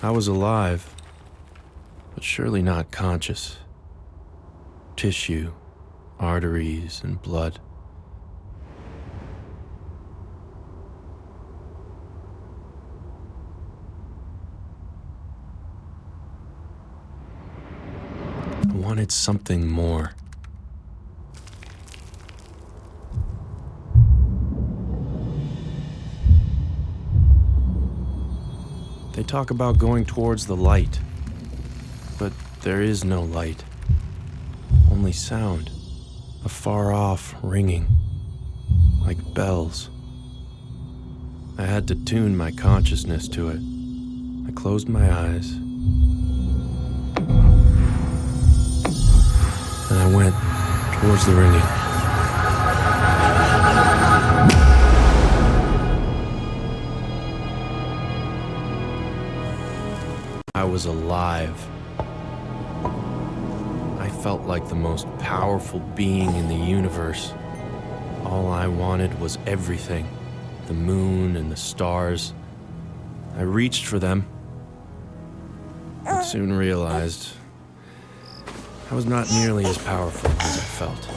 I was alive, but surely not conscious. Tissue, arteries, and blood. I wanted something more. They talk about going towards the light, but there is no light. Only sound, a far-off ringing, like bells. I had to tune my consciousness to it. I closed my eyes, and I went towards the ringing. I was alive. I felt like the most powerful being in the universe. All I wanted was everything, the moon and the stars. I reached for them, but soon realized I was not nearly as powerful as I felt.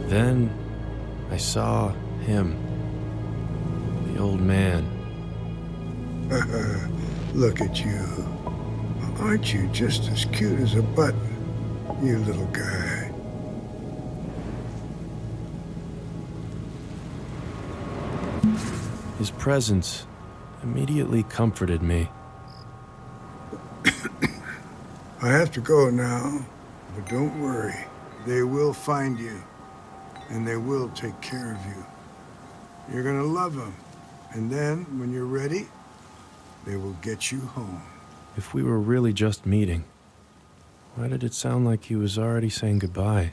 Then I saw him, the old man. Look at you. Aren't you just as cute as a button, you little guy? His presence immediately comforted me. I have to go now, but don't worry. They will find you, and they will take care of you. You're gonna love them, and then, when you're ready, they will get you home. If we were really just meeting, why did it sound like he was already saying goodbye?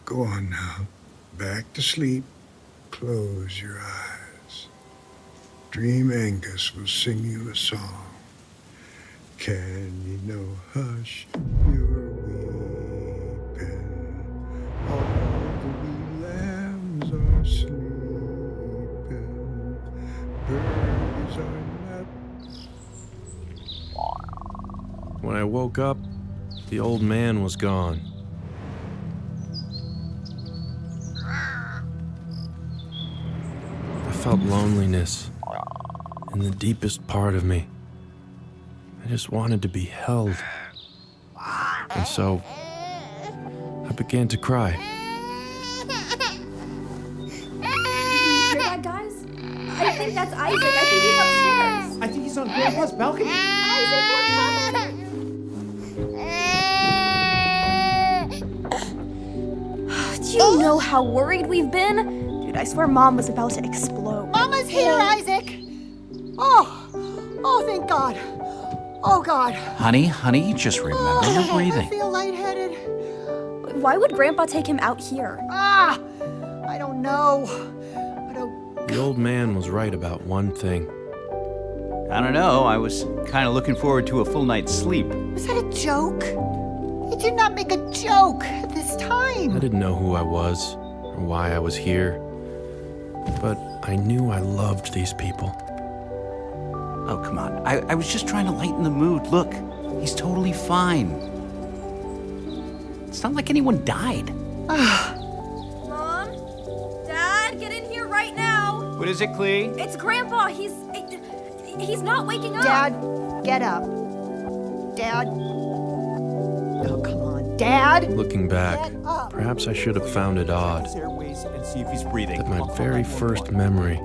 Go on now. Back to sleep. Close your eyes. Dream Angus will sing you a song. Can you know, hush, you're weeping. All the wee lambs are sleeping. Birds are not. When I woke up, the old man was gone. I felt loneliness in the deepest part of me. I just wanted to be held. And so, I began to cry. You hear that, guys? I think that's Isaac. I think he's upstairs. I think he's on Grandpa's balcony. Isaac, we're coming! Do you know how worried we've been? Dude, I swear Mom was about to explode. Mama's here, Isaac! Oh, thank God. Oh, God. Honey, just remember your I breathing. feel lightheaded. Why would Grandpa take him out here? I don't know. But The old man was right about one thing. I don't know, I was kind of looking forward to a full night's sleep. was that a joke? You did not make a joke at this I time. didn't know who I was or why I was here, but I knew I loved these people. Oh, come on. I was just trying to lighten the mood. Look, he's totally fine. It's not like anyone died. Mom? Dad, get in here right now! What is it, Clee? It's Grandpa. He's not waking up. Dad, get up. Dad. Oh, come on. Dad! Looking back, Get up. perhaps I should have found it odd His airways and see if he's breathing. that my very first memory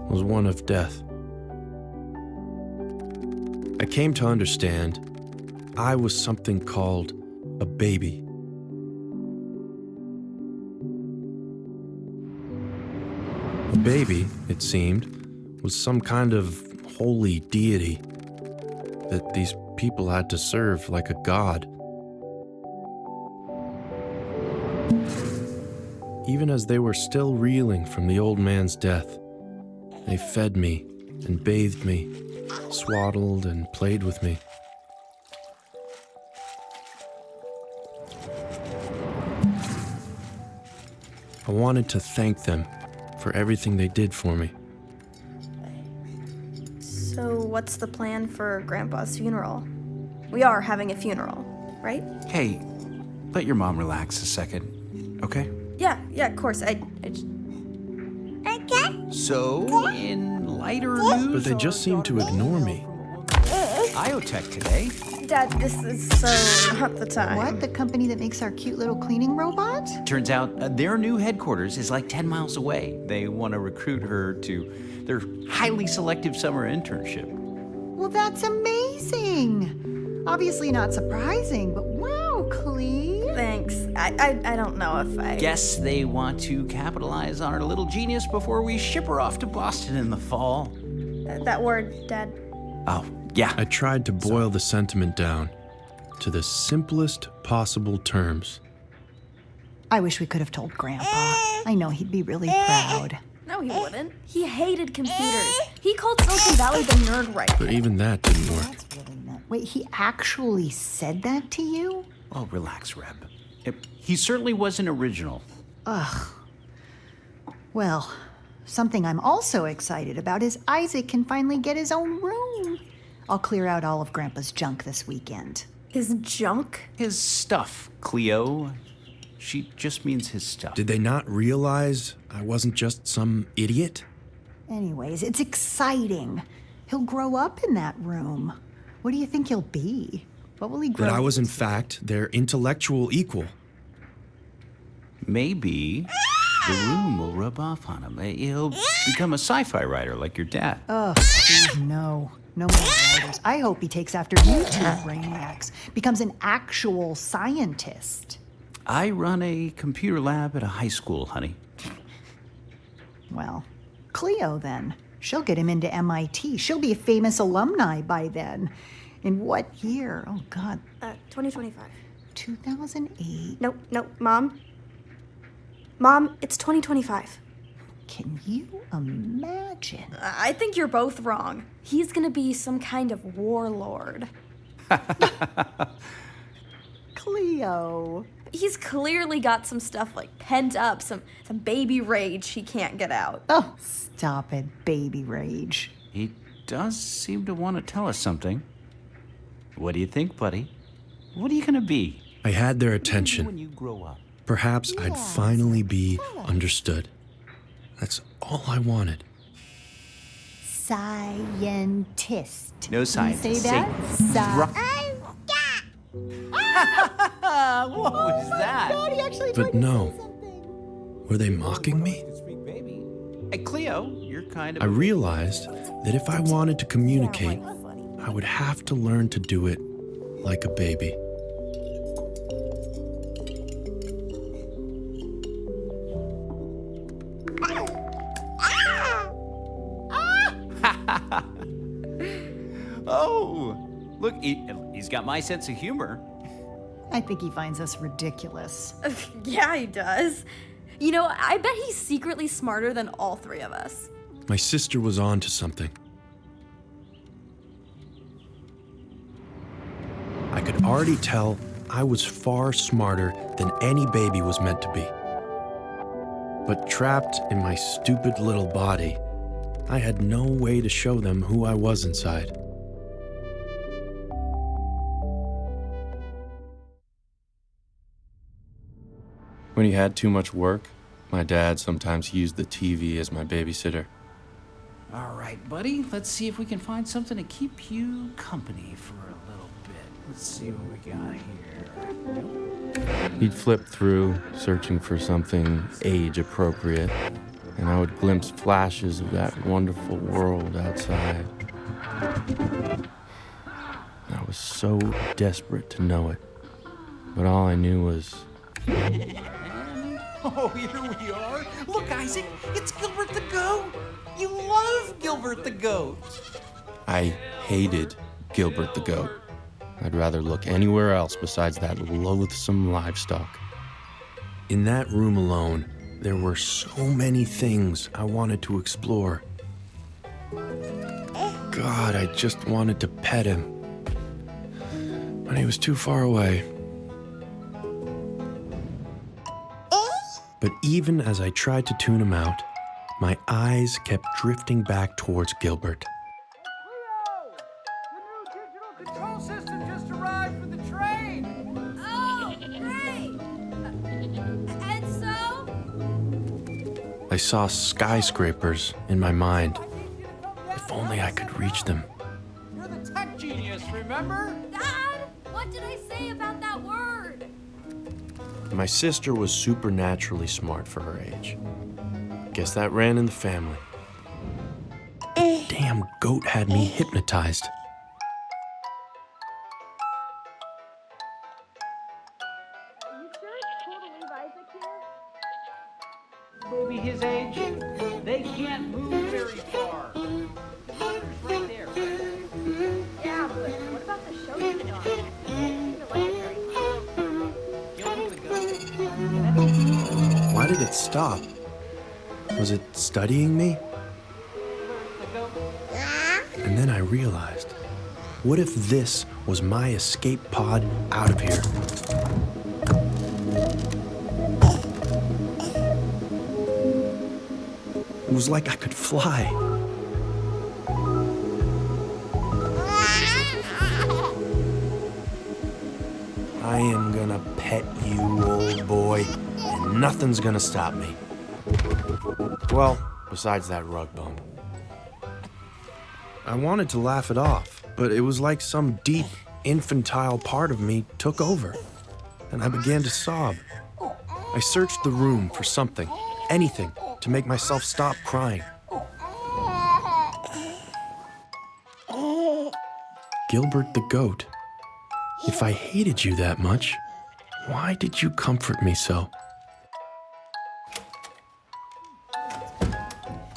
was one of death. I came to understand I was something called a baby. A baby, it seemed, was some kind of holy deity that these people had to serve like a god. Even as they were still reeling from the old man's death, they fed me and bathed me, swaddled and played with me. I wanted to thank them for everything they did for me. So what's the plan for Grandpa's funeral? We are having a funeral, right? Hey, let your mom relax a second, okay? Yeah, of course. I just... So, in lighter news... But they just seem to ignore me. Iotech today. Dad, this is so not the time. What? The company that makes our cute little cleaning robot? Turns out their new headquarters is like 10 miles away. They want to recruit her to their highly selective summer internship. Well, that's amazing. Obviously not surprising, but wow, Clea. Thanks. I don't know if I... Guess they want to capitalize on our little genius before we ship her off to Boston in the fall. That word, Dad. Oh, yeah. I tried to boil the sentiment down to the simplest possible terms. I wish we could have told Grandpa. I know he'd be really proud. No, he wouldn't. He hated computers. He called Silicon Valley the nerd right. But even that didn't work. That's really not... Wait, he actually said that to you? Oh, relax, Reb. He certainly wasn't original. Ugh. Well, something I'm also excited about is Isaac can finally get his own room. I'll clear out all of Grandpa's junk this weekend. His junk? His stuff, Cleo. She just means his stuff. Did they not realize I wasn't just some idiot? Anyways, it's exciting. He'll grow up in that room. What do you think he'll be? What will he grow That I was, in into? fact, their intellectual equal. Maybe the room will rub off on him. He'll become a sci-fi writer like your dad. Oh, please, no. No more writers. I hope he takes after you two brainiacs, becomes an actual scientist. I run a computer lab at a high school, honey. Well, Cleo then. She'll get him into MIT. She'll be a famous alumni by then. In what year? Oh, God. 2025. 2008. No, Mom. Mom, it's 2025. Can you imagine? I think you're both wrong. He's gonna be some kind of warlord. Cleo. He's clearly got some stuff like pent up, some baby rage he can't get out. Oh, stop it, baby rage. He does seem to want to tell us something. What do you think, buddy? What are you gonna be? I had their when attention. you grow up? Perhaps I'd finally be understood. That's all I wanted. Scientist. No science. Can you say that? What was that? God, he actually But tried to no. say something. Were they mocking me? Sweet baby. Hey, Cleo, you're kind of... I realized that if I wanted to communicate, I would have to learn to do it like a baby. Oh, look, he's got my sense of humor. I think he finds us ridiculous. Yeah, he does. You know, I bet he's secretly smarter than all three of us. My sister was on to something. I could already tell I was far smarter than any baby was meant to be. But trapped in my stupid little body, I had no way to show them who I was inside. When he had too much work, my dad sometimes used the TV as my babysitter. All right, buddy, let's see if we can find something to keep you company for a little bit. Let's see what we got here. He'd flip through, searching for something age-appropriate, and I would glimpse flashes of that wonderful world outside. I was so desperate to know it, but all I knew was... Oh, here we are. Look, Isaac, it's Gilbert the Goat. You love Gilbert the Goat. I hated Gilbert the Goat. I'd rather look anywhere else besides that loathsome livestock. In that room alone, there were so many things I wanted to explore. God, I just wanted to pet him. But he was too far away. But even as I tried to tune him out, my eyes kept drifting back towards Gilbert. The new digital control system just arrived for the train! Oh, great! And so? I saw skyscrapers in my mind. If only I could reach them. You're the tech genius, remember? Dad, what did I say about that word? My sister was supernaturally smart for her age. Guess that ran in the family. Damn goat had me hypnotized. Are you sure it's cool to leave Isaac here? Maybe his age, they can't move very far. There's right there. Yeah, but what about the show you've been on? I didn't like it very much. Gilbert the goat. Why did it stop? Was it studying me? The goat. And then I realized, what if this was my escape pod out of here? It was like I could fly. I am gonna pet you, old boy, and nothing's gonna stop me. Well, besides that rug bump. I wanted to laugh it off, but it was like some deep, infantile part of me took over, and I began to sob. I searched the room for something, anything, to make myself stop crying. Gilbert the goat, if I hated you that much, why did you comfort me so?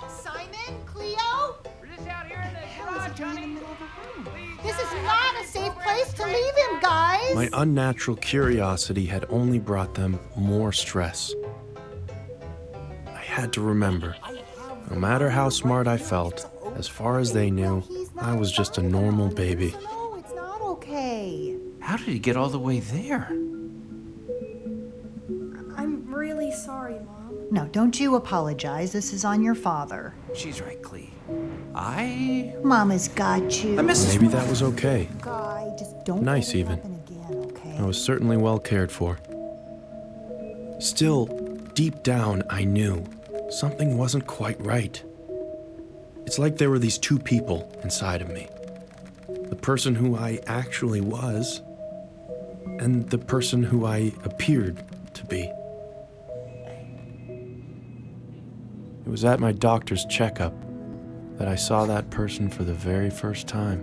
Simon? Cleo? We're just out here in the garage, honey. This is not a safe place to leave him, guys! My unnatural curiosity had only brought them more stress. I had to remember, no matter how smart I felt, as far as they knew, I was just a normal baby. No, it's not okay. How did he get all the way there? I'm really sorry, Mom. No, don't you apologize. This is on your father. She's right, Clee. Mama's got you. I miss Maybe that was okay. Guy, just don't Nice, let it even. happen again, okay? I was certainly well cared for. Still, deep down, I knew something wasn't quite right. It's like there were these two people inside of me. The person who I actually was, and the person who I appeared to be. It was at my doctor's checkup that I saw that person for the very first time.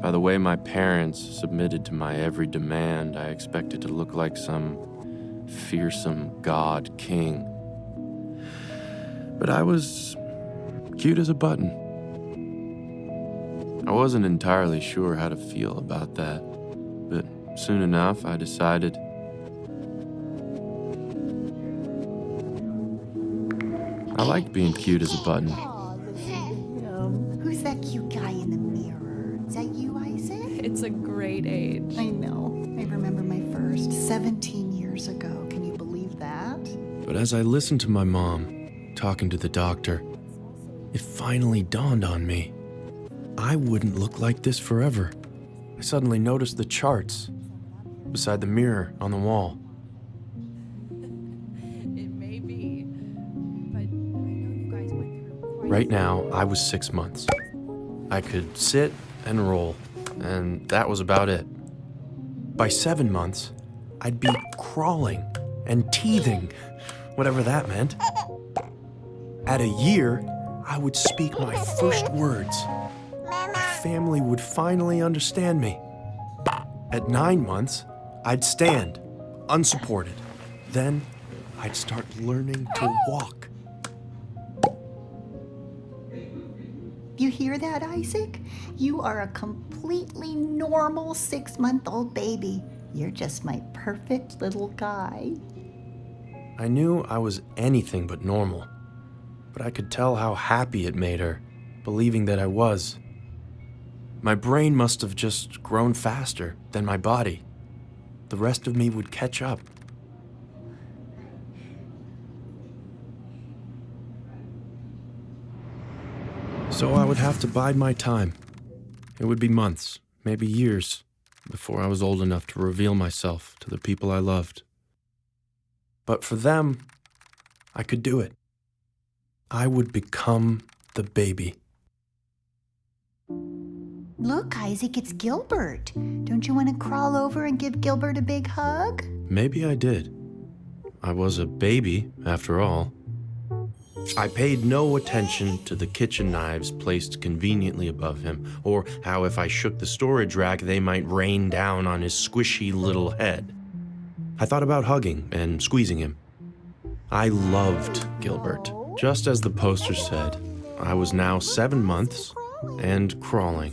By the way my parents submitted to my every demand, I expected to look like some fearsome god king. But I was cute as a button. I wasn't entirely sure how to feel about that, but soon enough I decided I liked being cute as a button. Aw, listen to him. Who's that cute guy in the mirror? Is that you, Isaac? It's a great age. I know. I remember my first 17 years ago. Can you believe that? But as I listened to my mom talking to the doctor, it finally dawned on me. I wouldn't look like this forever. I suddenly noticed the charts beside the mirror on the wall. It may be, but I know you guys went through quite Right now, I was 6 months. I could sit and roll, and that was about it. By 7 months, I'd be crawling and teething, whatever that meant. At a year, I would speak my first words. My family would finally understand me. At 9 months, I'd stand, unsupported. Then, I'd start learning to walk. You hear that, Isaac? You are a completely normal 6-month-old baby. You're just my perfect little guy. I knew I was anything but normal, but I could tell how happy it made her, believing that I was. My brain must have just grown faster than my body. The rest of me would catch up. So I would have to bide my time. It would be months, maybe years, before I was old enough to reveal myself to the people I loved. But for them, I could do it. I would become the baby. Look, Isaac, it's Gilbert. Don't you want to crawl over and give Gilbert a big hug? Maybe I did. I was a baby, after all. I paid no attention to the kitchen knives placed conveniently above him, or how if I shook the storage rack, they might rain down on his squishy little head. I thought about hugging and squeezing him. I loved Gilbert. Just as the poster said, I was now 7 months and crawling.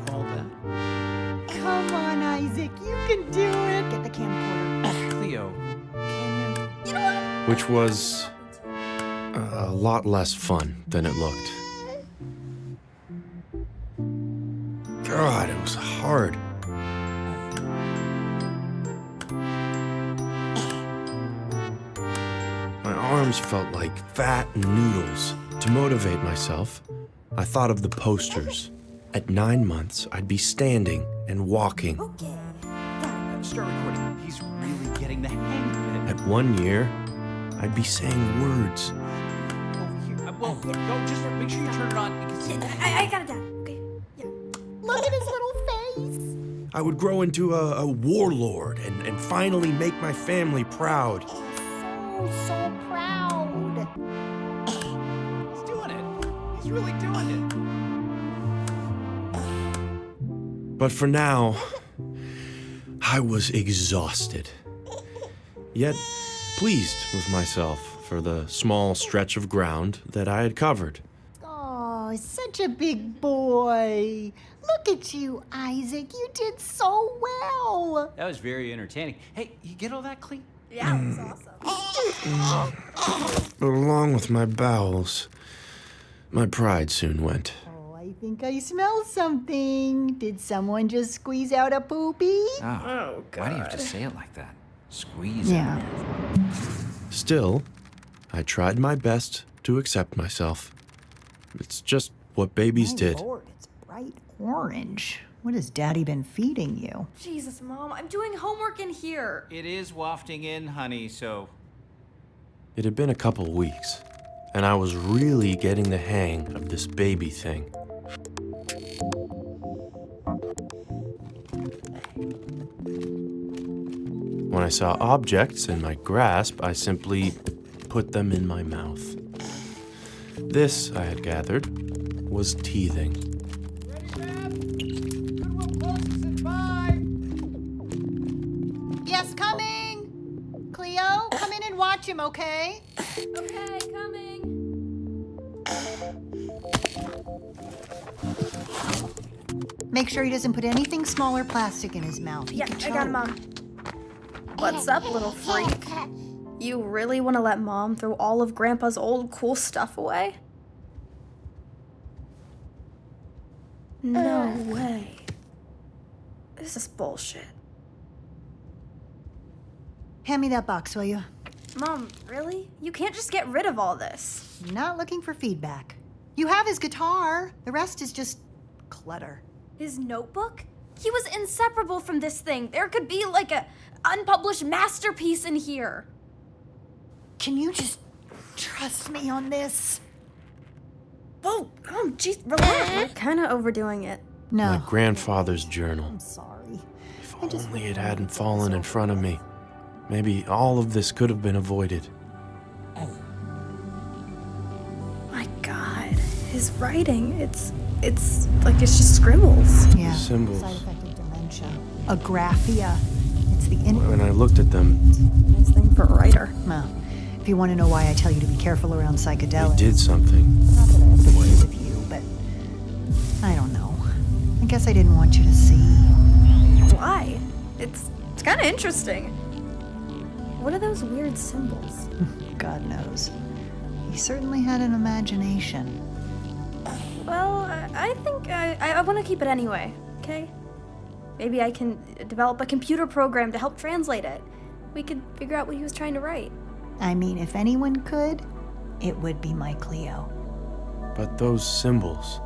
Call that. Come on, Isaac, you can do it. Get the camcorder. Cleo, can Which was a lot less fun than it looked. God, it was hard. My arms felt like fat noodles. To motivate myself, I thought of the posters. At 9 months, I'd be standing and walking. start recording? He's really getting the hang of it. At 1 year, I'd be saying words. Over here. Well, no, just make sure you turn it on because I got it down. Okay. Yeah. Look at his little face. I would grow into a warlord and finally make my family proud. So proud. he's doing it. He's really doing it. But for now, I was exhausted. Yet pleased with myself for the small stretch of ground that I had covered. Oh, such a big boy. Look at you, Isaac. You did so well. That was very entertaining. Hey, you get all that, Clea? Yeah, it was awesome. But along with my bowels, my pride soon went. Oh, I think I smell something. Did someone just squeeze out a poopy? Oh, God. Why do you have to say it like that? Squeeze Yeah. it. Still, I tried my best to accept myself. It's just what babies My did. Lord, it's bright orange. What has Daddy been feeding you? Jesus, Mom, I'm doing homework in here. It is wafting in, honey, so... It had been a couple weeks, and I was really getting the hang of this baby thing. When I saw objects in my grasp, I simply put them in my mouth. This, I had gathered, was teething. Yes, coming. Cleo, come in and watch him, okay? Okay, coming. Make sure he doesn't put anything small or plastic in his mouth. He Yeah, could I got him, choke. Mom. What's up, little freak? You really want to let Mom throw all of Grandpa's old cool stuff away? No way. This is bullshit. Hand me that box, will you? Mom, really? You can't just get rid of all this. Not looking for feedback. You have his guitar. The rest is just clutter. His notebook? He was inseparable from this thing. There could be like a unpublished masterpiece in here. Can you just trust me on this? Whoa, jeez, relax. We're kind of overdoing it. No. My grandfather's journal. I'm sorry. If only it hadn't fallen in front of me. Maybe all of this could have been avoided. My God, his writing, it's like it's just scribbles. Yeah. Symbols. Side effect of dementia. Agraphia. It's the When I looked at them, Nice thing for a writer. Well, if you want to know why I tell you to be careful around they psychedelics. did something. Not that I have to worry with you, but I don't know. I guess I didn't want you to see. Why? It's kind of interesting. What are those weird symbols? God knows. He certainly had an imagination. Well, I think I want to keep it anyway, okay? Maybe I can develop a computer program to help translate it. We could figure out what he was trying to write. I mean, if anyone could, it would be my Cleo. But those symbols,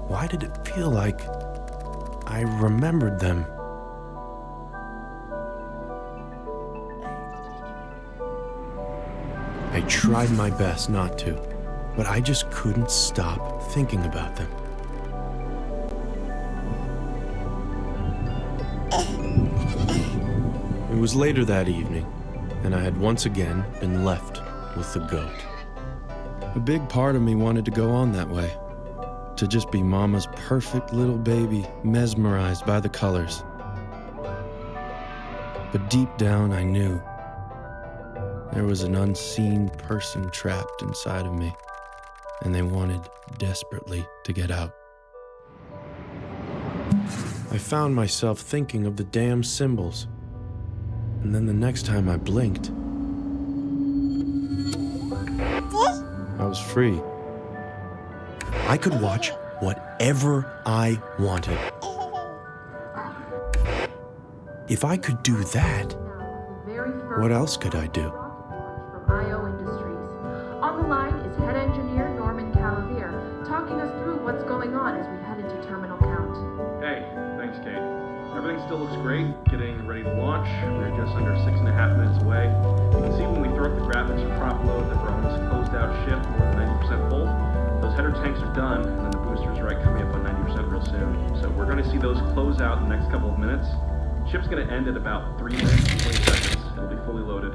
why did it feel like I remembered them? I tried my best not to, but I just couldn't stop thinking about them. It was later that evening, and I had once again been left with the goat. A big part of me wanted to go on that way, to just be Mama's perfect little baby, mesmerized by the colors. But deep down, I knew there was an unseen person trapped inside of me, and they wanted desperately to get out. I found myself thinking of the damn symbols, and then the next time I blinked, I was free. I could watch whatever I wanted. If I could do that, what else could I do? From IO Industries. On the line is head engineer Norman Calavier, talking us through what's going on as we head into terminal count. Hey, thanks, Kate. Everything still looks great. Getting ready to launch. We're just under 6.5 minutes away. You can see when we throw up the graphics for prop load that we're almost closed out ship, more than 90% full. Those header tanks are done, and then the boosters are coming up on 90% real soon. So we're going to see those close out in the next couple of minutes. Ship's going to end at about 3 minutes and 20 seconds. It'll be fully loaded.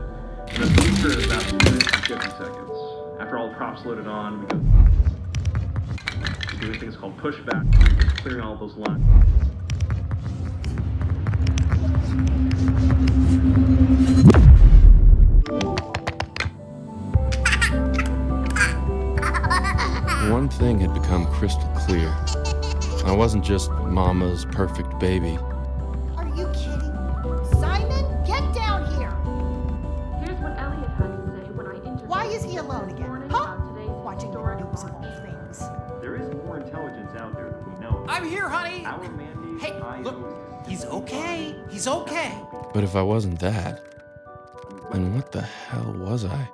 And the booster is about 2 minutes and 50 seconds. After all the props loaded on, we go doing things called pushback, where you're just clearing all of those lines. One thing had become crystal clear. I wasn't just Mama's perfect baby. Are you kidding? Simon, get down here! Here's what Elliot had to say when I interviewed Why is he him alone this again? morning Huh? about today's Watching the historic news of all launch. things. There is more intelligence out there than we know. I'm here, honey. Our mandate Hey, at IO look, is to he's okay. He's okay. But if I wasn't that, then what the hell was I?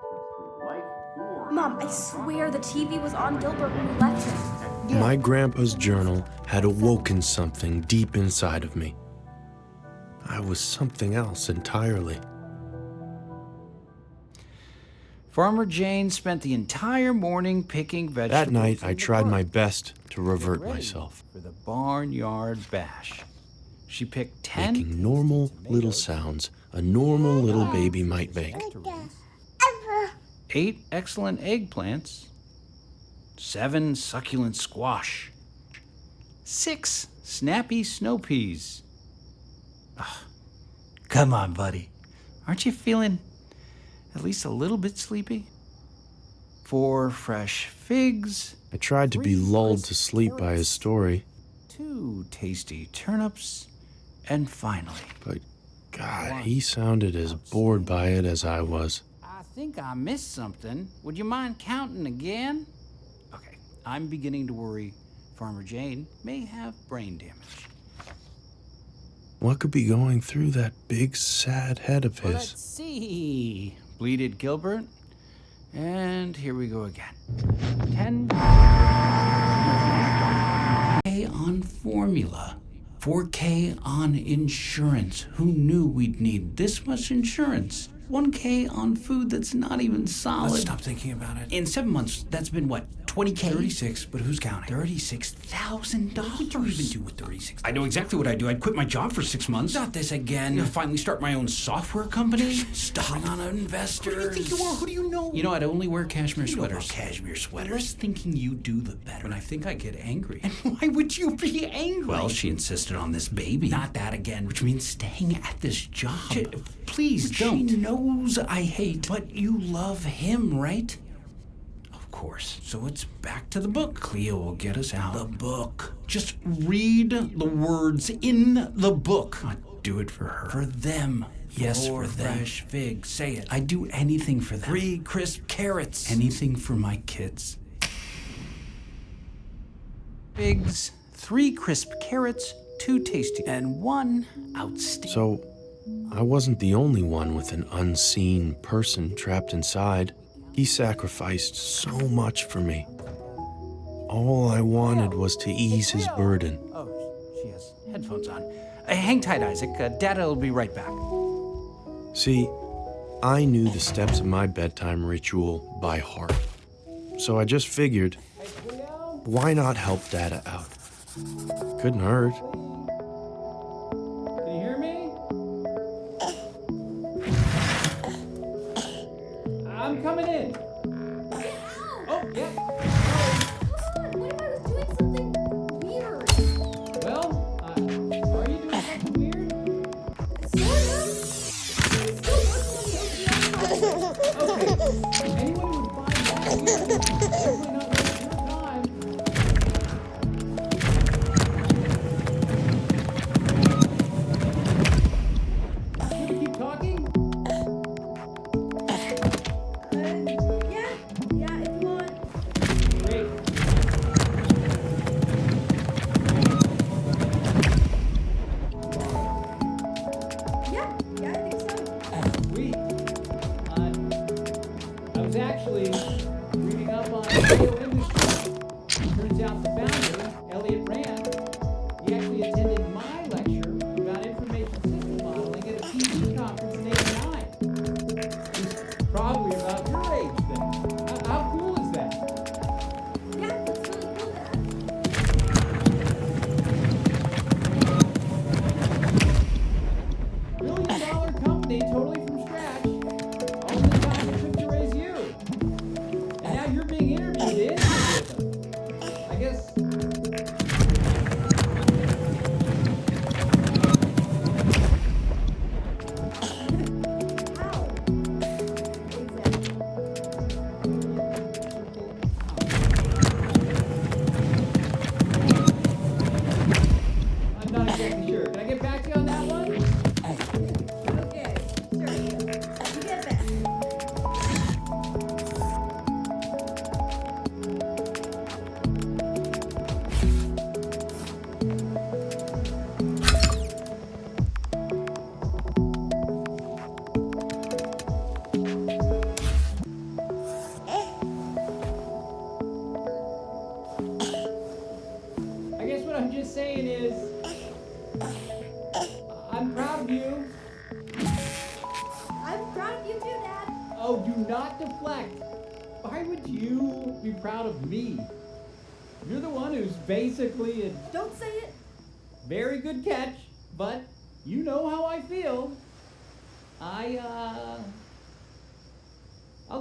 life or Mom, I swear the TV was on Gilbert when we left him. My grandpa's journal had awoken something deep inside of me. I was something else entirely. Farmer Jane spent the entire morning picking vegetables. That night, I in the tried my garden best to revert ready myself, for the barnyard bash. She picked 10 making normal little sounds a normal little baby might make. 8 excellent eggplants, 7 succulent squash, 6 snappy snow peas. Ah, come on, buddy. Aren't you feeling at least a little bit sleepy? 4 fresh figs, I tried to be 3 lulled crisp to sleep by his carrots, story, 2 tasty turnips, and finally, but God, he sounded as bored by it as I was. I think I missed something. Would you mind counting again? Okay, I'm beginning to worry Farmer Jane may have brain damage. What could be going through that big, sad head of Let's his? see, bleated Gilbert. And here we go again. 10 K on formula. 4K on insurance. Who knew we'd need this much insurance? 1K on food that's not even solid. Let's stop thinking about it. In 7 months, that's been what? 20K? 36, but who's counting? $36,000. What would you even do with 36? I know exactly what I'd do. I'd quit my job for 6 months. Not this again. I'd finally start my own software company. Stop. Bring on investors. Who do you think you are? Who do you know? You know, I'd only wear cashmere You know about sweaters. cashmere The sweaters. less thinking you do, the better. But I think I get angry. And why would you be angry? Well, she insisted on this baby. Not that again. Which means staying at this job. Please Which don't. She knows I hate. But you love him, right? Of course. So it's back to the book. Cleo will get us out. The book. Just read the words in the book. I'd do it for her. For them. Yes, Four for them. fresh figs. Say it. I'd do anything for them. 3 crisp carrots. Anything for my kids. Figs, 3 crisp carrots, 2 tasty, and 1 outstanding. So, I wasn't the only one with an unseen person trapped inside. He sacrificed so much for me. All I wanted was to ease his burden. Oh, she has headphones on. Hang tight, Isaac. Dada will be right back. See, I knew the steps of my bedtime ritual by heart. So I just figured, why not help Dada out? Couldn't hurt. Can you hear me? I'm coming in. Oh, yeah. What if I was doing something weird? Well, are you doing something weird? Sort of. It's still working on the Okay. Anyone who would find that weird is definitely not wasting your time. Should we keep talking? Yeah, if you want. Great. Yeah, I think so. Sweet. I was actually reading up on radio industry. Turns out the founder, Elliot Rand, he actually attended my lecture about information system modeling at a PC conference in '89. He's probably about your age then. How cool is that? Yeah, that's really cool, Dad. $1 billion company totally from scratch. All the time it took to raise you. And now you're being interviewed in with them. I guess. How? Exactly. I'm not exactly sure. Can I get back to you on that one? Okay, sure. You get back. I guess what I'm just saying is, I'm proud of you. I'm proud of you too, Dad. Oh, do not deflect. Why would you be proud of me? You're the one who's basically a Don't say it. very good catch, but you know how I feel. I'll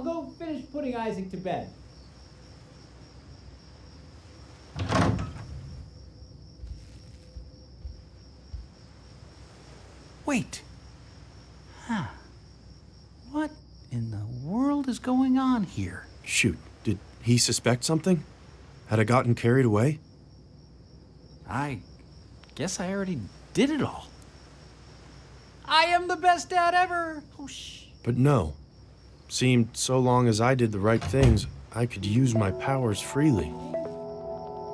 go finish putting Isaac to bed. Wait. Huh. What in the world is going on here? Shoot, did he suspect something? Had I gotten carried away? I guess I already did it all. I am the best dad ever. Oh, shh. But no. Seemed so long as I did the right things, I could use my powers freely.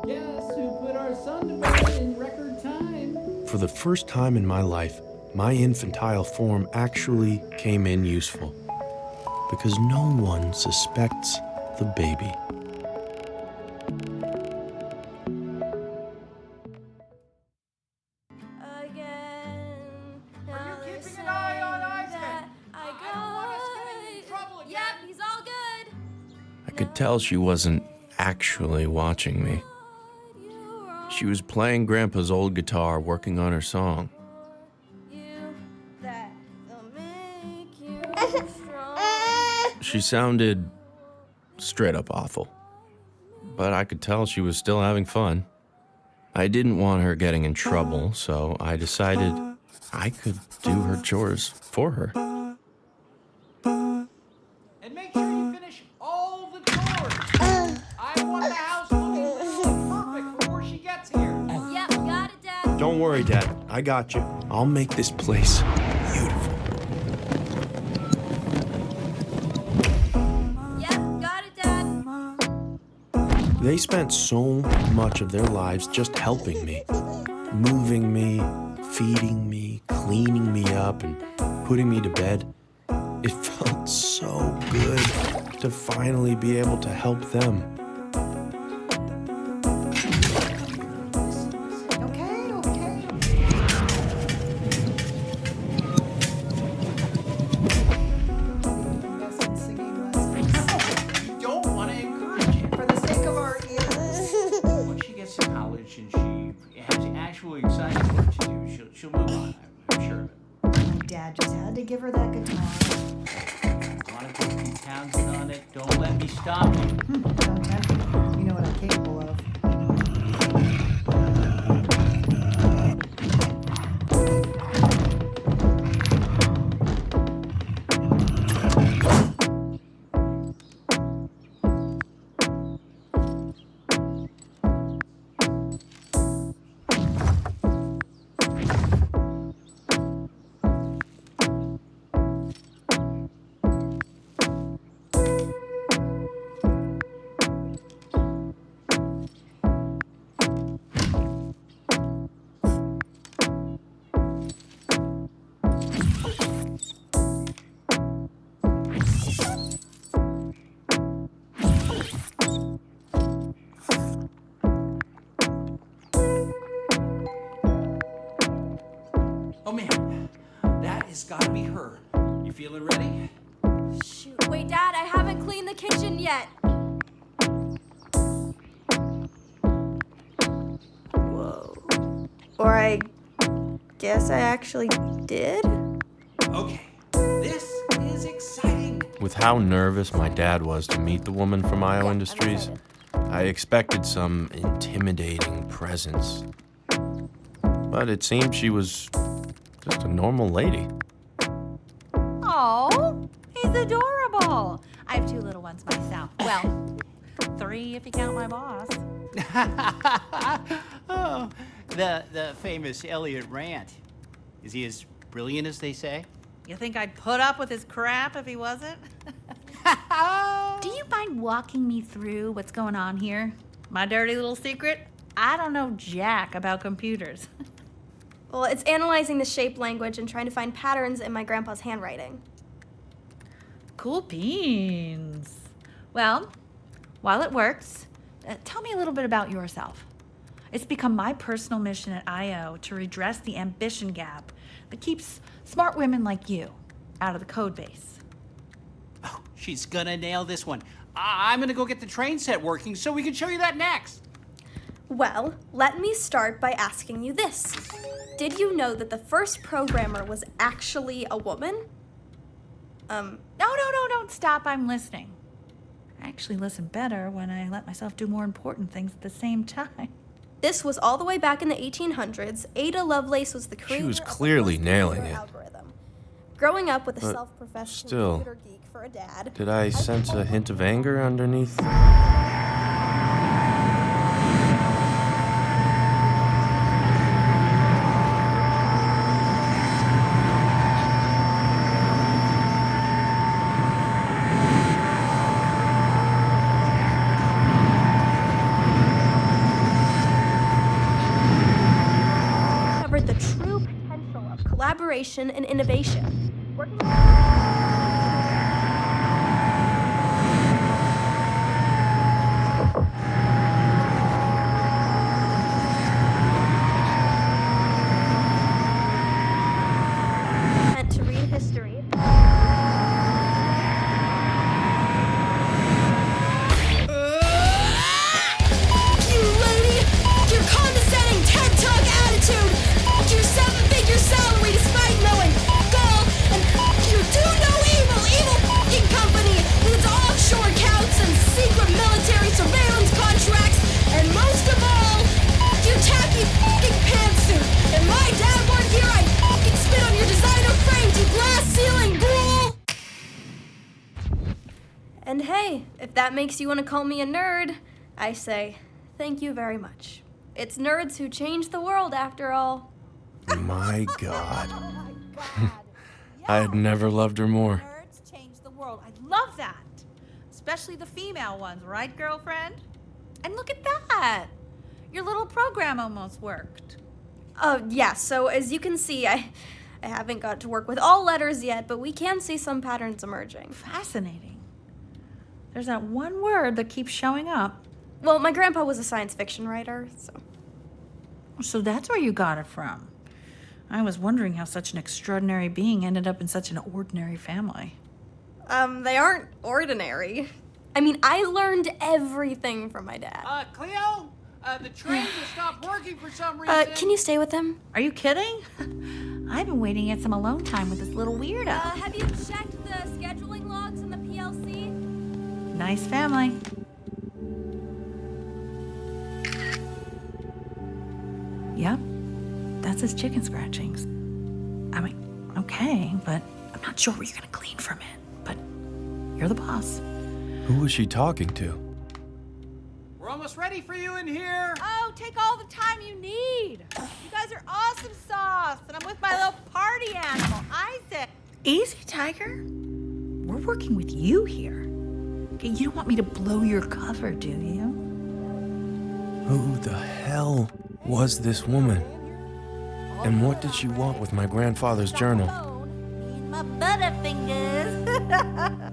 Guess who put our son to bed in record time? For the first time in my life, my infantile form actually came in useful. Because no one suspects the baby. Again. Are you keeping an eye on Isaac? I don't want us getting in trouble again. Yep, he's all good. I could tell she wasn't actually watching me. She was playing Grandpa's old guitar, working on her song. She sounded straight up awful. But I could tell she was still having fun. I didn't want her getting in trouble, so I decided I could do her chores for her. And make sure you finish all the chores. I want the house looking literally perfect before she gets here. Yep, got it, Dad. Don't worry, Dad. I got you. I'll make this place beautiful. Yep, got it, Dad. They spent so much of their lives just helping me. Moving me, feeding me, cleaning me up, and putting me to bed. It felt so good to finally be able to help them. Want to put some Townsend on it? Don't let me stop you. Don't tempt me. You know what I'm capable of. Oh man, that has got to be her. You feeling ready? Shoot. Wait, Dad, I haven't cleaned the kitchen yet. Whoa. Or I guess I actually did? Okay, this is exciting. With how nervous my dad was to meet the woman from IO Yeah, I'm Industries, excited. I expected some intimidating presence. But it seemed she was just a normal lady. Oh, he's adorable. I have 2 little ones myself. Well, 3 if you count my boss. Oh, the famous Elliot Rant. Is he as brilliant as they say? You think I'd put up with his crap if he wasn't? Do you mind walking me through what's going on here? My dirty little secret? I don't know jack about computers. Well, it's analyzing the shape language and trying to find patterns in my grandpa's handwriting. Cool beans. Well, while it works, tell me a little bit about yourself. It's become my personal mission at IO to redress the ambition gap that keeps smart women like you out of the code base. Oh, she's gonna nail this one. I'm gonna go get the train set working so we can show you that next. Well, let me start by asking you this. Did you know that the first programmer was actually a woman? No, don't stop. I'm listening. I actually listen better when I let myself do more important things at the same time. This was all the way back in the 1800s. Ada Lovelace was the creator was of the clearly first nailing computer it. algorithm. Growing up with a But self-professed still, computer geek for a dad. Did I sense a hint of anger underneath? Discovered the true potential of collaboration and innovation. Working meant to read history. You lady! Your condescending TED Talk attitude! Your 7-figure salary despite knowing goal! And your do-no evil fucking company with its offshore accounts and secret military surveillance contracts! And most of all, your tacky fucking pantsuit! If my dad weren't here, I'd fucking spit on your designer frames, you glass ceiling ghoul! And hey, if that makes you want to call me a nerd, I say, thank you very much. It's nerds who change the world, after all. My God. Oh my God. I had never loved her more. Nerds change the world. I love that. Especially the female ones, right, girlfriend? And look at that. Your little program almost worked. Yeah, so as you can see, I haven't got to work with all letters yet, but we can see some patterns emerging. Fascinating. There's that one word that keeps showing up. Well, my grandpa was a science fiction writer, so... So that's where you got it from. I was wondering how such an extraordinary being ended up in such an ordinary family. They aren't ordinary. I mean, I learned everything from my dad. Cleo, the train just stopped working for some reason. Can you stay with him? Are you kidding? I've been waiting to get some alone time with this little weirdo. Have you checked Elsie. Nice family. Yep, that's his chicken scratchings. I mean, okay, but I'm not sure where you're gonna clean from it. But you're the boss. Who was she talking to? We're almost ready for you in here. Oh, take all the time you need. You guys are awesome sauce, and I'm with my little party animal, Isaac. Easy, Tiger. We're working with you here. Okay, you don't want me to blow your cover, do you? Who the hell was this woman? And what did she want with my grandfather's journal? Me and my butterfingers.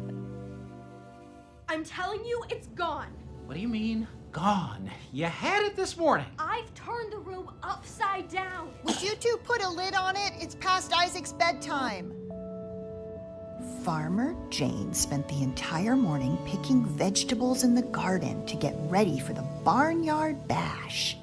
I'm telling you, it's gone. What do you mean, gone? You had it this morning. I've turned the room upside down. Would you two put a lid on it? It's past Isaac's bedtime. Farmer Jane spent the entire morning picking vegetables in the garden to get ready for the barnyard bash.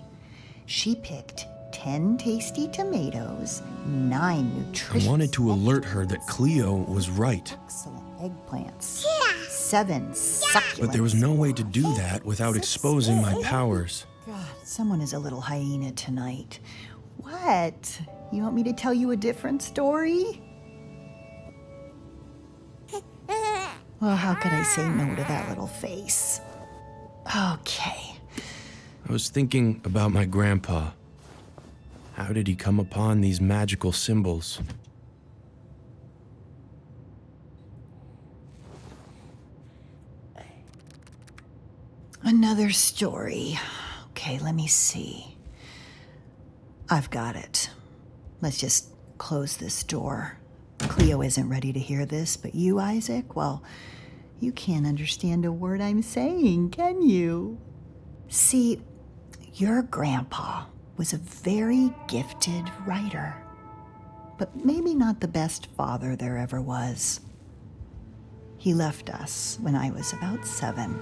She picked 10 tasty tomatoes, 9 nutritious I wanted to alert her vegetables, that Cleo was right. excellent eggplants, 7 succulents. But there was no way to do that without 6 exposing my powers. God, someone is a little hyena tonight. What? You want me to tell you a different story? Well, how could I say no to that little face? Okay. I was thinking about my grandpa. How did he come upon these magical symbols? Another story. Okay, let me see. I've got it. Let's just close this door. Cleo isn't ready to hear this, but you, Isaac, well, you can't understand a word I'm saying, can you? See, your grandpa was a very gifted writer, but maybe not the best father there ever was. He left us when I was about 7.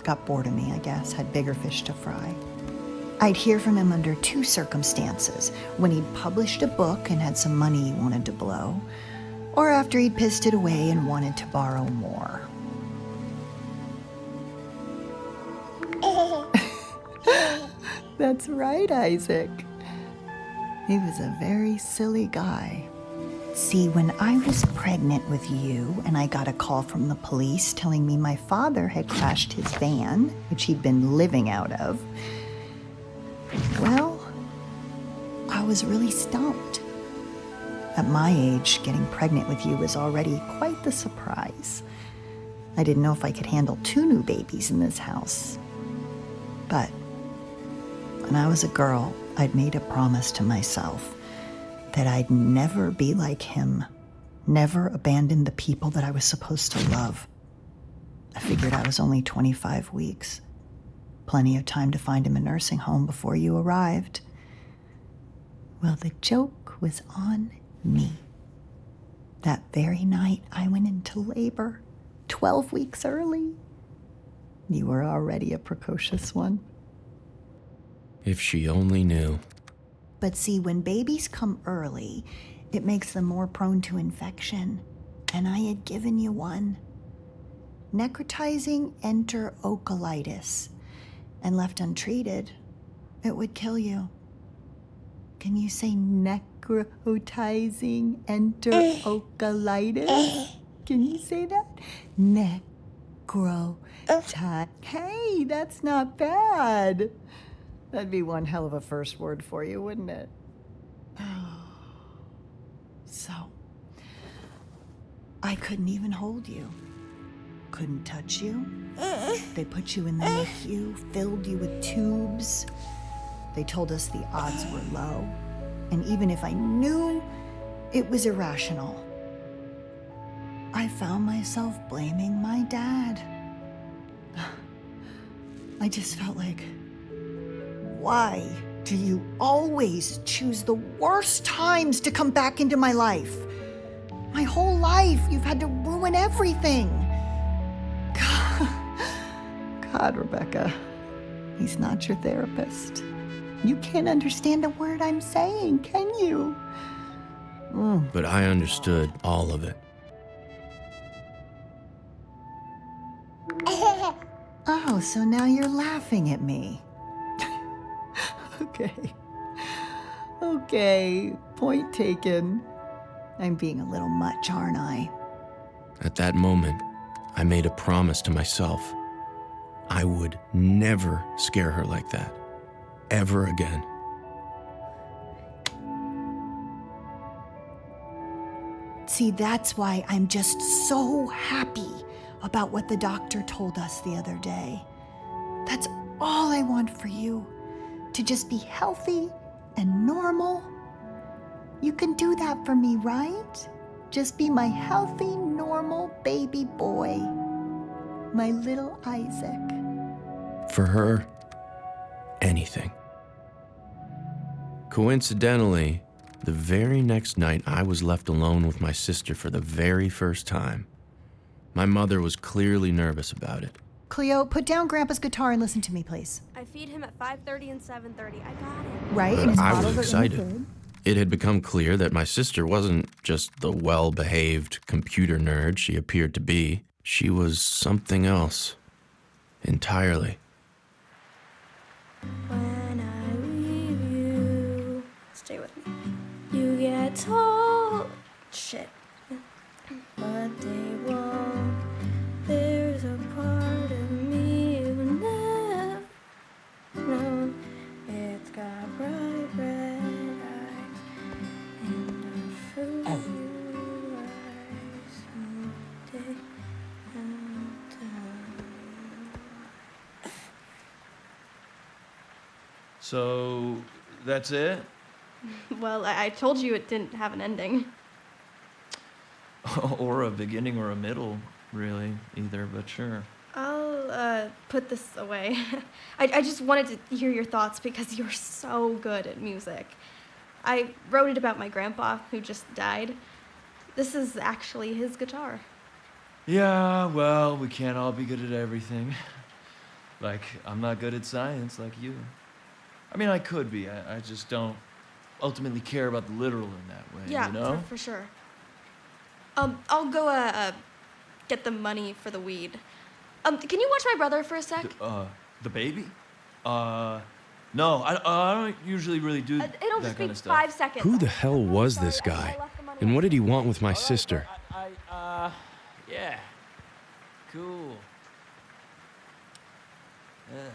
Got bored of me, I guess, had bigger fish to fry. I'd hear from him under 2 circumstances: when he'd published a book and had some money he wanted to blow, or after he'd pissed it away and wanted to borrow more. That's right, Isaac. He was a very silly guy. See, when I was pregnant with you and I got a call from the police telling me my father had crashed his van, which he'd been living out of, well, I was really stumped. At my age, getting pregnant with you was already quite the surprise. I didn't know if I could handle 2 new babies in this house. But when I was a girl, I'd made a promise to myself that I'd never be like him, never abandon the people that I was supposed to love. I figured I was only 25 weeks. Plenty of time to find him a nursing home before you arrived. Well, the joke was on me. That very night, I went into labor, 12 weeks early. You were already a precocious one. If she only knew. But see, when babies come early, it makes them more prone to infection. And I had given you one. Necrotizing enterocolitis. And left untreated, it would kill you. Can you say necrotizing enterocolitis? Can you say that? Necrotizing. Hey, that's not bad. That'd be one hell of a first word for you, wouldn't it? So, I couldn't even hold you. Couldn't touch you. They put you in the NICU, filled you with tubes. They told us the odds were low. And even if I knew it was irrational, I found myself blaming my dad. I just felt like, why do you always choose the worst times to come back into my life? My whole life, you've had to ruin everything. God, Rebecca, he's not your therapist. You can't understand a word I'm saying, can you? But I understood all of it. Oh, so now you're laughing at me. Okay. Okay, point taken. I'm being a little much, aren't I? At that moment, I made a promise to myself. I would never scare her like that, ever again. See, that's why I'm just so happy about what the doctor told us the other day. That's all I want for you, to just be healthy and normal. You can do that for me, right? Just be my healthy, normal baby boy. My little Isaac. For her, anything. Coincidentally, the very next night I was left alone with my sister for the very first time. My mother was clearly nervous about it. Cleo, put down Grandpa's guitar and listen to me, please. I feed him at 5:30 and 7:30. I got it. Right? But and his I bottles was are in the excited. fridge. It had become clear that my sister wasn't just the well-behaved computer nerd she appeared to be. She was something else. Entirely. When I leave you, stay with me. You get told shit, but they won't. There's a part of me you've never known. It's got bright red eyes and a fruit eyes. Someday I'll tell you. So, that's it? Well, I told you it didn't have an ending. Or a beginning or a middle, really, either, but sure. I'll put this away. I just wanted to hear your thoughts because you're so good at music. I wrote it about my grandpa who just died. This is actually his guitar. Yeah, well, we can't all be good at everything. Like, I'm not good at science like you. I mean, I could be. I just don't ultimately care about the literal in that way, Yeah, you know? for sure. I'll go get the money for the weed. Can you watch my brother for a sec? The baby? No, I don't usually really do It'll that just kind be of stuff. 5 seconds. Who the hell was this guy? And what did he want with my sister? Yeah. Cool. Yeah.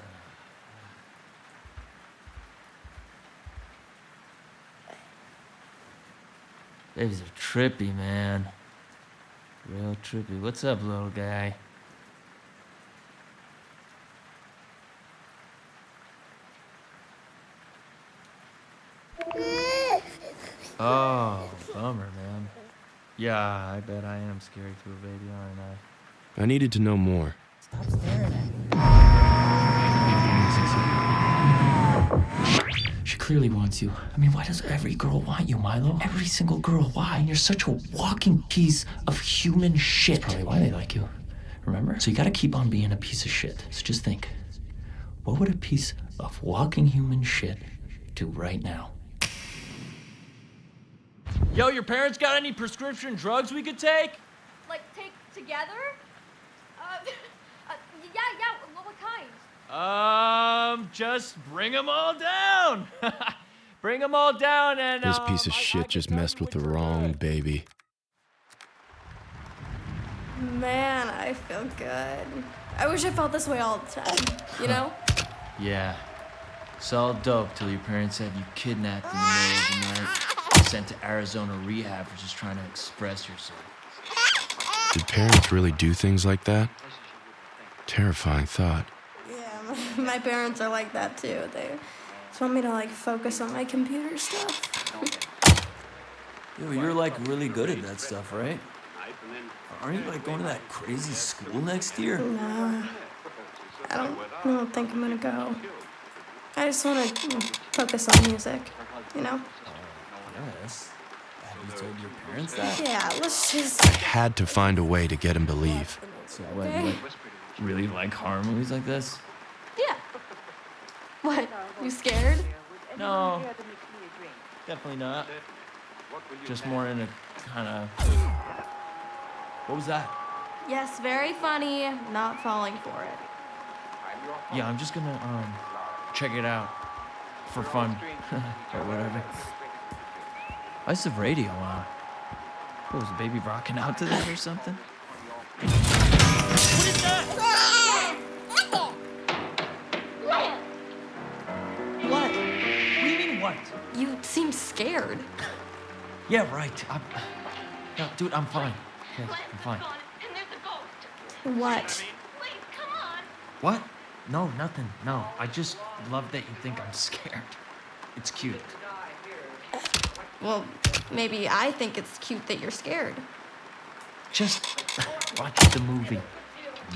Babies are trippy, man. Real trippy. What's up, little guy? Oh, bummer, man. Yeah, I bet I am scary to a baby, aren't I? I needed to know more. Stop staring at me. She clearly wants you. I mean, why does every girl want you, Milo? Every single girl. Why? And you're such a walking piece of human shit. That's probably why they like you. Remember? So you gotta keep on being a piece of shit. So just think, what would a piece of walking human shit do right now? Yo, your parents got any prescription drugs we could take? Like, take together? Yeah, what kind? Just bring them all down. Bring them all down and, This piece of shit just messed with the wrong baby. Man, I feel good. I wish I felt this way all the time, you know? Yeah. It's all dope till your parents have you kidnapped in the middle of the night, sent to Arizona rehab for just trying to express yourself. Did parents really do things like that? Terrifying thought. Yeah, my parents are like that too. They just want me to like focus on my computer stuff. Yo, you're like really good at that stuff, right? Aren't you like going to that crazy school next year? No, I don't think I'm gonna go. I just want to focus on music, you know? Yes. Have you told your parents that? Yeah, let's just... I had to find a way to get him to leave. So what, you like, really like horror movies like this? Yeah. What? You scared? No. Definitely not. Just more in a kind of... What was that? Yes, very funny. Not falling for it. Yeah, I'm just gonna, check it out. For fun. Or whatever. I used to have radio on. What, was the baby rocking out to that or something? What is that? What? What do you mean, what? You seemed scared. Yeah, right. No, dude, I'm fine. Yeah, I'm fine. What? What? No, nothing. No, I just love that you think I'm scared. It's cute. Well, maybe I think it's cute that you're scared. Just watch the movie,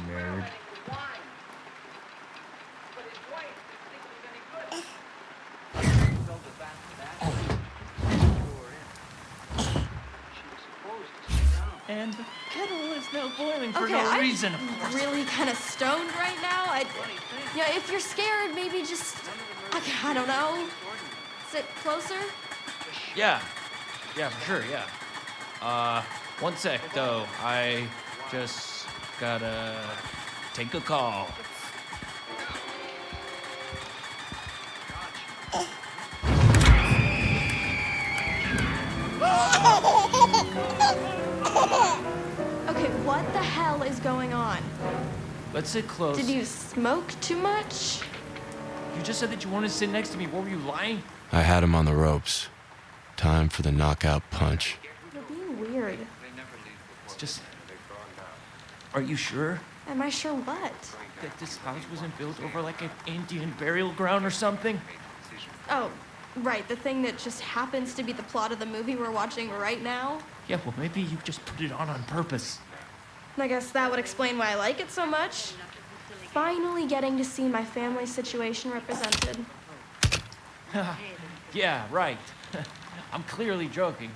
nerd. And the kettle is now boiling for no reason, of course. I'm really kind of stoned right now. Yeah, if you're scared, maybe just, I don't know, sit closer. Yeah, for sure, yeah. One sec, though. I just gotta take a call. Okay, what the hell is going on? Let's sit close. Did you smoke too much? You just said that you wanted to sit next to me. What were you, lying? I had him on the ropes. Time for the knockout punch. You're being weird. It's just... Are you sure Am I sure what? that this house wasn't built over like an Indian burial ground or something? Oh, right, the thing that just happens to be the plot of the movie we're watching right now? Yeah, well, maybe you just put it on purpose. I guess that would explain why I like it so much. Finally getting to see my family's situation represented. Yeah, right. I'm clearly joking.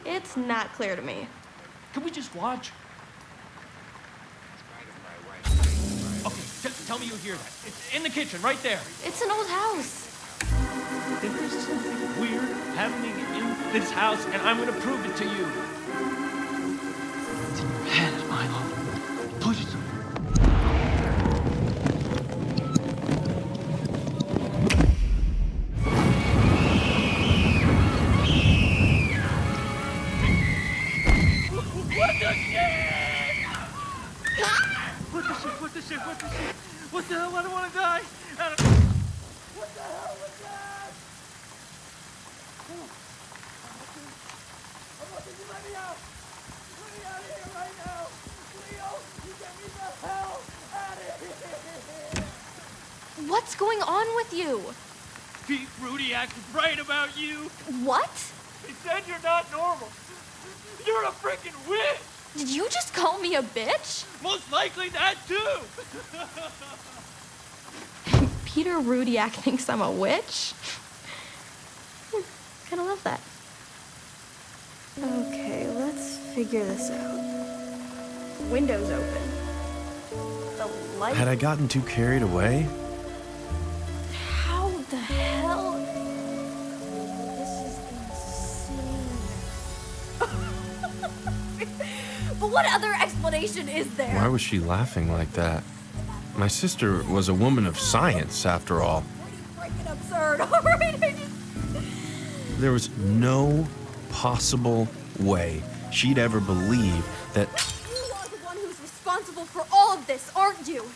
It's not clear to me. Can we just watch? Okay, tell me you hear that. It's in the kitchen, right there. It's an old house. There is something weird happening in this house, and I'm gonna prove it to you. It's in your head, Milo. Push it. What the hell? I don't want to die. What the hell was that? Can you let me out? Let me out of here right now. Leo, you get me the hell out of here. What's going on with you? Pete Rudiak was right about you. What? He said you're not normal. You're a freaking witch. Did you just call me a bitch? Most likely that too. Peter Rudiak thinks I'm a witch? Kinda love that. Okay, let's figure this out. Window's open. The light... Had I gotten too carried away? How the hell? This is insane. But what other explanation is there? Why was she laughing like that? My sister was a woman of science, after all. Freaking absurd, alright? There was no possible way she'd ever believe that... You are the one who's responsible for all of this, aren't you?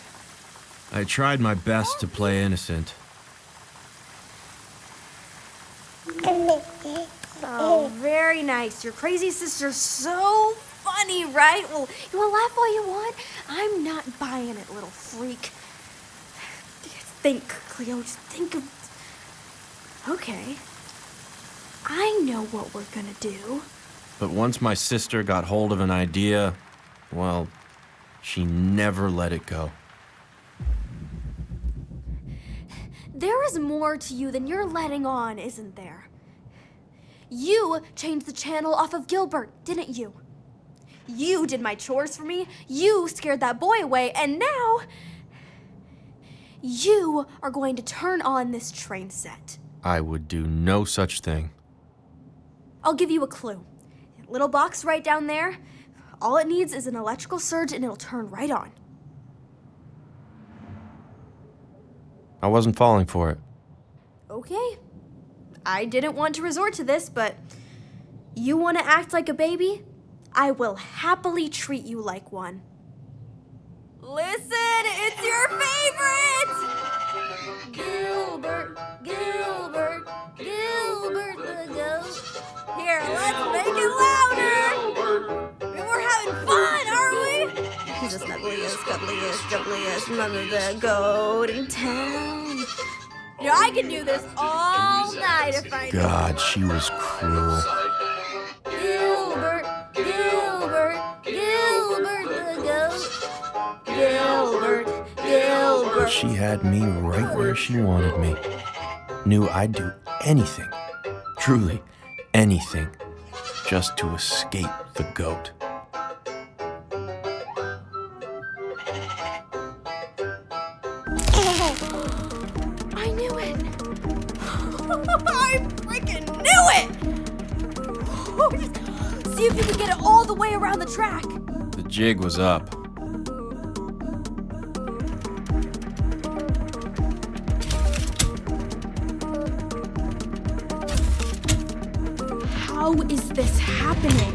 I tried my best to play innocent. Oh, very nice. Your crazy sister's so funny, right? Well, you want to laugh all you want? I'm not buying it, little freak. Think, Cleo, just think of... Okay. I know what we're gonna do. But once my sister got hold of an idea, well, she never let it go. There is more to you than you're letting on, isn't there? You changed the channel off of Gilbert, didn't you? You did my chores for me, you scared that boy away, and now... you are going to turn on this train set. I would do no such thing. I'll give you a clue. Little box right down there. All it needs is an electrical surge and it'll turn right on. I wasn't falling for it. Okay. I didn't want to resort to this, but you want to act like a baby? I will happily treat you like one. Listen, it's your favorite! Gilbert, Gilbert, Gilbert the goat. Here, let's make it louder! We're having fun, aren't we? He's the snuggliest, cuddliest, juggliest, none of the goat in town. You know, I could do this all night if I God, she was cruel. Gilbert, Gilbert, Gilbert the goat. Gilbert, Gilbert. She had me right where she wanted me. Knew I'd do anything, truly anything, just to escape the goat. I knew it. I freaking knew it. See if you can get it all the way around the track. The jig was up. How is this happening?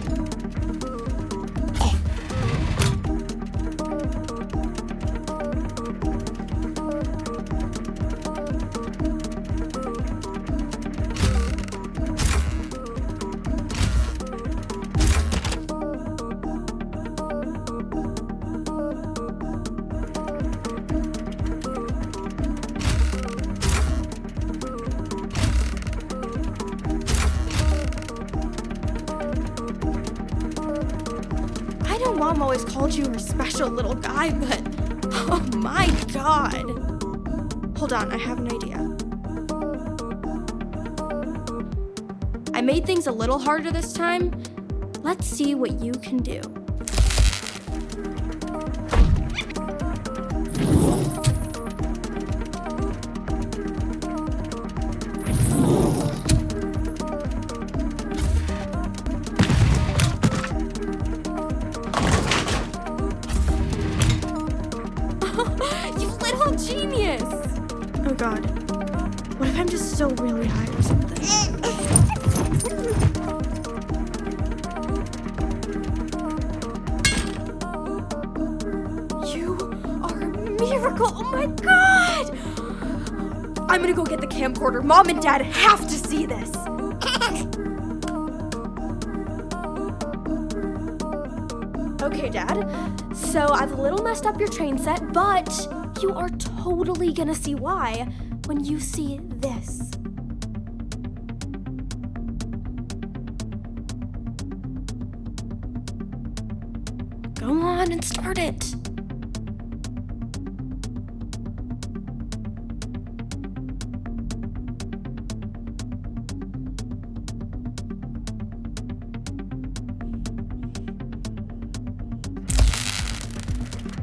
I know Mom always called you her special little guy, but oh my God. Hold on, I have an idea. I made things a little harder this time. Let's see what you can do. You little genius! Oh God. What if I'm just so really high or something? You are a miracle! Oh my God! I'm gonna go get the camcorder. Mom and Dad have to see this. Okay, Dad. So I've a little messed up your train set, but you are totally gonna see why when you see this. Go on and start it.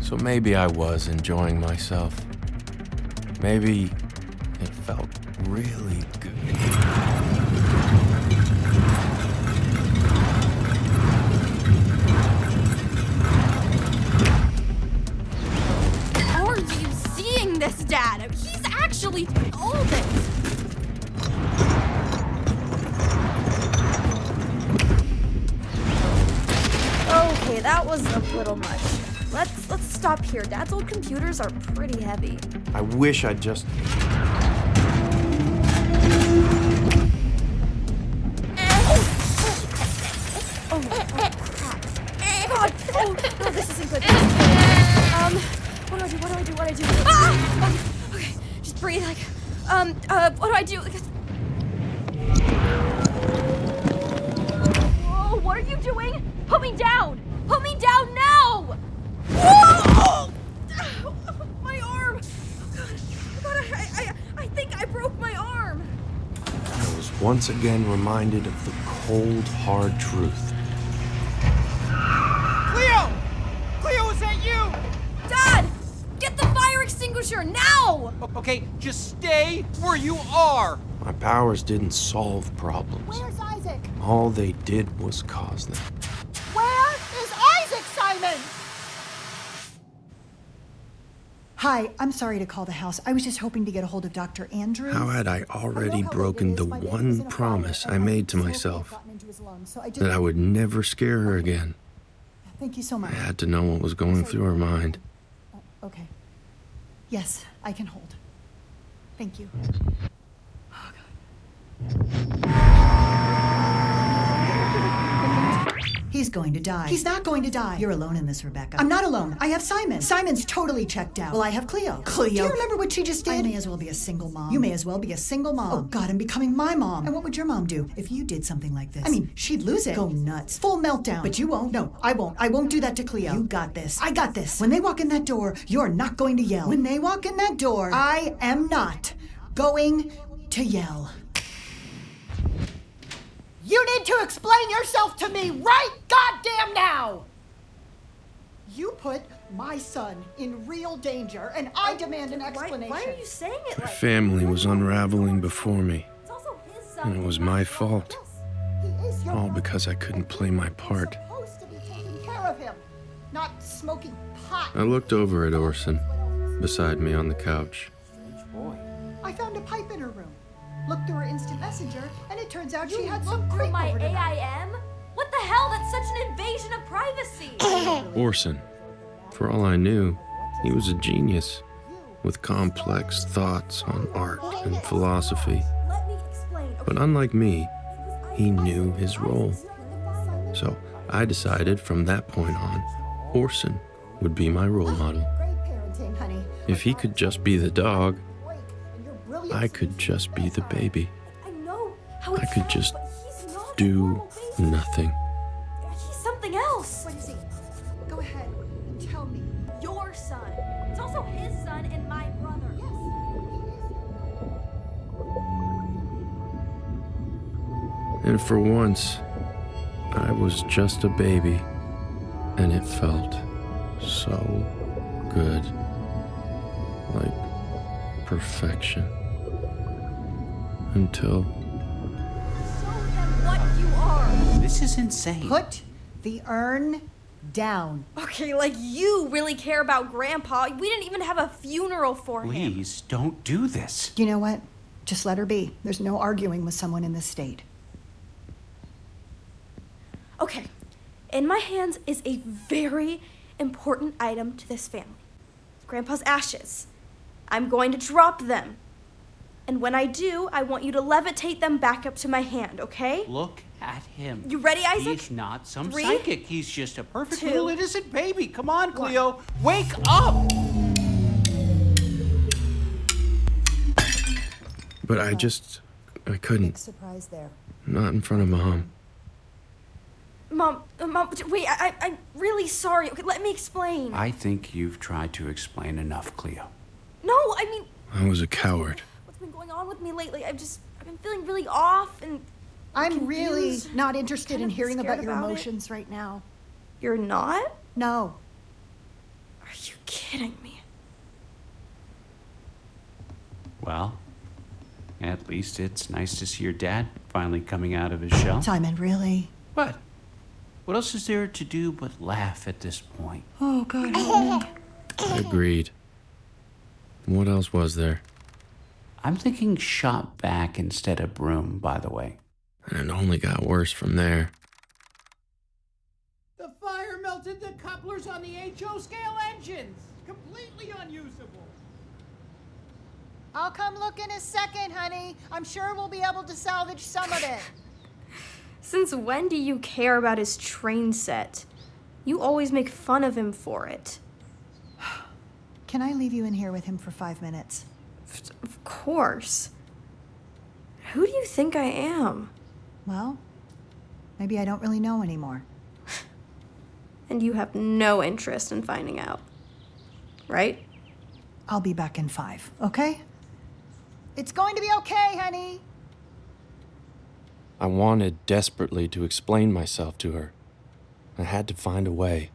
So maybe I was enjoying myself. Maybe it felt really good. Are you seeing this, Dad? He's actually all this. Okay, that was a little much. Let's stop here. Dad's old computers are pretty heavy. I wish I'd just... Oh, crap. God, oh, this isn't good. What do I do? Ah! Okay, just breathe, what do I do? Whoa, what are you doing? Put me down! Put me down now! Whoa! My arm! Oh God, I think I broke my arm. I was once again reminded of the cold, hard truth. Cleo! Cleo, is that you? Dad! Get the fire extinguisher now! Okay, just stay where you are. My powers didn't solve problems. Where's Isaac? All they did was cause them. Where is Isaac, Simon? Hi, I'm sorry to call the house. I was just hoping to get a hold of Dr. Andrews. How had I already broken the one promise I made to myself? That I would never scare her again. Thank you so much. I had to know what was going through her mind. Okay. Yes, I can hold. Thank you. Oh, God. He's going to die. He's not going to die. You're alone in this, Rebecca. I'm not alone. I have Simon. Simon's totally checked out. Well, I have Cleo. Cleo. Do you remember what she just did? I may as well be a single mom. You may as well be a single mom. Oh, God, I'm becoming my mom. And what would your mom do if you did something like this? I mean, she'd lose it. Go nuts. Full meltdown. But you won't. No, I won't. I won't do that to Cleo. You got this. I got this. When they walk in that door, you're not going to yell. When they walk in that door, I am not going to yell. You need to explain yourself to me right goddamn now! You put my son in real danger, and I demand an explanation. Why are you saying it My like family was unraveling before me, It's also his son. and it was my fault. He is your All brother. because I couldn't play my part. You're supposed to be taking care of him, not smoking pot. I looked over at Orson, beside me on the couch. Boy. I found a pipe in her room. Looked through her instant messenger, and it turns out she had some Look through creep my over tonight. AIM? What the hell? That's such an invasion of privacy. Orson, for all I knew, he was a genius, with complex thoughts on art and philosophy. Let me explain. But unlike me, he knew his role. So I decided from that point on, Orson would be my role model. Great parenting, honey. If he could just be the dog, And you're brilliant. I could just be the baby. I know how it I could sounds, just but he's not a do normal baby. nothing. He's something else. What is he? Go ahead and tell me. Your son. It's also his son and my brother. And for once, I was just a baby, and it felt so good. Like perfection. Until Show them what you are. This is insane. Put the urn down. Okay, like you really care about Grandpa. We didn't even have a funeral for him. Please don't do this. You know what? Just let her be. There's no arguing with someone in this state. Okay, in my hands is a very important item to this family. Grandpa's ashes. I'm going to drop them. And when I do, I want you to levitate them back up to my hand, okay? Look at him. You ready, Isaac? He's not some 3, psychic. He's just a perfect 2, little innocent baby. Come on, Cleo. Wake up! But I couldn't. Big surprise there. Not in front of Mom. Mom, wait, I'm really sorry. Okay, let me explain. I think you've tried to explain enough, Cleo. No, I mean, I was a coward. what's been going on with me lately? I've been feeling really off and I'm really confused, not interested kind in of hearing scared about your about it. emotions right now. You're not? No. Are you kidding me? Well, at least it's nice to see your dad finally coming out of his shell. Simon, really? What? What else is there to do but laugh at this point? Oh, God help me. Agreed. What else was there? I'm thinking shop vac instead of broom, by the way. And it only got worse from there. The fire melted the couplers on the HO scale engines. Completely unusable. I'll come look in a second, honey. I'm sure we'll be able to salvage some of it. Since when do you care about his train set? You always make fun of him for it. Can I leave you in here with him for 5 minutes? Of course. Who do you think I am? Well, maybe I don't really know anymore. And you have no interest in finding out. Right? I'll be back in 5, okay? It's going to be okay, honey. I wanted desperately to explain myself to her. I had to find a way.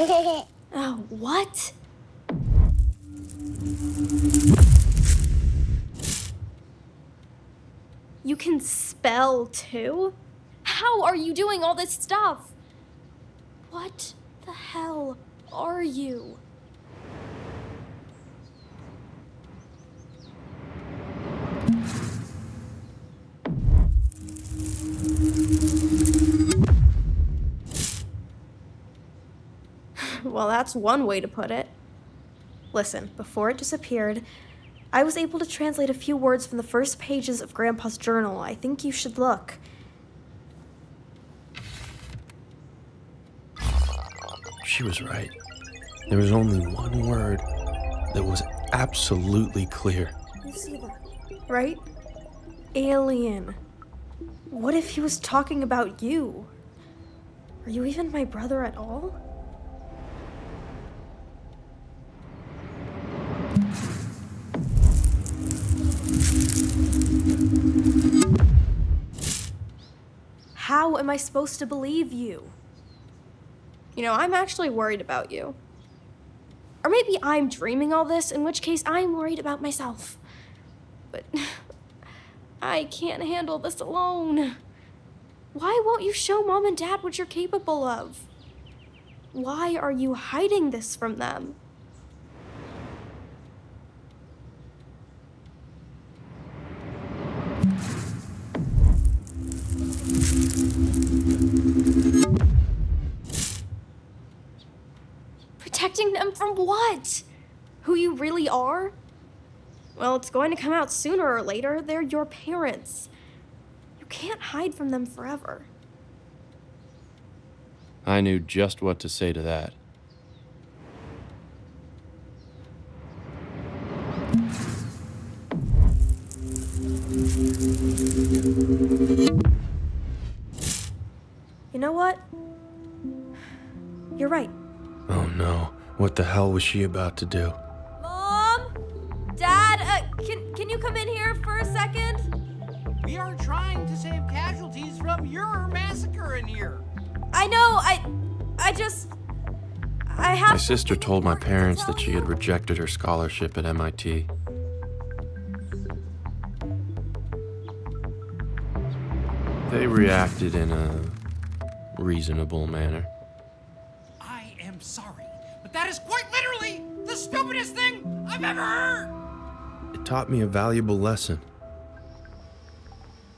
Oh, what? You can spell too? How are you doing all this stuff? What the hell are you? Well, that's one way to put it. Listen, before it disappeared, I was able to translate a few words from the first pages of Grandpa's journal. I think you should look. She was right. There was only one word that was absolutely clear. You see that, right? Alien. What if he was talking about you? Are you even my brother at all? How am I supposed to believe you? You know, I'm actually worried about you. Or maybe I'm dreaming all this, in which case I'm worried about myself. But I can't handle this alone. Why won't you show Mom and Dad what you're capable of? Why are you hiding this from them? Protecting them from what? Who you really are? Well, it's going to come out sooner or later. They're your parents. You can't hide from them forever. I knew just what to say to that. You know what? You're right. Oh no, what the hell was she about to do? Mom? Dad, can you come in here for a second? We are trying to save casualties from your massacre in here. I know, I have My sister told my parents that she had rejected her scholarship at MIT. They reacted in a reasonable manner. I am sorry, but that is quite literally the stupidest thing I've ever heard! It taught me a valuable lesson.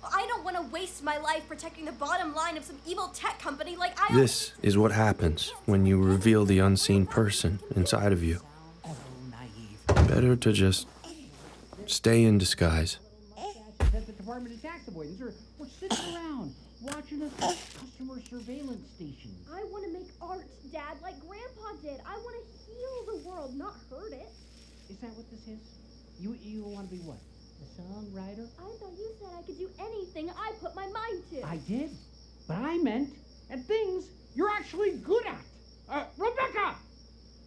I don't want to waste my life protecting the bottom line of some evil tech company like I... This is what happens when you reveal the unseen person inside of you. Better to just stay in disguise. At the Department of Tax Avoidance, we're sitting around watching a customer surveillance station. I want to make art, Dad, like Grandpa did. I want to heal the world, not hurt it. Is that what this is? You want to be what? A songwriter? I thought you said I could do anything I put my mind to. I did, but I meant at things you're actually good at. Rebecca,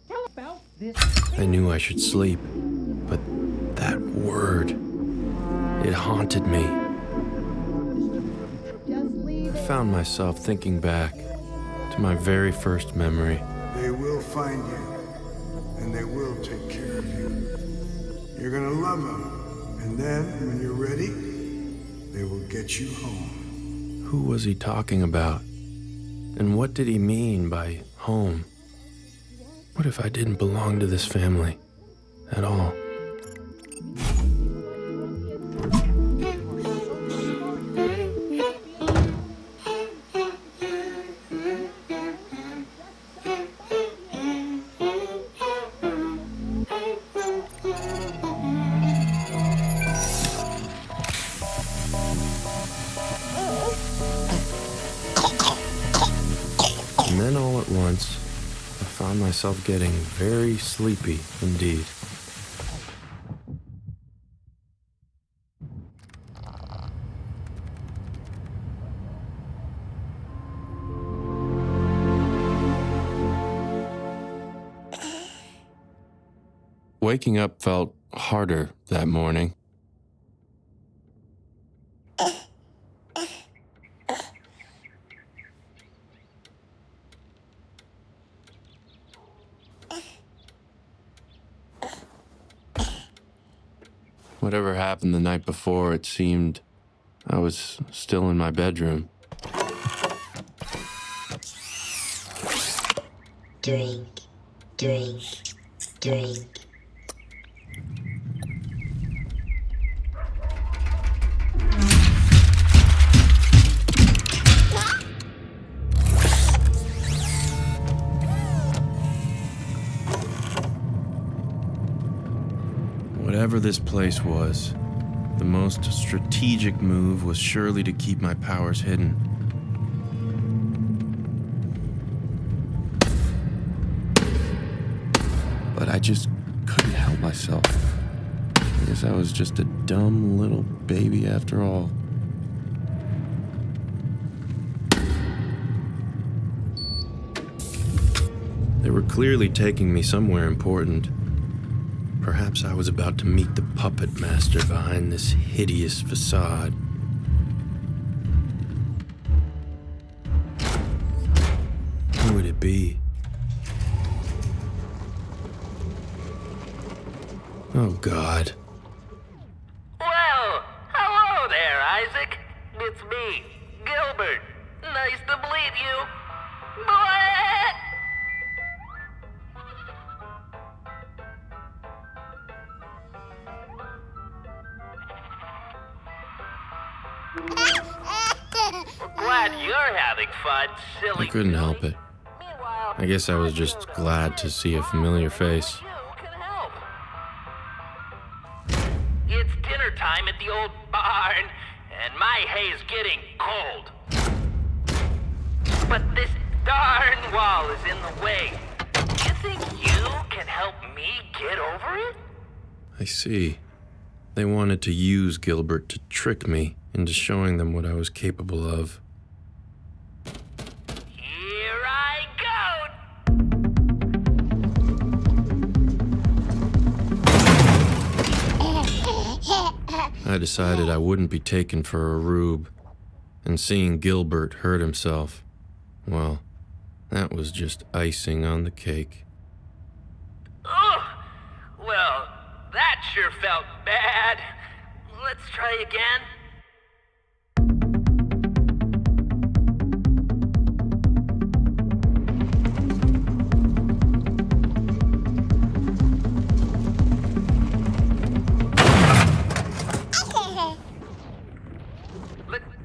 tell about this. I knew I should sleep, but that word, it haunted me. I found myself thinking back to my very first memory. They will find you, and they will take care of you. You're gonna love them, and then, when you're ready, they will get you home. Who was he talking about? And what did he mean by home? What if I didn't belong to this family at all? And then all at once, I found myself getting very sleepy indeed. Waking up felt harder that morning. Whatever happened the night before, it seemed I was still in my bedroom. drink, drink, drink. Whatever this place was, the most strategic move was surely to keep my powers hidden. But I just couldn't help myself. I guess I was just a dumb little baby after all. They were clearly taking me somewhere important. Perhaps I was about to meet the puppet master behind this hideous facade. Who would it be? Oh, God. Well, hello there, Isaac. It's me, Gilbert. Nice to meet you. Blah! Glad you're having fun, silly. I couldn't help it. I guess I was just glad to see a familiar face. It's dinner time at the old barn, and my hay's getting cold. But this darn wall is in the way. You think you can help me get over it? I see. They wanted to use Gilbert to trick me into showing them what I was capable of. Here I go! I decided I wouldn't be taken for a rube, and seeing Gilbert hurt himself, well, that was just icing on the cake. Ugh! Well, that sure felt bad. Let's try again.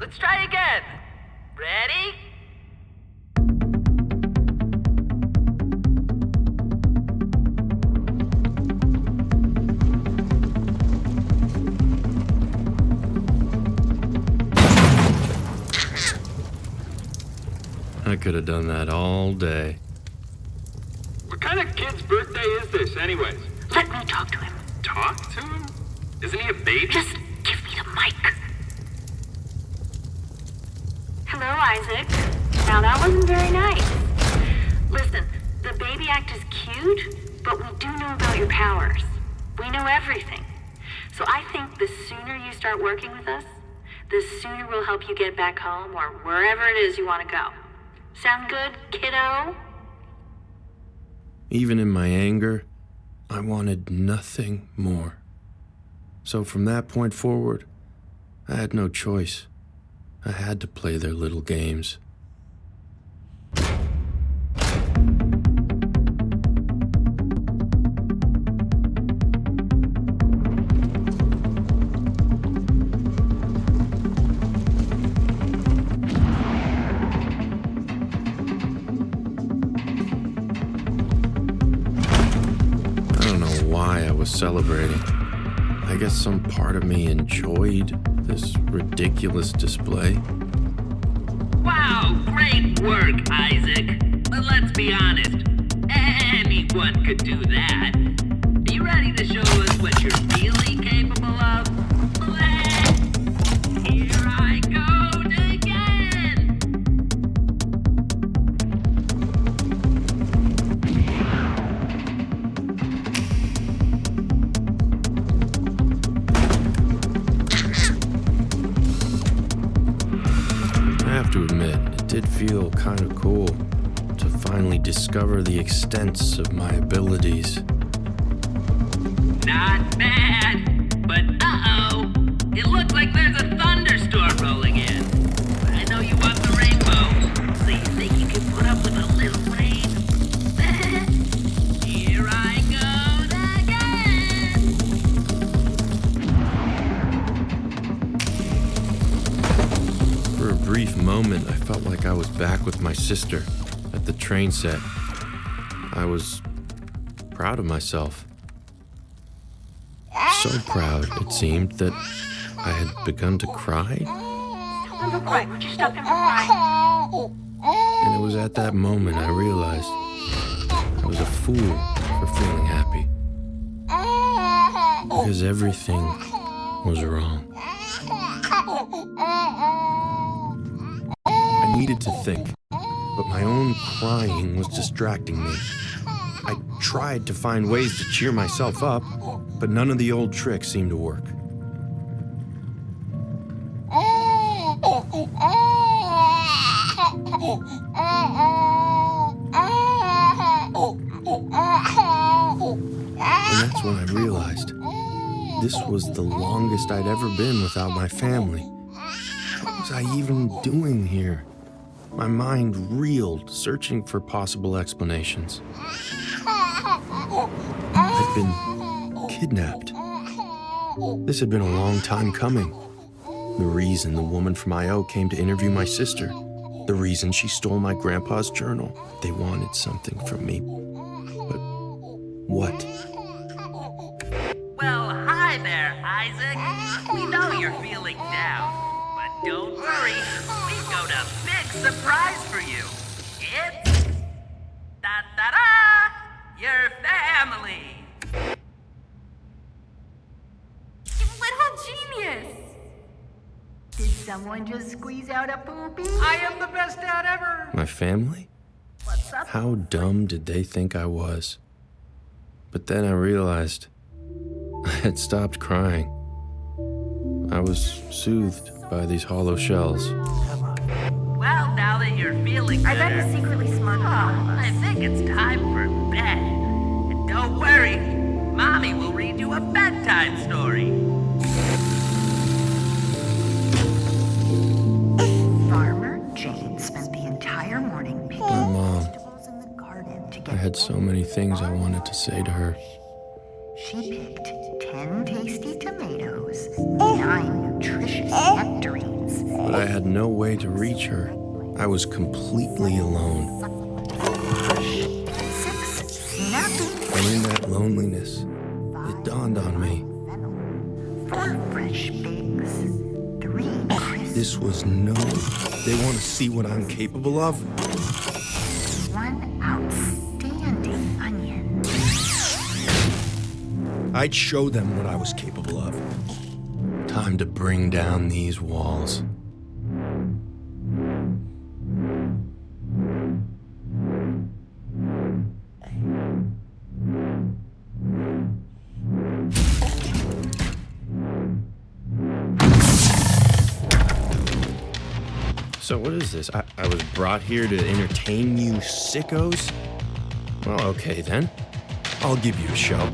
Let's try again. Ready? I could have done that all day. What kind of kid's birthday is this, anyways? Let me talk to him. Talk to him? Isn't he a baby? Just give me the mic. Hello, Isaac. Now that wasn't very nice. Listen, the baby act is cute, but we do know about your powers. We know everything. So I think the sooner you start working with us, the sooner we'll help you get back home or wherever it is you want to go. Sound good, kiddo? Even in my anger, I wanted nothing more. So from that point forward, I had no choice. I had to play their little games. I don't know why I was celebrating. I guess some part of me enjoyed this ridiculous display. Wow, great work, Isaac. But let's be honest, anyone could do that. Are you ready to show us what you're really capable of? Here I go again! I have to admit, it did feel kind of cool to finally discover the extents of my abilities. Not bad, but uh-oh. It looks like there's a thunderstorm rolling in. I know you want the rainbow, so you think you can put up with a little rain? For a brief moment, I felt like I was back with my sister at the train set. I was proud of myself. So proud, it seemed, that I had begun to cry. Stop him from crying. Would you stop him from crying? And it was at that moment I realized I was a fool for feeling happy. Because everything was wrong. I needed to think, but my own crying was distracting me. I tried to find ways to cheer myself up, but none of the old tricks seemed to work. And that's when I realized this was the longest I'd ever been without my family. What was I even doing here? My mind reeled, searching for possible explanations. I'd been kidnapped. This had been a long time coming. The reason the woman from I.O. came to interview my sister. The reason she stole my grandpa's journal. They wanted something from me. But what? Well, hi there, Isaac. We know you're feeling down, but don't worry. We've got a big surprise for you. It's your family. Little genius! Did someone just squeeze out a poopy? I am the best dad ever! My family? What's up? How dumb did they think I was? But then I realized I had stopped crying. I was soothed by these hollow shells. Well, now that you're feeling better, I bet he's secretly smarter than all of us. I think it's time for bed. And don't worry, Mommy will read you a bedtime story. Farmer Jane spent the entire morning picking My mom. vegetables in the garden to get I had so many things I wanted to say to her. She picked 10 tasty tomatoes, 9 nutritious nectarines. But I had no way to reach her. I was completely alone. 6 snapping And in that loneliness, it dawned on me. 4 fresh figs, 3 crisp, This was no... They want to see what I'm capable of? 1 outstanding onion. I'd show them what I was capable of. Time to bring down these walls. So what is this? I was brought here to entertain you sickos? Well, okay then. I'll give you a show.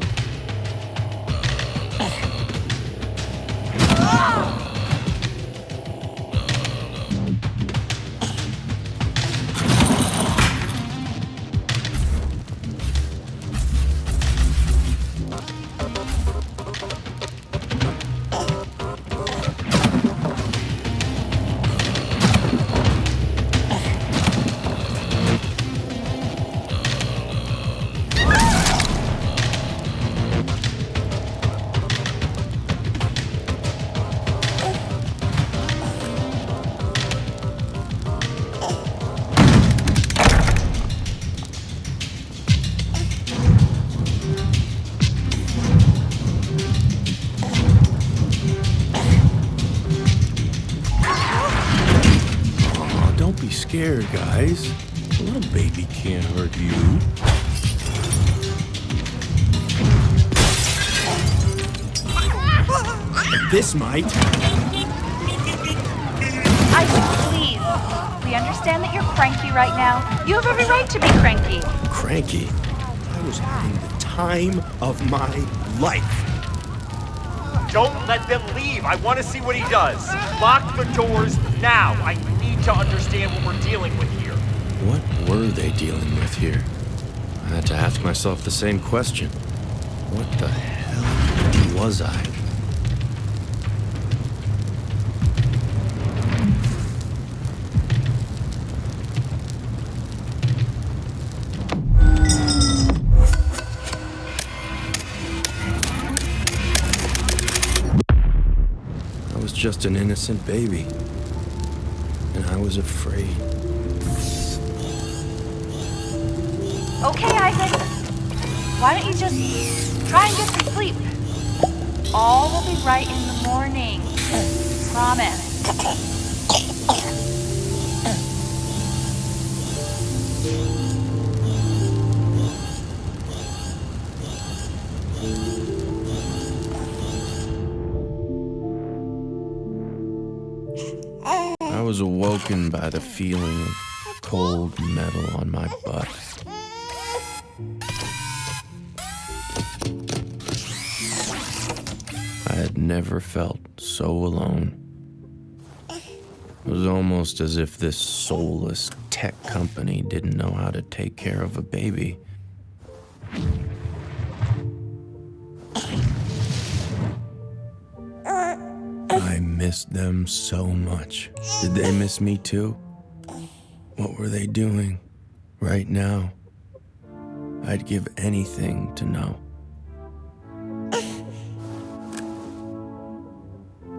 Scared, guys. A little baby can't hurt you. This might. Isaac, please. We understand that you're cranky right now. You have every right to be cranky. Cranky? I was having the time of my life. Don't let them leave. I want to see what he does. Lock the doors now. I need to understand what we're dealing with here. What were they dealing with here? I had to ask myself the same question. What the hell was I? just an innocent baby. And I was afraid. Okay, Isaac. Why don't you just try and get some sleep? All will be right in the morning. Promise. I was awoken by the feeling of cold metal on my butt. I had never felt so alone. It was almost as if this soulless tech company didn't know how to take care of a baby. I missed them so much. Did they miss me too? What were they doing right now? I'd give anything to know.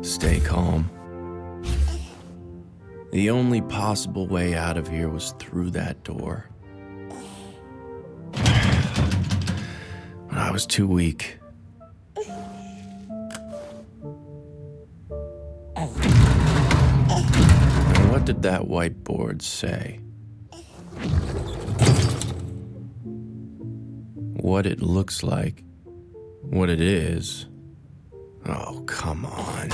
Stay calm. The only possible way out of here was through that door. But I was too weak. And what did that whiteboard say? What it looks like, what it is. Oh, come on.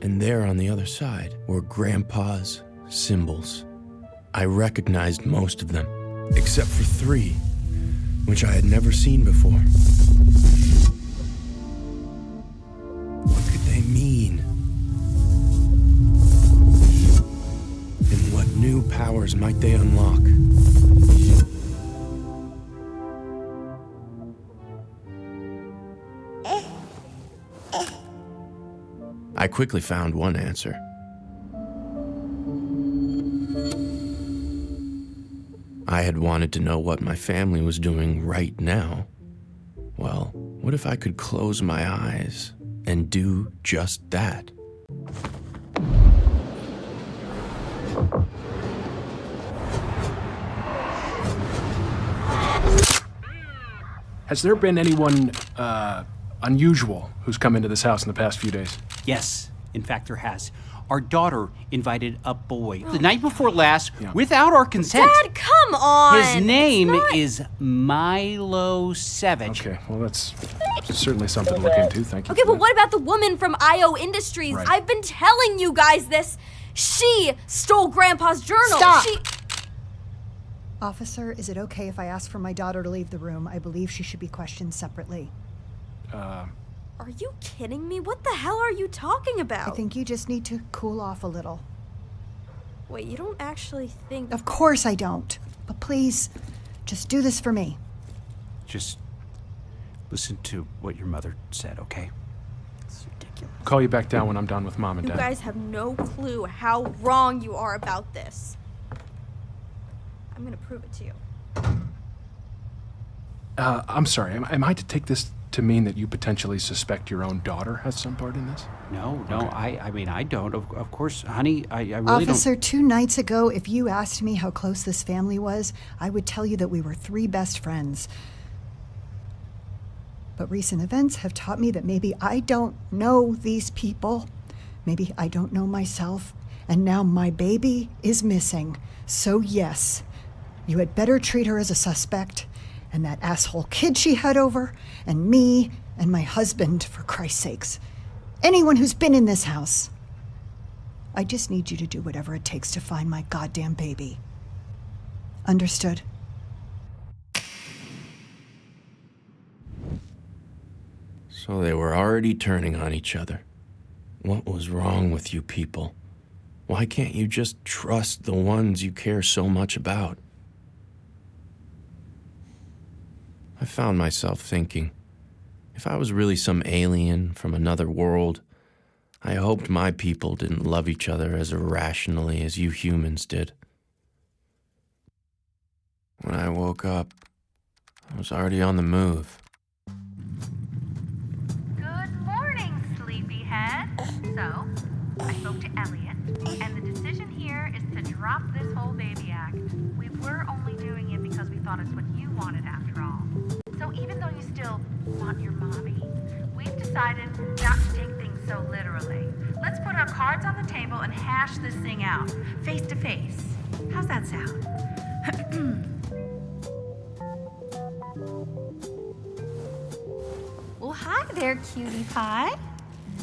And there on the other side were Grandpa's symbols. I recognized most of them, except for 3, which I had never seen before. What could they mean? And what new powers might they unlock? I quickly found one answer. I had wanted to know what my family was doing right now. Well, what if I could close my eyes and do just that? Has there been anyone unusual who's come into this house in the past few days? Yes, in fact, there has. Our daughter invited a boy the night before last without our consent. Dad, come on! His name is Milo Savage. Okay, well, that's certainly something to look into. Thank you. Okay, but what about the woman from IO Industries? Right. I've been telling you guys this. She stole Grandpa's journal. Stop! She... Officer, is it okay if I ask for my daughter to leave the room? I believe she should be questioned separately. Are you kidding me? What the hell are you talking about? I think you just need to cool off a little. Wait, you don't actually think... Of course I don't. But please, just do this for me. Just listen to what your mother said, okay? It's ridiculous. Call you back down when I'm done with Mom and You Dad. guys have no clue how wrong you are about this. I'm gonna prove it to you. I'm sorry, am I to take this to mean that you potentially suspect your own daughter has some part in this? No, I mean, I don't. Of course, honey, I really Officer, 2 nights ago, if you asked me how close this family was, I would tell you that we were 3 best friends. But recent events have taught me that maybe I don't know these people. Maybe I don't know myself. And now my baby is missing. So yes, you had better treat her as a suspect. And that asshole kid she had over, and me, and my husband, for Christ's sakes. Anyone who's been in this house. I just need you to do whatever it takes to find my goddamn baby. Understood? So they were already turning on each other. What was wrong with you people? Why can't you just trust the ones you care so much about? I found myself thinking, if I was really some alien from another world, I hoped my people didn't love each other as irrationally as you humans did. When I woke up, I was already on the move. Good morning, sleepyhead. So, I spoke to Elliot, and the decision here is to drop this whole baby act. We were only doing it because we thought it's what you wanted after all. So even though you still want your mommy, we've decided not to take things so literally. Let's put our cards on the table and hash this thing out, face to face. How's that sound? Well, hi there, cutie pie.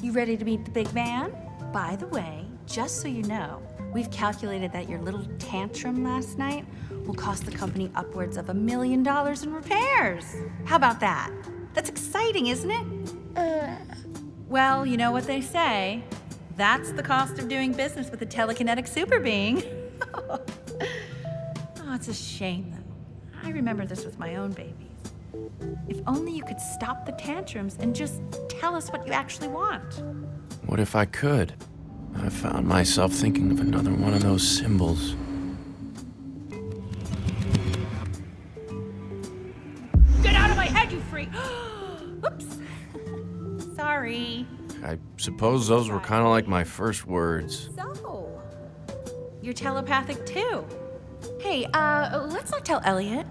You ready to meet the big man? By the way, just so you know, we've calculated that your little tantrum last night will cost the company upwards of $1 million in repairs. How about that? That's exciting, isn't it? Well, you know what they say. That's the cost of doing business with a telekinetic super being. Oh, it's a shame, though. I remember this with my own babies. If only you could stop the tantrums and just tell us what you actually want. What if I could? I found myself thinking of another one of those symbols. Get out of my head, you freak! Oops. Sorry. I suppose those were kind of like my first words. So, you're telepathic too. Hey, let's not tell Elliot.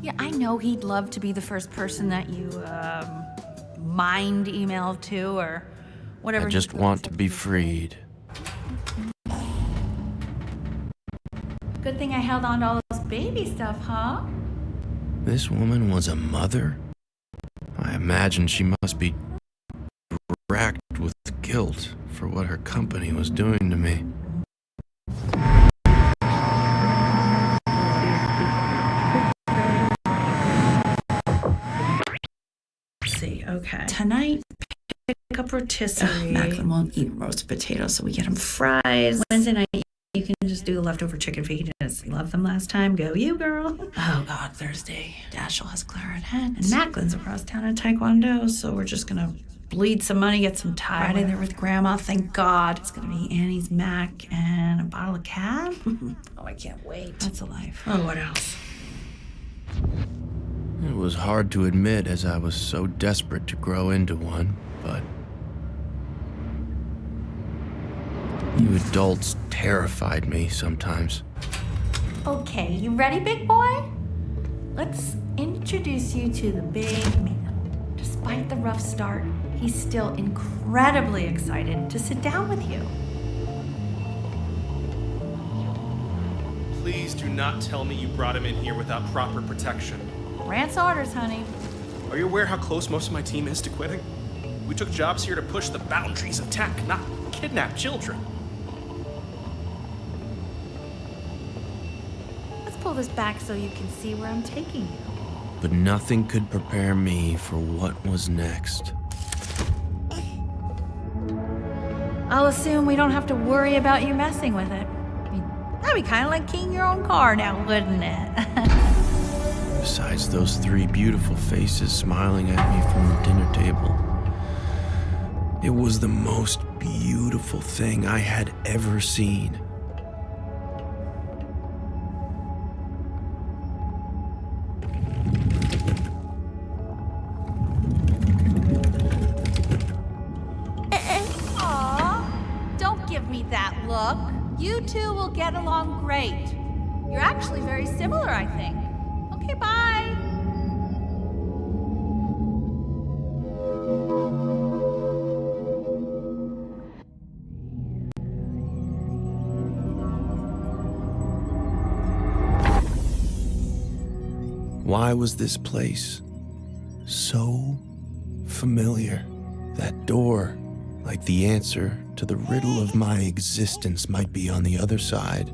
Yeah, I know he'd love to be the first person that you, mind email to or whatever. I just want to be freed. Good thing I held on to all this baby stuff, huh? This woman was a mother? I imagine she must be racked with guilt for what her company was doing to me. Okay. Tonight, pick up rotisserie. Macklin won't eat roast potatoes, so we get him fries. Wednesday night, you can just do the leftover chicken fajitas. You loved them last time. Go you, girl. Oh, God, Thursday. Dashel has clarinet. And Macklin's across town at Taekwondo, so we're just gonna bleed some money, get some Thai. Friday there with Grandma, thank God. It's gonna be Annie's mac and a bottle of cab. Oh, I can't wait. That's a life. Oh, what else? It was hard to admit as I was so desperate to grow into one, but you adults terrified me sometimes. Okay, you ready, big boy? Let's introduce you to the big man. Despite the rough start, he's still incredibly excited to sit down with you. Please do not tell me you brought him in here without proper protection. Rant's orders, honey. Are you aware how close most of my team is to quitting? We took jobs here to push the boundaries of tech, not kidnap children. Let's pull this back so you can see where I'm taking you. But nothing could prepare me for what was next. I'll assume we don't have to worry about you messing with it. I mean, that'd be kind of like keying your own car now, wouldn't it? Besides those three beautiful faces smiling at me from the dinner table, it was the most beautiful thing I had ever seen. Aw, don't give me that look. You two will get along great. You're actually very similar, I think. Okay, bye. Why was this place so familiar? That door, like the answer to the riddle of my existence, might be on the other side.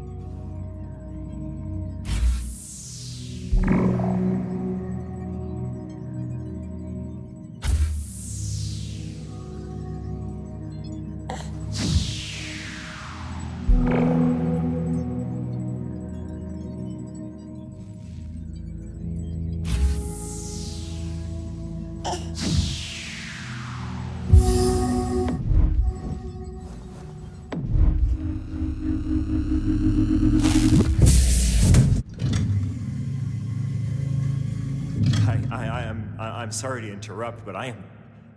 I'm sorry to interrupt, but I'm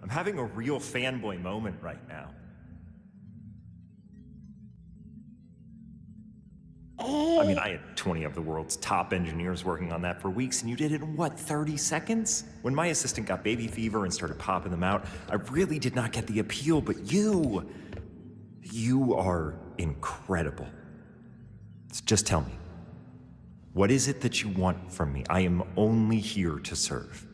having a real fanboy moment right now. I mean, I had 20 of the world's top engineers working on that for weeks, and you did it in, what, 30 seconds? When my assistant got baby fever and started popping them out, I really did not get the appeal, but you are incredible. So just tell me, what is it that you want from me? I am only here to serve.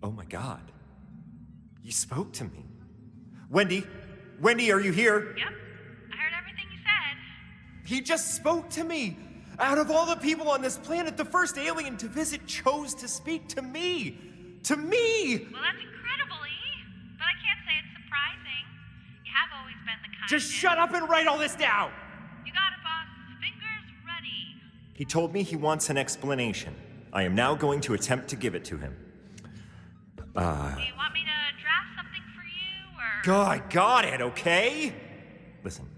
Oh my God. You spoke to me. Wendy, are you here? Yep, I heard everything you said. He just spoke to me. Out of all the people on this planet, the first alien to visit chose to speak to me. To me! Well, that's incredible, E. But I can't say it's surprising. You have always been the kind. Just shut up and write all this down! You got it, boss. Fingers ready. He told me he wants an explanation. I am now going to attempt to give it to him. Do you want me to draft something for you, or...? God, got it, okay? Listen,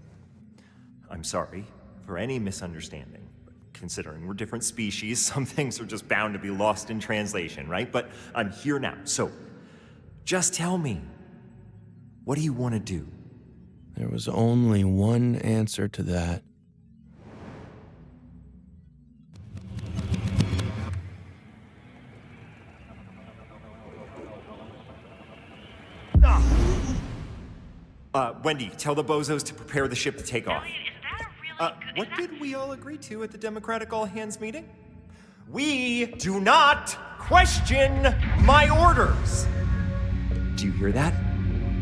I'm sorry for any misunderstanding. Considering we're different species, some things are just bound to be lost in translation, right? But I'm here now, so just tell me, what do you want to do? There was only one answer to that. Wendy, tell the bozos to prepare the ship to take off. Elliot, is that a really good... What did we all agree to at the Democratic all-hands meeting? We do not question my orders! Do you hear that?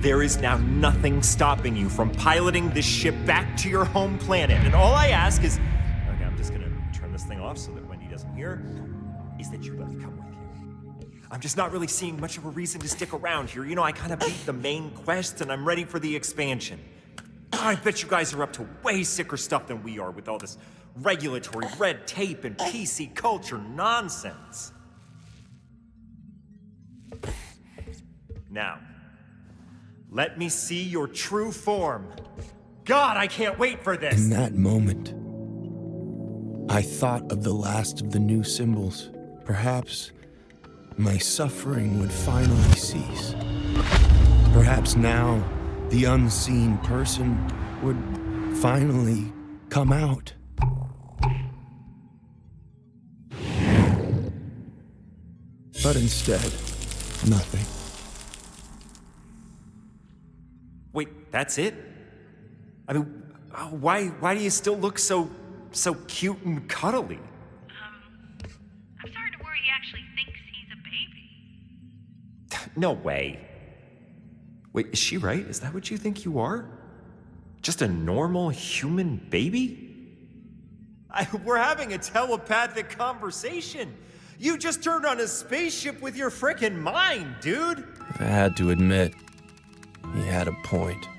There is now nothing stopping you from piloting this ship back to your home planet. And all I ask is... Okay, I'm just gonna turn this thing off so that Wendy doesn't hear. Is that you let me come with you. I'm just not really seeing much of a reason to stick around here. You know, I kind of beat the main quest and I'm ready for the expansion. I bet you guys are up to way sicker stuff than we are with all this regulatory red tape and PC culture nonsense. Now, let me see your true form. God, I can't wait for this! In that moment, I thought of the last of the new symbols. Perhaps my suffering would finally cease. Perhaps now the unseen person would finally come out. But instead, nothing. Wait, that's it? I mean, why do you still look so cute and cuddly? I'm starting to worry he actually thinks he's a baby. No way. Wait, is she right? Is that what you think you are? Just a normal human baby? We're having a telepathic conversation. You just turned on a spaceship with your frickin' mind, dude. I had to admit, he had a point.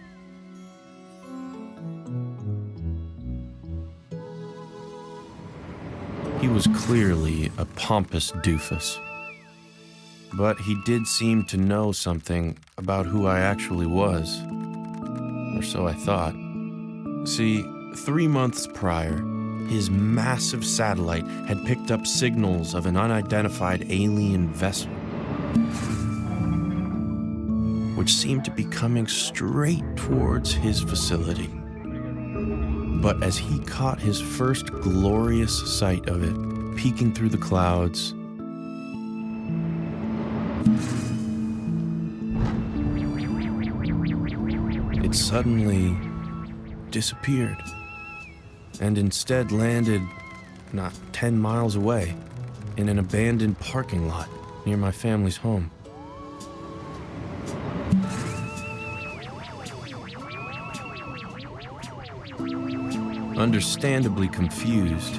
He was clearly a pompous doofus. But he did seem to know something about who I actually was. Or so I thought. See, 3 months prior, his massive satellite had picked up signals of an unidentified alien vessel, which seemed to be coming straight towards his facility. But as he caught his first glorious sight of it, peeking through the clouds, it suddenly disappeared, and instead landed not 10 miles away in an abandoned parking lot near my family's home. Understandably confused,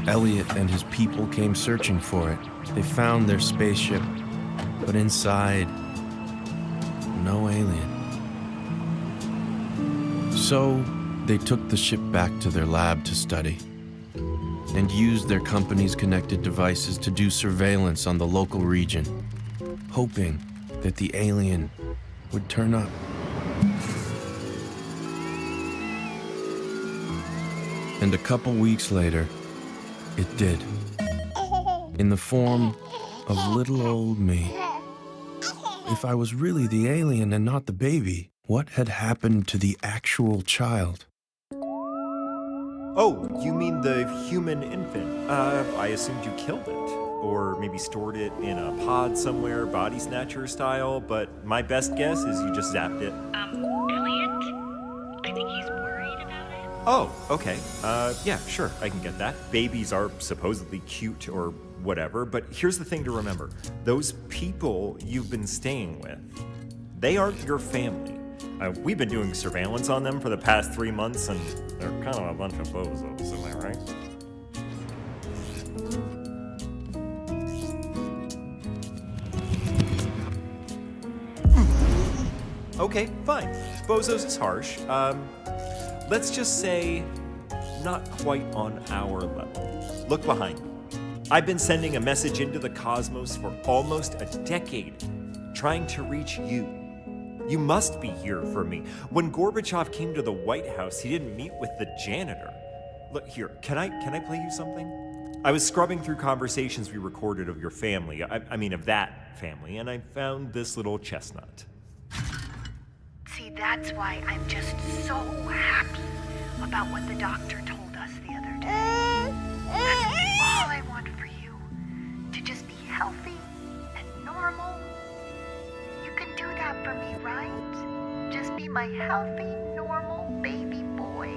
Elliot and his people came searching for it. They found their spaceship, but inside, no alien. So, they took the ship back to their lab to study, and used their company's connected devices to do surveillance on the local region, hoping that the alien would turn up. And a couple weeks later, it did. In the form of little old me. If I was really the alien and not the baby, what had happened to the actual child? Oh, you mean the human infant? I assumed you killed it. Or maybe stored it in a pod somewhere, body snatcher style, but my best guess is you just zapped it. Elliot? I think he's worried about it. Oh, okay. Yeah, sure, I can get that. Babies are supposedly cute or whatever, but here's the thing to remember. Those people you've been staying with, they aren't your family. We've been doing surveillance on them for the past 3 months, and they're kind of a bunch of bozos, am I right? Okay, fine. Bozos is harsh. Let's just say not quite on our level. Look behind me. I've been sending a message into the cosmos for almost a decade, trying to reach you. You must be here for me. When Gorbachev came to the White House, he didn't meet with the janitor. Look here, can I play you something? I was scrubbing through conversations we recorded of your family, I mean of that family, and I found this little chestnut. See, that's why I'm just so happy about what the doctor told us the other day. That's all I want for you. To just be healthy and normal. You can do that for me, right? Just be my healthy, normal baby boy.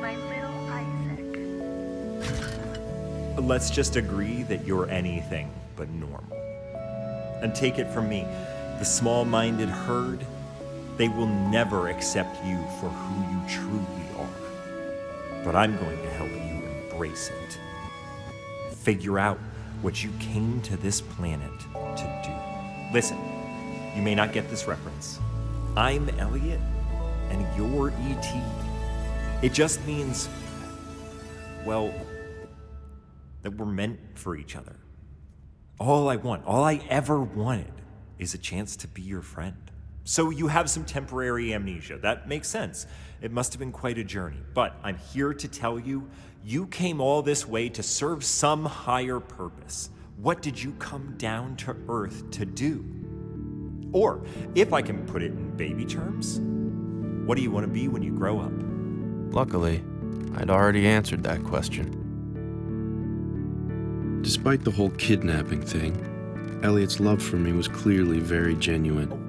My little Isaac. Let's just agree that you're anything but normal. And take it from me, the small-minded herd, they will never accept you for who you truly are. But I'm going to help you embrace it. Figure out what you came to this planet to do. Listen, you may not get this reference. I'm Elliot, and you're E.T. It just means, well, that we're meant for each other. All I ever wanted is a chance to be your friend. So you have some temporary amnesia. That makes sense. It must have been quite a journey. But I'm here to tell you, you came all this way to serve some higher purpose. What did you come down to Earth to do? Or, if I can put it in baby terms, what do you want to be when you grow up? Luckily, I'd already answered that question. Despite the whole kidnapping thing, Elliot's love for me was clearly very genuine.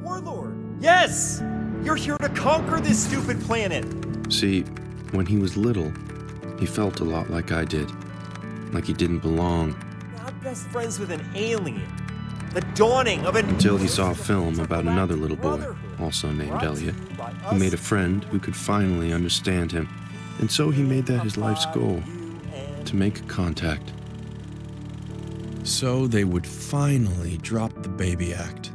Yes! You're here to conquer this stupid planet! See, when he was little, he felt a lot like I did. Like he didn't belong. Not best friends with an alien. The dawning of an... Until he saw a film about another little boy, also named Elliot, who made a friend who could finally understand him. And so he made that his life's goal, to make contact. So they would finally drop the baby act.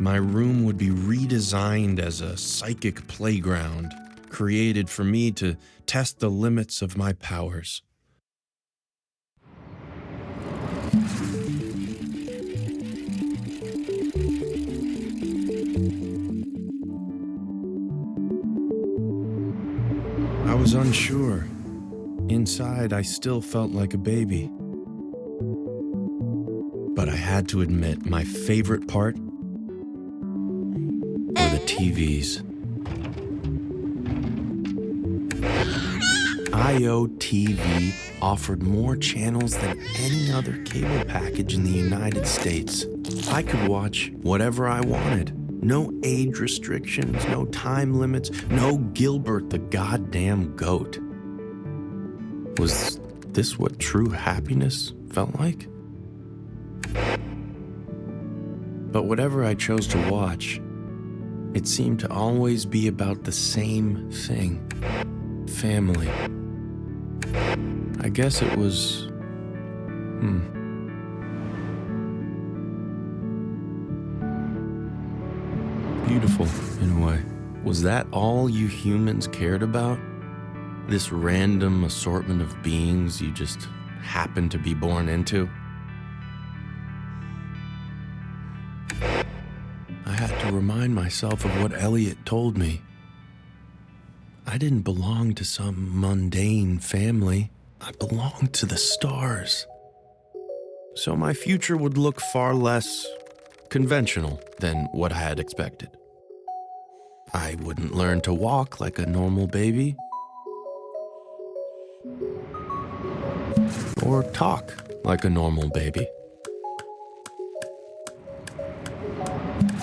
My room would be redesigned as a psychic playground, created for me to test the limits of my powers. I was unsure. Inside, I still felt like a baby. But I had to admit, my favorite part were the TVs. IOTV offered more channels than any other cable package in the United States. I could watch whatever I wanted. No age restrictions, no time limits, no Gilbert the goddamn goat. Was this what true happiness felt like? But whatever I chose to watch, it seemed to always be about the same thing. Family. I guess it was... beautiful, in a way. Was that all you humans cared about? This random assortment of beings you just happened to be born into? I had to remind myself of what Elliot told me. I didn't belong to some mundane family. I belonged to the stars. So my future would look far less conventional than what I had expected. I wouldn't learn to walk like a normal baby, or talk like a normal baby.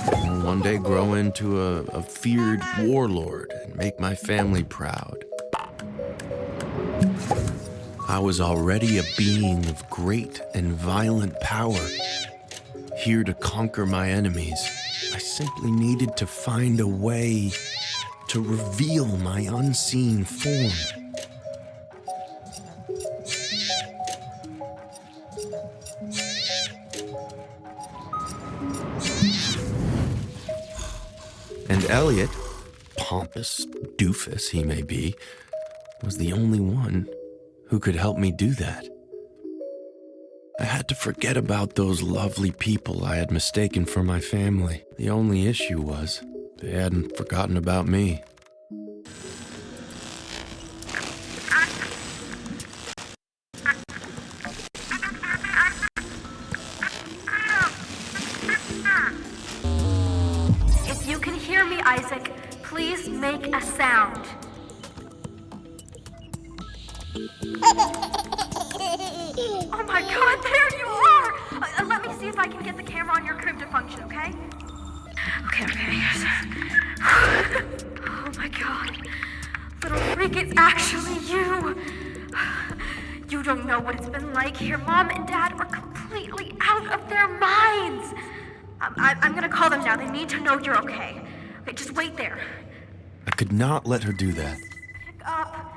Or one day grow into a feared warlord and make my family proud. I was already a being of great and violent power, here to conquer my enemies. I simply needed to find a way to reveal my unseen form. And Elliot, pompous doofus he may be, was the only one who could help me do that. I had to forget about those lovely people I had mistaken for my family. The only issue was they hadn't forgotten about me. If you can hear me, Isaac, please make a sound. Oh my god, there you are! Let me see if I can get the camera on your crib to function, okay? Okay. Oh my god. Little freak, it's actually you. You don't know what it's been like here. Mom and Dad are completely out of their minds. I'm gonna call them now. They need to know you're okay. Okay, just wait there. I could not let her do that. Pick up.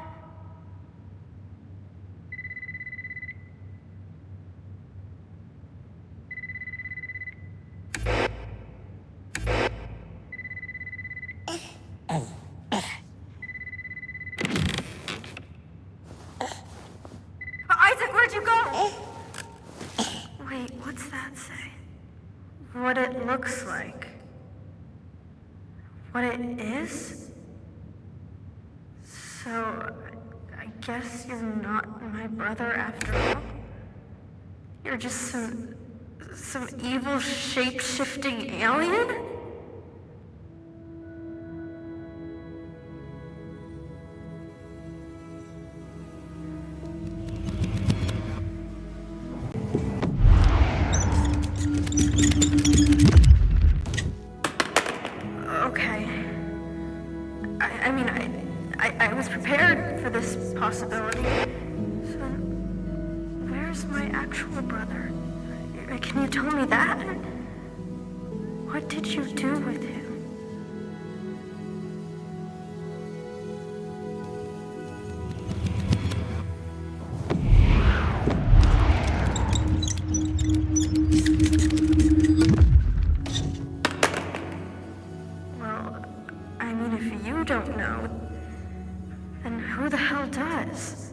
Isaac, where'd you go? Wait, what's that say? What it looks like. What it is? So, I guess you're not my brother after all? You're just some evil shape-shifting alien? Okay. I was prepared for this possibility. So, where's my actual brother? Can you tell me that? What did you do with him? Well, if you don't know, then who the hell does?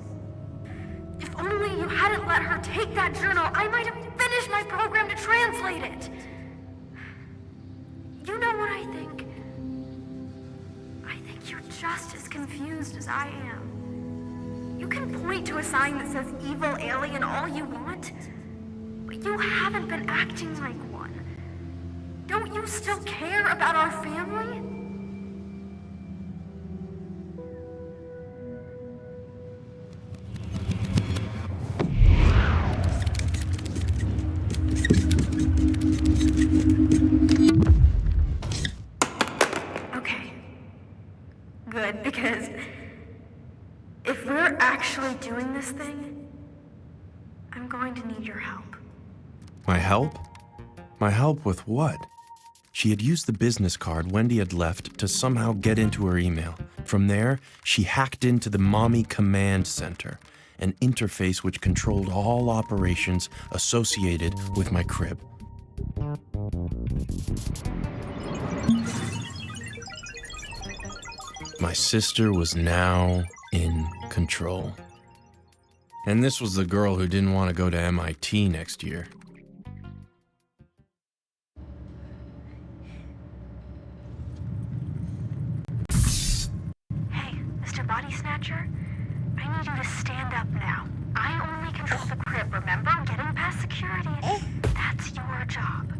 If only you hadn't let her take that journal, I might have finished my program to translate it. You know what I think? I think you're just as confused as I am. You can point to a sign that says evil alien all you want, but you haven't been acting like one. Don't you still care about our family? Okay. Good, because if we're actually doing this thing, I'm going to need your help. My help? My help with what? She had used the business card Wendy had left to somehow get into her email. From there, she hacked into the Mommy Command Center, an interface which controlled all operations associated with my crib. My sister was now in control. And this was the girl who didn't want to go to MIT next year. catcher? I need you to stand up now. I only control the crib, remember? Getting past security, that's your job.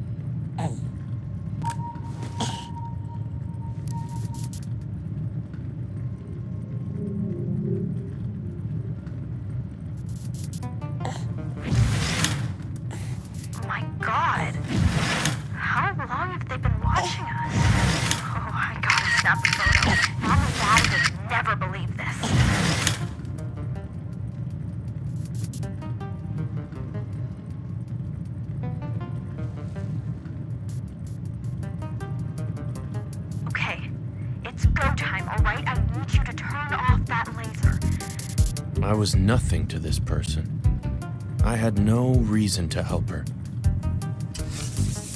My God. How long have they been watching us? Oh, I gotta snap a photo. Mom and Dad would never believe this. Okay, it's go time, all right? I need you to turn off that laser. I was nothing to this person. I had no reason to help her.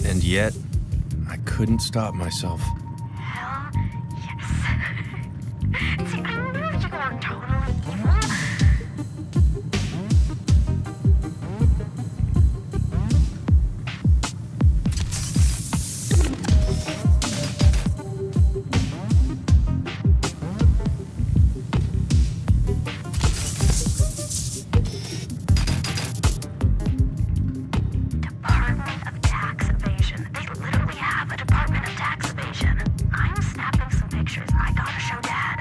And yet, I couldn't stop myself. Hell yes. See, I knew you weren't totally evil. Department of Tax Evasion. They literally have a Department of Tax Evasion. I'm snapping some pictures. I gotta show Dad.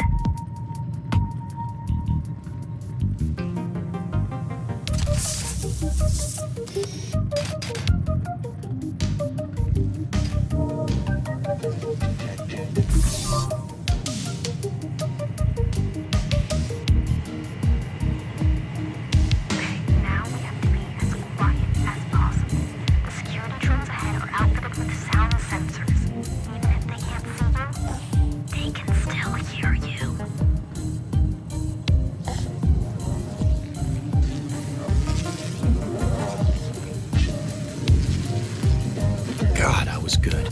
Now we have to be as quiet as possible. The security drones ahead are outfitted with sound sensors. Even if they can't see you, they can still hear you. God, I was good.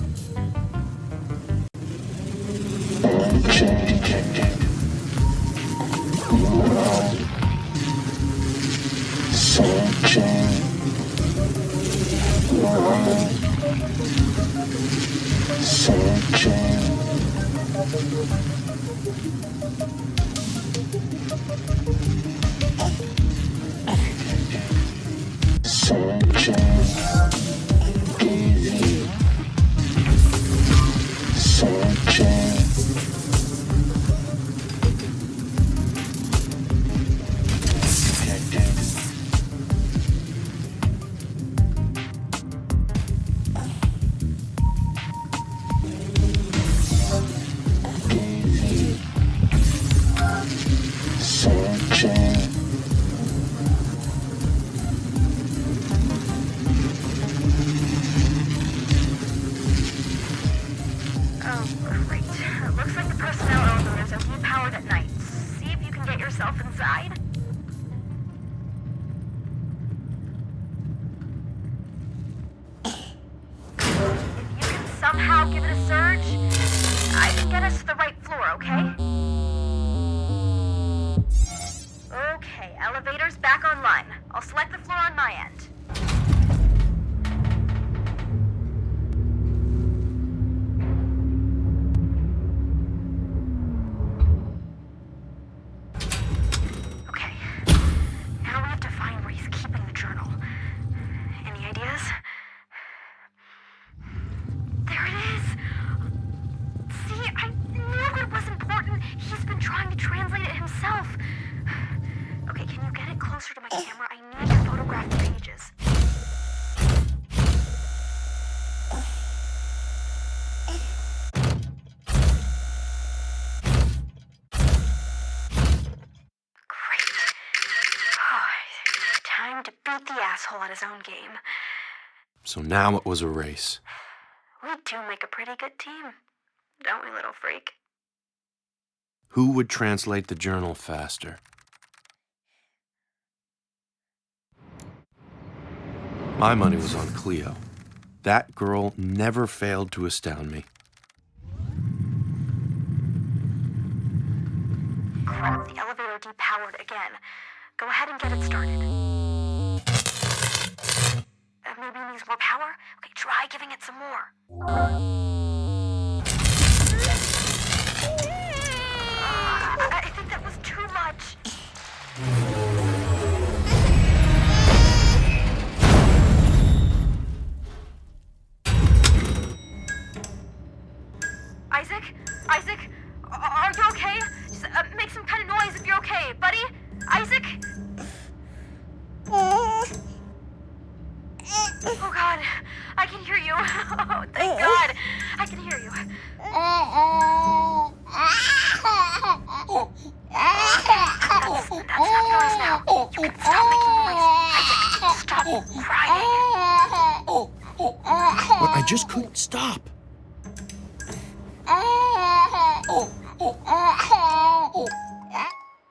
Oh, great. Looks like the personnel elevators are depowered at night. See if you can get yourself inside. If you can somehow give it a surge, I can get us to the right floor, okay? Okay, elevators back online. I'll select the floor on my end. Okay, now we have to find where he's keeping the journal. Any ideas? There it is! See, I knew it was important. He's been trying to translate it himself. Okay, can you get it closer to my camera? I need to photograph the pages. Great. Oh, time to beat the asshole at his own game. So now it was a race. We do make a pretty good team, don't we, little freak? Who would translate the journal faster? My money was on Cleo. That girl never failed to astound me. Crap, the elevator depowered again. Go ahead and get it started. Maybe it needs more power? Okay, try giving it some more. I think that was too much. I can hear you. Oh, thank God. I can hear you. That's enough noise now. You can stop making noise. Isaac, stop crying. But I just couldn't stop.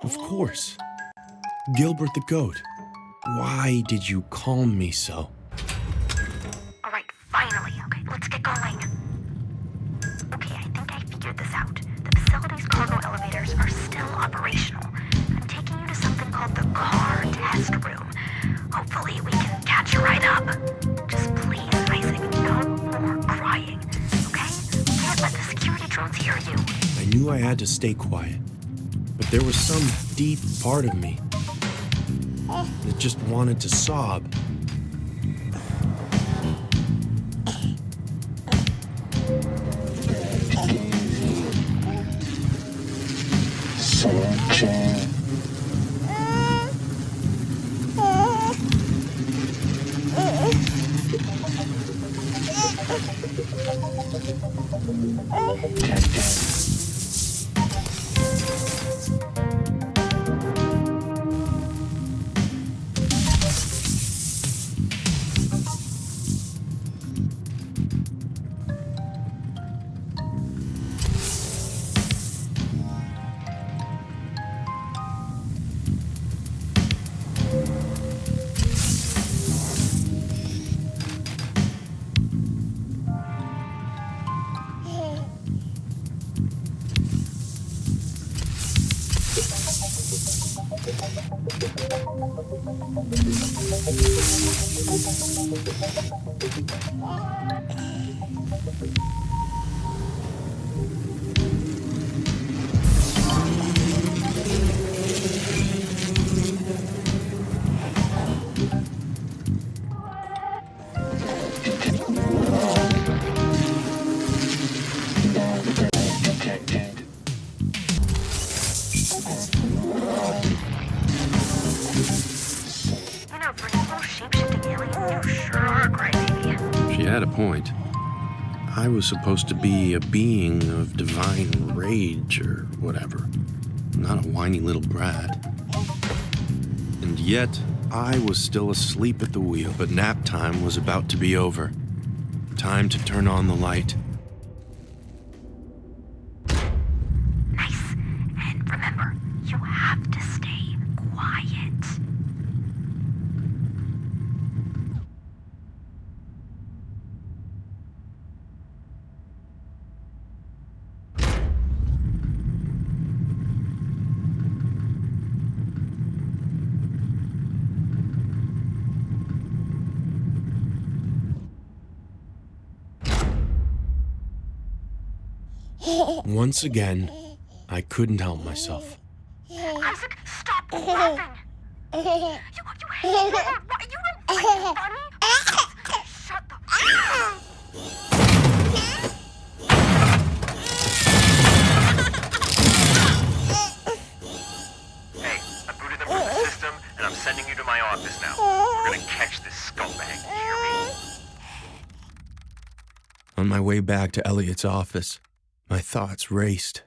Of course. Gilbert the goat. Why did you calm me so? All right, finally. Okay, let's get going. Okay, I think I figured this out. The facility's cargo elevators are still operational. I'm taking you to something called the car test room. Hopefully we can catch you right up. Just please, Isaac, no more crying, okay? Can't let the security drones hear you. I knew I had to stay quiet, but there was some deep part of me that just wanted to sob. She had a point. I was supposed to be a being of divine rage or whatever, not a whiny little brat. And yet, I was still asleep at the wheel, but nap time was about to be over. Time to turn on the light. Nice. And remember, you have to stay quiet. Once again, I couldn't help myself. Isaac, stop laughing. You hate it. What? You don't find it funny? Shut the Hey, I booted them from the system, and I'm sending you to my office now. We're gonna catch this scumbag, you hear me? On my way back to Elliot's office, my thoughts raced.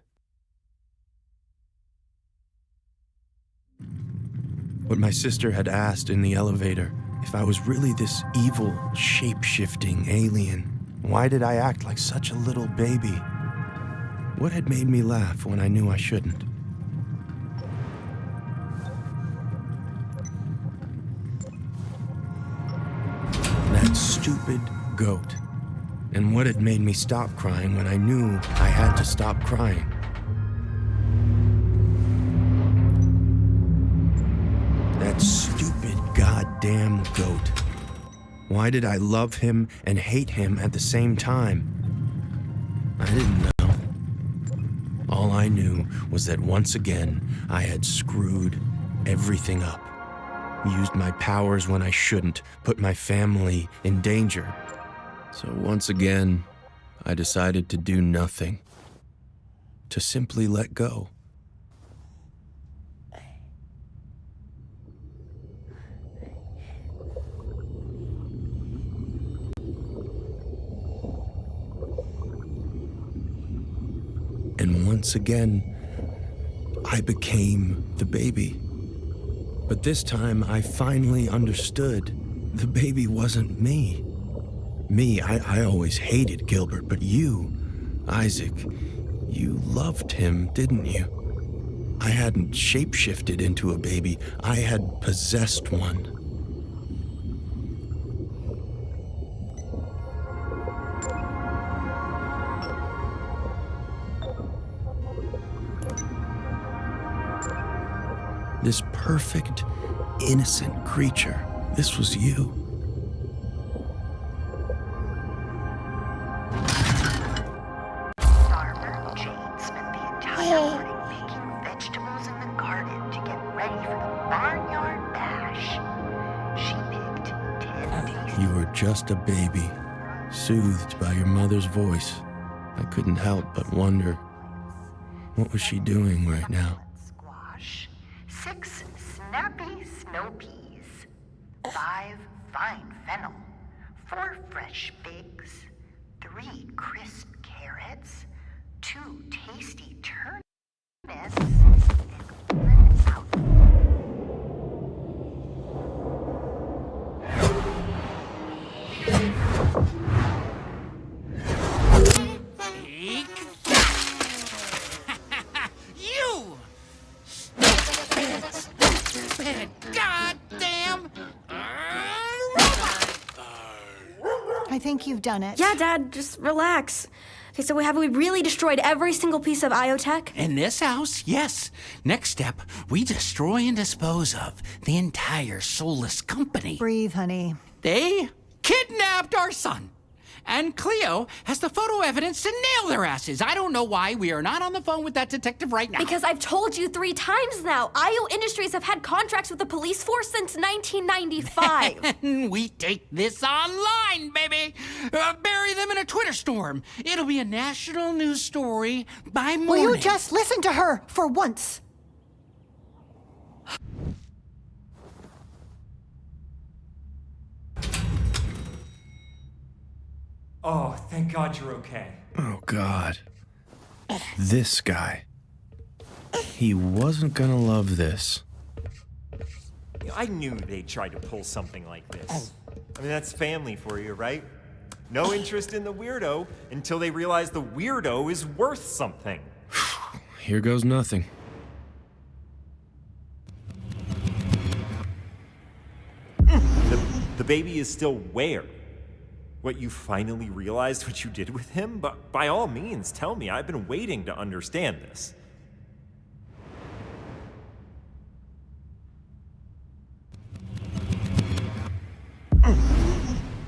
What my sister had asked in the elevator, if I was really this evil, shape-shifting alien, why did I act like such a little baby? What had made me laugh when I knew I shouldn't? That stupid goat. And what had made me stop crying when I knew I had to stop crying? That stupid goddamn goat. Why did I love him and hate him at the same time? I didn't know. All I knew was that once again, I had screwed everything up. Used my powers when I shouldn't, put my family in danger. So once again, I decided to do nothing. To simply let go. once again, I became the baby. But this time, I finally understood. The baby wasn't me. I always hated Gilbert, but you, Isaac, you loved him, didn't you? I hadn't shapeshifted into a baby. I had possessed one. This perfect, innocent creature. This was you. Farmer Jane spent the entire morning making vegetables in the garden to get ready for the barnyard bash. She picked 10 tasty... You were just a baby, soothed by your mother's voice. I couldn't help but wonder, what was she doing right now? Squash, 6 snappy snow peas, 5 fine fennel, 4 fresh figs, 3 crisp carrots, 2 tasty turnips, and 1 apple. You! Goddamn! I think you've done it. Yeah, Dad, just relax. Okay, so have we really destroyed every single piece of IoTech? In this house, yes. Next step, we destroy and dispose of the entire soulless company. Breathe, honey. They kidnapped our son. And Cleo has the photo evidence to nail their asses. I don't know why we are not on the phone with that detective right now. Because I've told you 3 times now. IO Industries have had contracts with the police force since 1995. We take this online, baby. Bury them in a Twitter storm. It'll be a national news story by morning. Will you just listen to her for once? Oh, thank God you're okay. Oh, God. This guy. He wasn't gonna love this. I knew they tried to pull something like this. I mean, that's family for you, right? No interest in the weirdo until they realize the weirdo is worth something. Here goes nothing. The baby is still where? What, you finally realized what you did with him? But by all means, tell me. I've been waiting to understand this.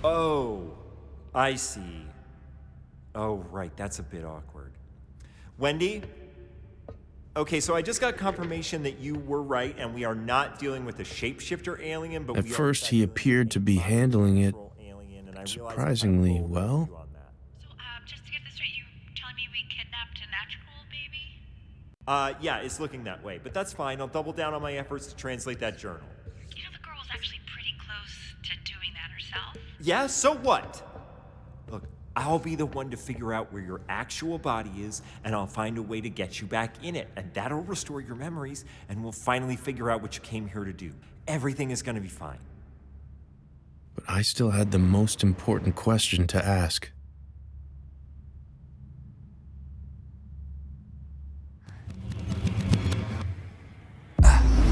Oh, I see. Oh, right, that's a bit awkward. Wendy? Okay, so I just got confirmation that you were right, and we are not dealing with a shapeshifter alien, but At first, he appeared to be handling it surprisingly well. Just to get this straight, you telling me we kidnapped an actual baby? Yeah, it's looking that way, but that's fine. I'll double down on my efforts to translate that journal. You know, the girl was actually pretty close to doing that herself. Yeah, so what? Look, I'll be the one to figure out where your actual body is, and I'll find a way to get you back in it, and that'll restore your memories, and we'll finally figure out what you came here to do. Everything is gonna be fine. But I still had the most important question to ask.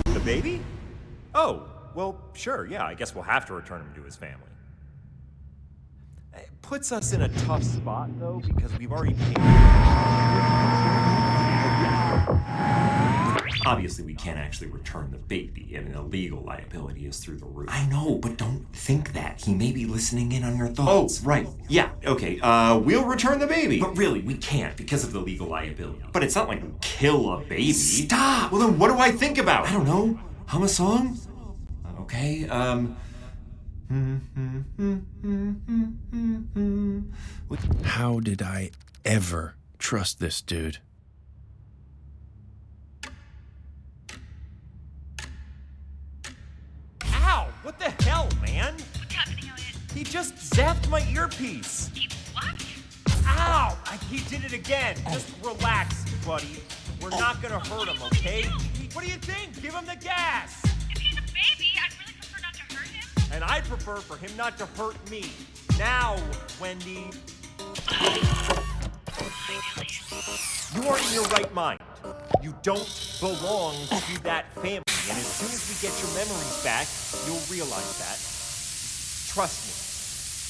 The baby? Oh, well, sure, yeah, I guess we'll have to return him to his family. It puts us in a tough spot, though, because we've already paid. Obviously, we can't actually return the baby, and the legal liability is through the roof. I know, but don't think that. He may be listening in on your thoughts. Oh, right. Yeah, okay. We'll return the baby. But really, we can't because of the legal liability. But it's not like we kill a baby. Stop! Well, then what do I think about? I don't know. Hum a song? Okay, How did I ever trust this dude? Ow! What the hell, man? What's happening, Elliot? He just zapped my earpiece. He what? Ow! He did it again. Just relax. buddy. We're not gonna hurt him, okay? What do you think? Give him the gas! If he's a baby, I'd really prefer not to hurt him. And I'd prefer for him not to hurt me. Now, Wendy. You aren't in your right mind. You don't belong to that family. And as soon as we get your memories back, you'll realize that. Trust me.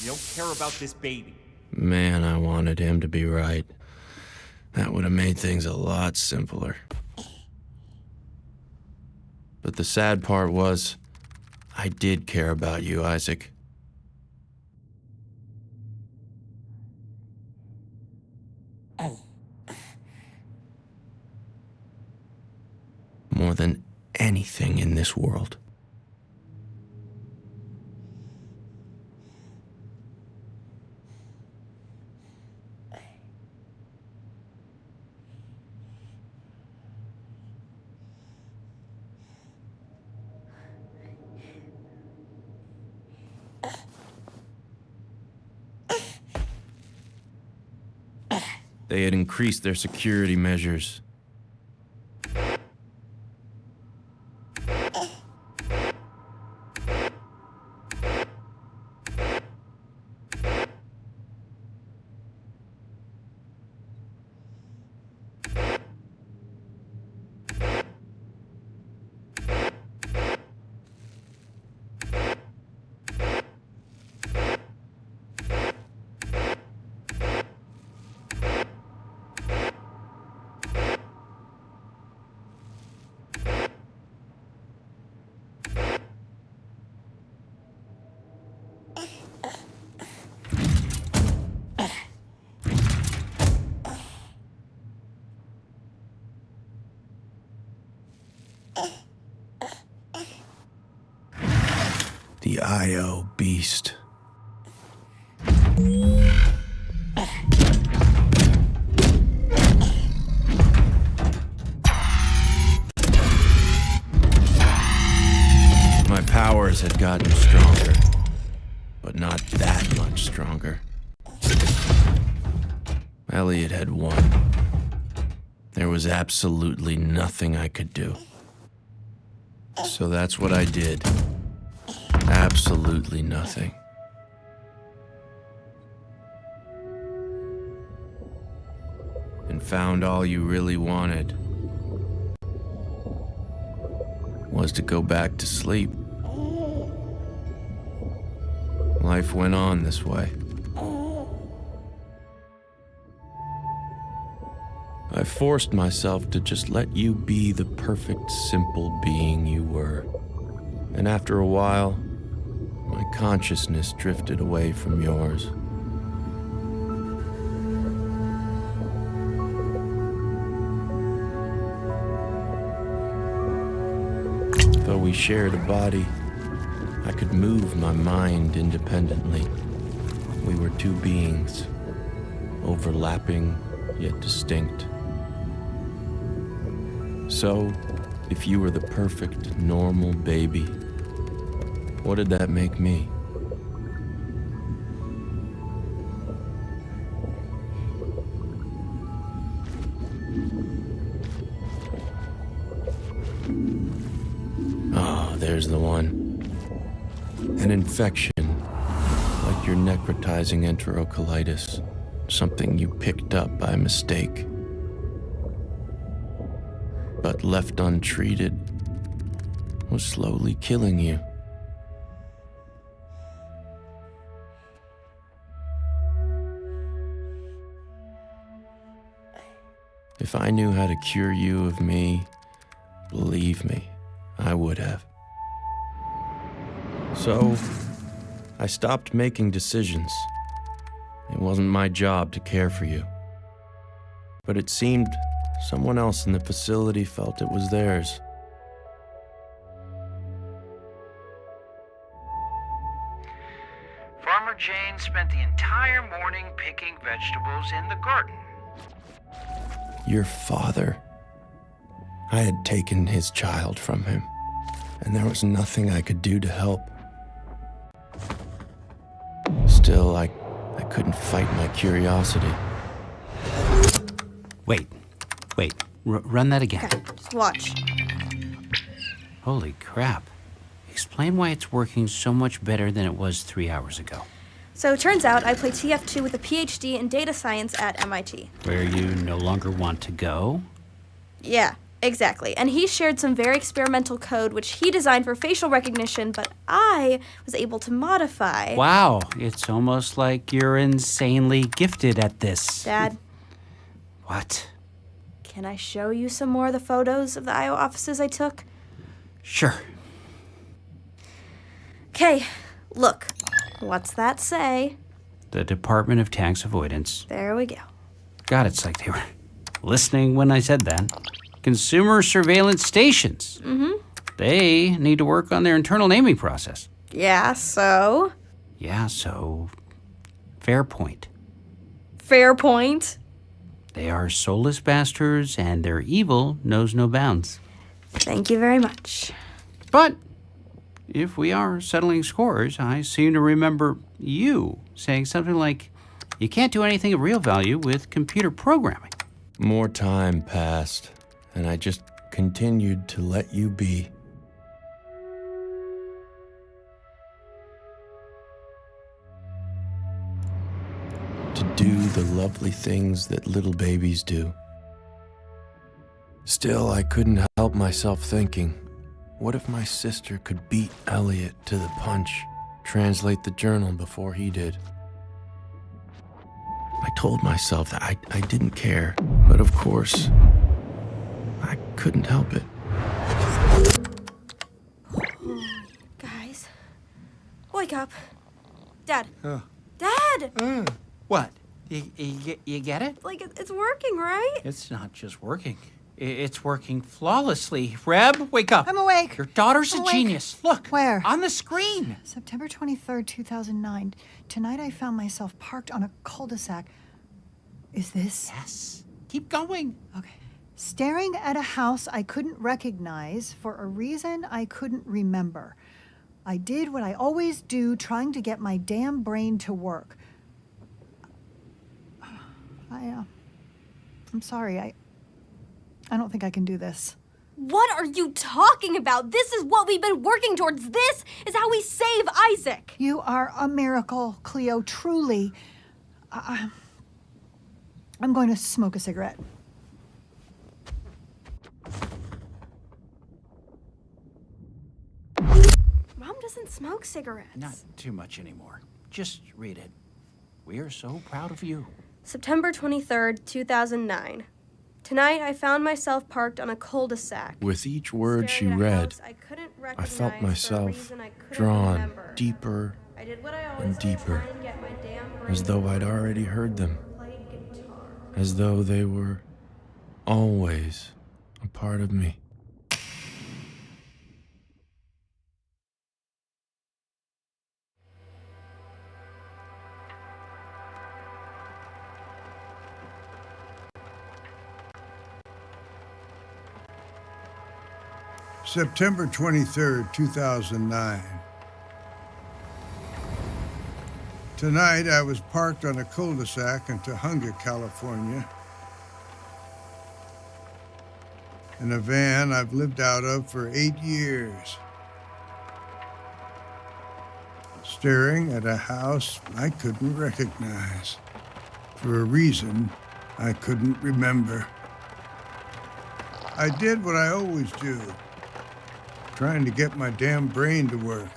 You don't care about this baby. Man, I wanted him to be right. That would have made things a lot simpler. But the sad part was, I did care about you, Isaac. More than anything in this world. They had increased their security measures. The IO beast. My powers had gotten stronger, but not that much stronger. Elliot had won. There was absolutely nothing I could do. So that's what I did. Absolutely nothing. And found all you really wanted was to go back to sleep. Life went on this way. I forced myself to just let you be the perfect, simple being you were. And after a while, my consciousness drifted away from yours. Though we shared a body, I could move my mind independently. We were two beings, overlapping yet distinct. So, if you were the perfect, normal baby, what did that make me? Ah, there's the one. An infection, like your necrotizing enterocolitis, something you picked up by mistake. But left untreated, was slowly killing you. If I knew how to cure you of me, believe me, I would have. So, I stopped making decisions. It wasn't my job to care for you. But it seemed someone else in the facility felt it was theirs. Farmer Jane spent the entire morning picking vegetables in the garden. Your father. I had taken his child from him, and there was nothing I could do to help. Still, I couldn't fight my curiosity. Wait, Wait, run that again. Okay, just watch. Holy crap. Explain why it's working so much better than it was 3 hours ago. So it turns out I play TF2 with a PhD in data science at MIT. Where you no longer want to go? Yeah, exactly. And he shared some very experimental code which he designed for facial recognition, but I was able to modify. Wow, it's almost like you're insanely gifted at this. Dad, What? can I show you some more of the photos of the IO offices I took? Sure. Okay, look. What's that say? The Department of Tax Avoidance. There we go. God, it's like they were listening when I said that. Consumer surveillance stations. Mm-hmm. They need to work on their internal naming process. Yeah, so? Yeah, so... Fair point. Fair point. They are soulless bastards, and their evil knows no bounds. Thank you very much. But if we are settling scores, I seem to remember you saying something like, you can't do anything of real value with computer programming. More time passed, and I just continued to let you be. To do the lovely things that little babies do. Still, I couldn't help myself thinking, what if my sister could beat Elliot to the punch, translate the journal before he did? I told myself that I didn't care, but of course, I couldn't help it. Guys, wake up. Dad. Huh. Dad! What? You get it? Like, it's working, right? It's not just working. It's working flawlessly. Reb, wake up. I'm awake. Your daughter's I'm a awake. genius. Look. Where? On the screen. September 23rd, 2009. Tonight I found myself parked on a cul-de-sac. Is this? Yes. Keep going. Okay. Staring at a house I couldn't recognize for a reason I couldn't remember. I did what I always do, trying to get my damn brain to work. I'm sorry. I don't think I can do this. What are you talking about? This is what we've been working towards. This is how we save Isaac. You are a miracle, Cleo, truly. I'm going to smoke a cigarette. Mom doesn't smoke cigarettes. Not too much anymore. Just read it. We are so proud of you. September 23rd, 2009. Tonight I found myself parked on a cul-de-sac. With each word she read, I felt myself drawn deeper and deeper, as though I'd already heard them, as though they were always a part of me. September 23rd, 2009. Tonight, I was parked on a cul-de-sac in Tahunga, California, in a van I've lived out of for 8 years, staring at a house I couldn't recognize for a reason I couldn't remember. I did what I always do, trying to get my damn brain to work.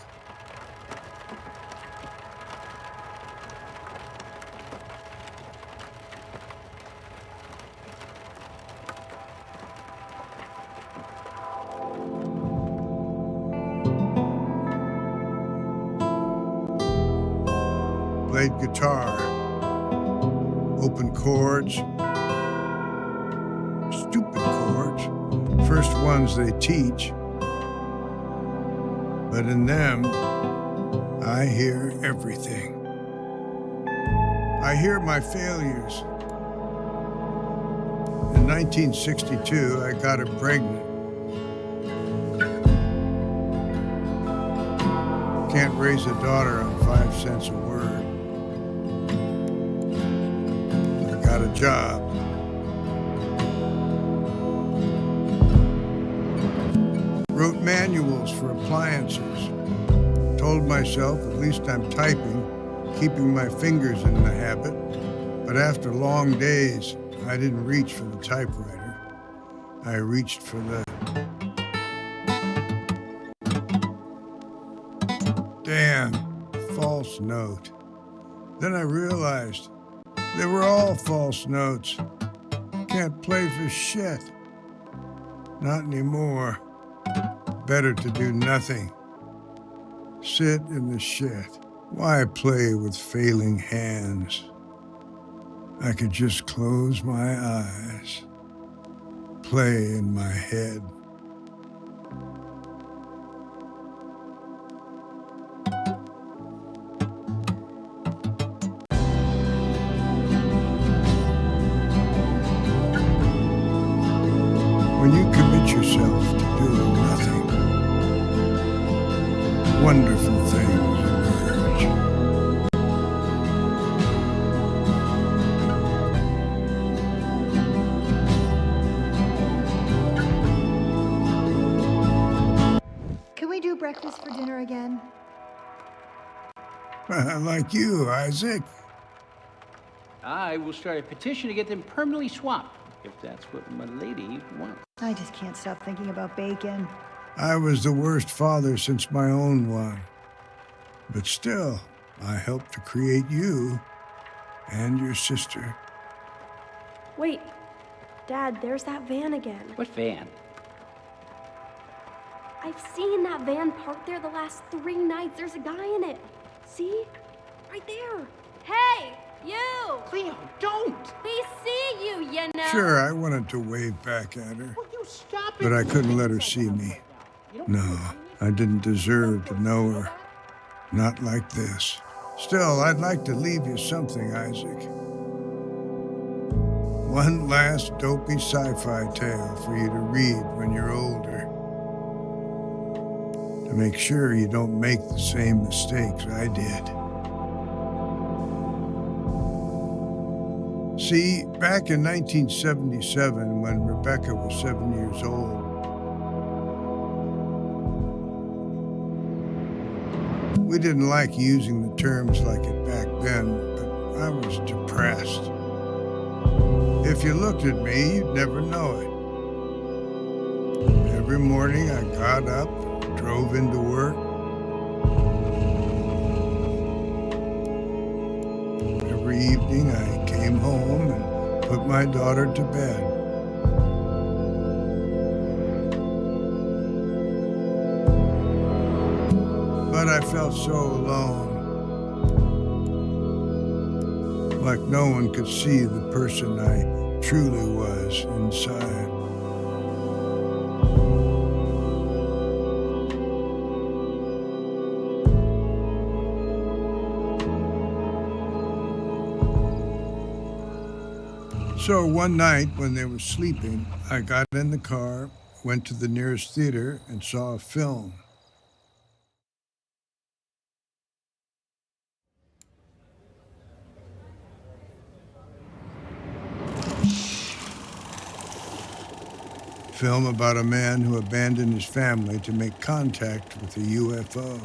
Played guitar, open chords, stupid chords, first ones they teach. But in them, I hear everything. I hear my failures. In 1962, I got her pregnant. Can't raise a daughter on 5 cents a word. I got a job. Wrote manuals for appliances. Told myself at least I'm typing, keeping my fingers in the habit. But after long days, I didn't reach for the typewriter. I reached for the damn false note. Then I realized they were all false notes. Can't play for shit. Not anymore. Better to do nothing. Sit in the shit. Why play with failing hands? I could just close my eyes. Play in my head. When you commit yourself to doing nothing, wonderful things emerge. Can we do breakfast for dinner again? Like you, Isaac. I will start a petition to get them permanently swapped, if that's what my lady wants. I just can't stop thinking about bacon. I was the worst father since my own one. But still, I helped to create you and your sister. Wait, Dad, there's that van again. What van? I've seen that van parked there the last 3 nights. There's a guy in it. See? Right there. Hey, you! Cleo, don't! We see you, you know. Sure, I wanted to wave back at her, Will you stop it? but I couldn't let her see me. No, I didn't deserve to know her. Not like this. Still, I'd like to leave you something, Isaac. One last dopey sci-fi tale for you to read when you're older. To make sure you don't make the same mistakes I did. See, back in 1977, when Rebecca was 7 years old, we didn't like using the terms like it back then, but I was depressed. If you looked at me, you'd never know it. Every morning I got up, drove into work. Every evening I came home and put my daughter to bed. But I felt so alone. Like no one could see the person I truly was inside. So one night when they were sleeping, I got in the car, went to the nearest theater, and saw a film. Film about a man who abandoned his family to make contact with a UFO,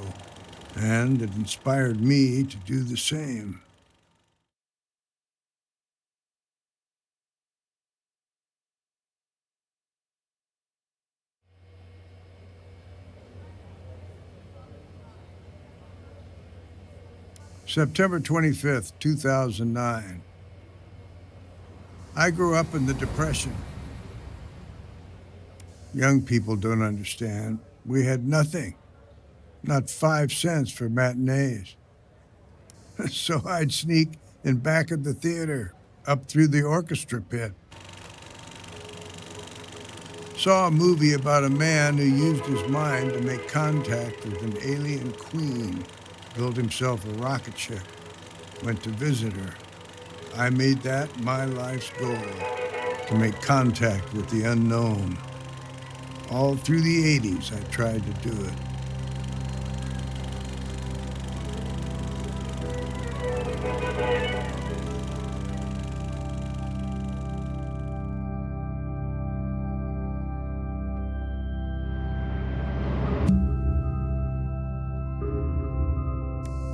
and it inspired me to do the same. September 25th, 2009. I grew up in the Depression. Young people don't understand. We had nothing. Not 5 cents for matinees. So I'd sneak in back of the theater, up through the orchestra pit. Saw a movie about a man who used his mind to make contact with an alien queen. Built himself a rocket ship, went to visit her. I made that my life's goal, to make contact with the unknown. All through the 80s, I tried to do it.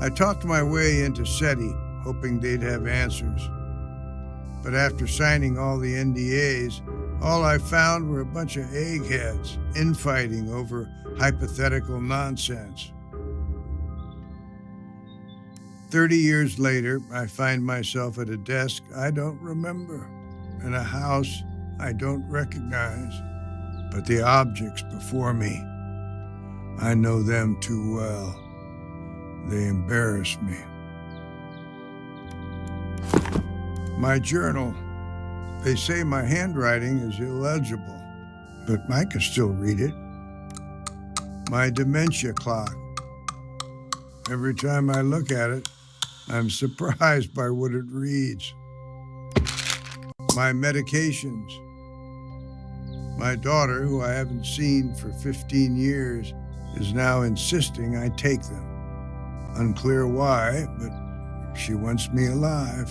I talked my way into SETI, hoping they'd have answers. But after signing all the NDAs, all I found were a bunch of eggheads infighting over hypothetical nonsense. 30 years later, I find myself at a desk I don't remember, in a house I don't recognize, but the objects before me, I know them too well. They embarrass me. My journal. They say my handwriting is illegible, but I can still read it. My dementia clock. Every time I look at it, I'm surprised by what it reads. My medications. My daughter, who I haven't seen for 15 years, is now insisting I take them. Unclear why, but she wants me alive.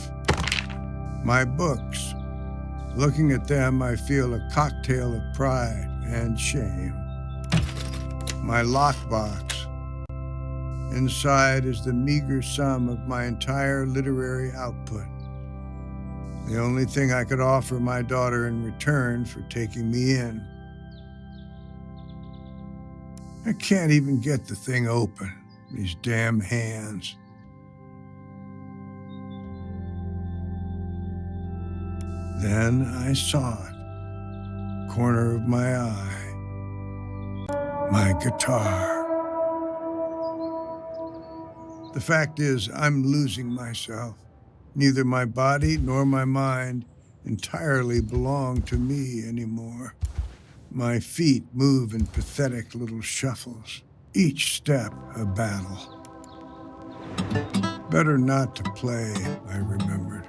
My books. Looking at them, I feel a cocktail of pride and shame. My lockbox. Inside is the meager sum of my entire literary output. The only thing I could offer my daughter in return for taking me in. I can't even get the thing open, these damn hands. Then I saw it, corner of my eye, my guitar. The fact is, I'm losing myself. Neither my body nor my mind entirely belong to me anymore. My feet move in pathetic little shuffles, each step a battle. Better not to play, I remembered.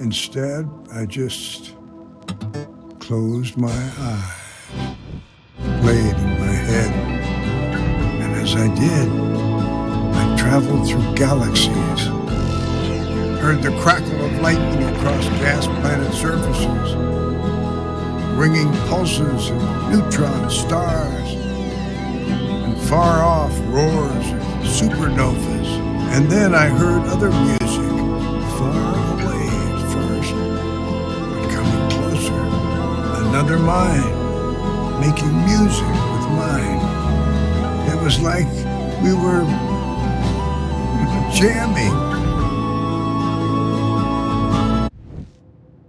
Instead, I just closed my eyes, played in my head, and as I did, I traveled through galaxies, heard the crackle of lightning across gas planet surfaces, ringing pulses of neutron stars, and far off roars of supernovas. And then I heard other music, far away at first, but coming closer. Another mind, making music with mine. It was like we were jamming.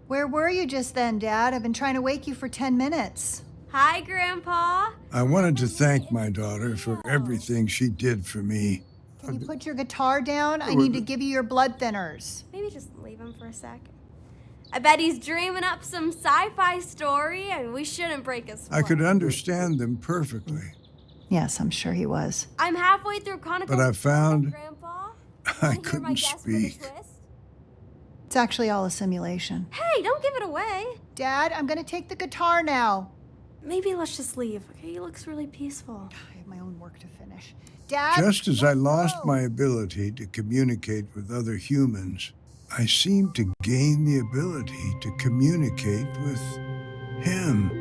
Where were you just then, Dad? I've been trying to wake you for 10 minutes. Hi, Grandpa. I wanted to thank my daughter for everything she did for me. Can you put your guitar down? I need to give you your blood thinners. Maybe just leave him for a second. I bet he's dreaming up some sci-fi story, and we shouldn't break his sweat. I could understand them perfectly. Yes, I'm sure he was. I'm halfway through Conical. But I found Grandpa. I couldn't speak. It's actually all a simulation. Hey, don't give it away. Dad, I'm gonna take the guitar now. Maybe let's just leave, okay? He looks really peaceful. I have my own work to finish. Dad? Just as I lost my ability to communicate with other humans, I seemed to gain the ability to communicate with him.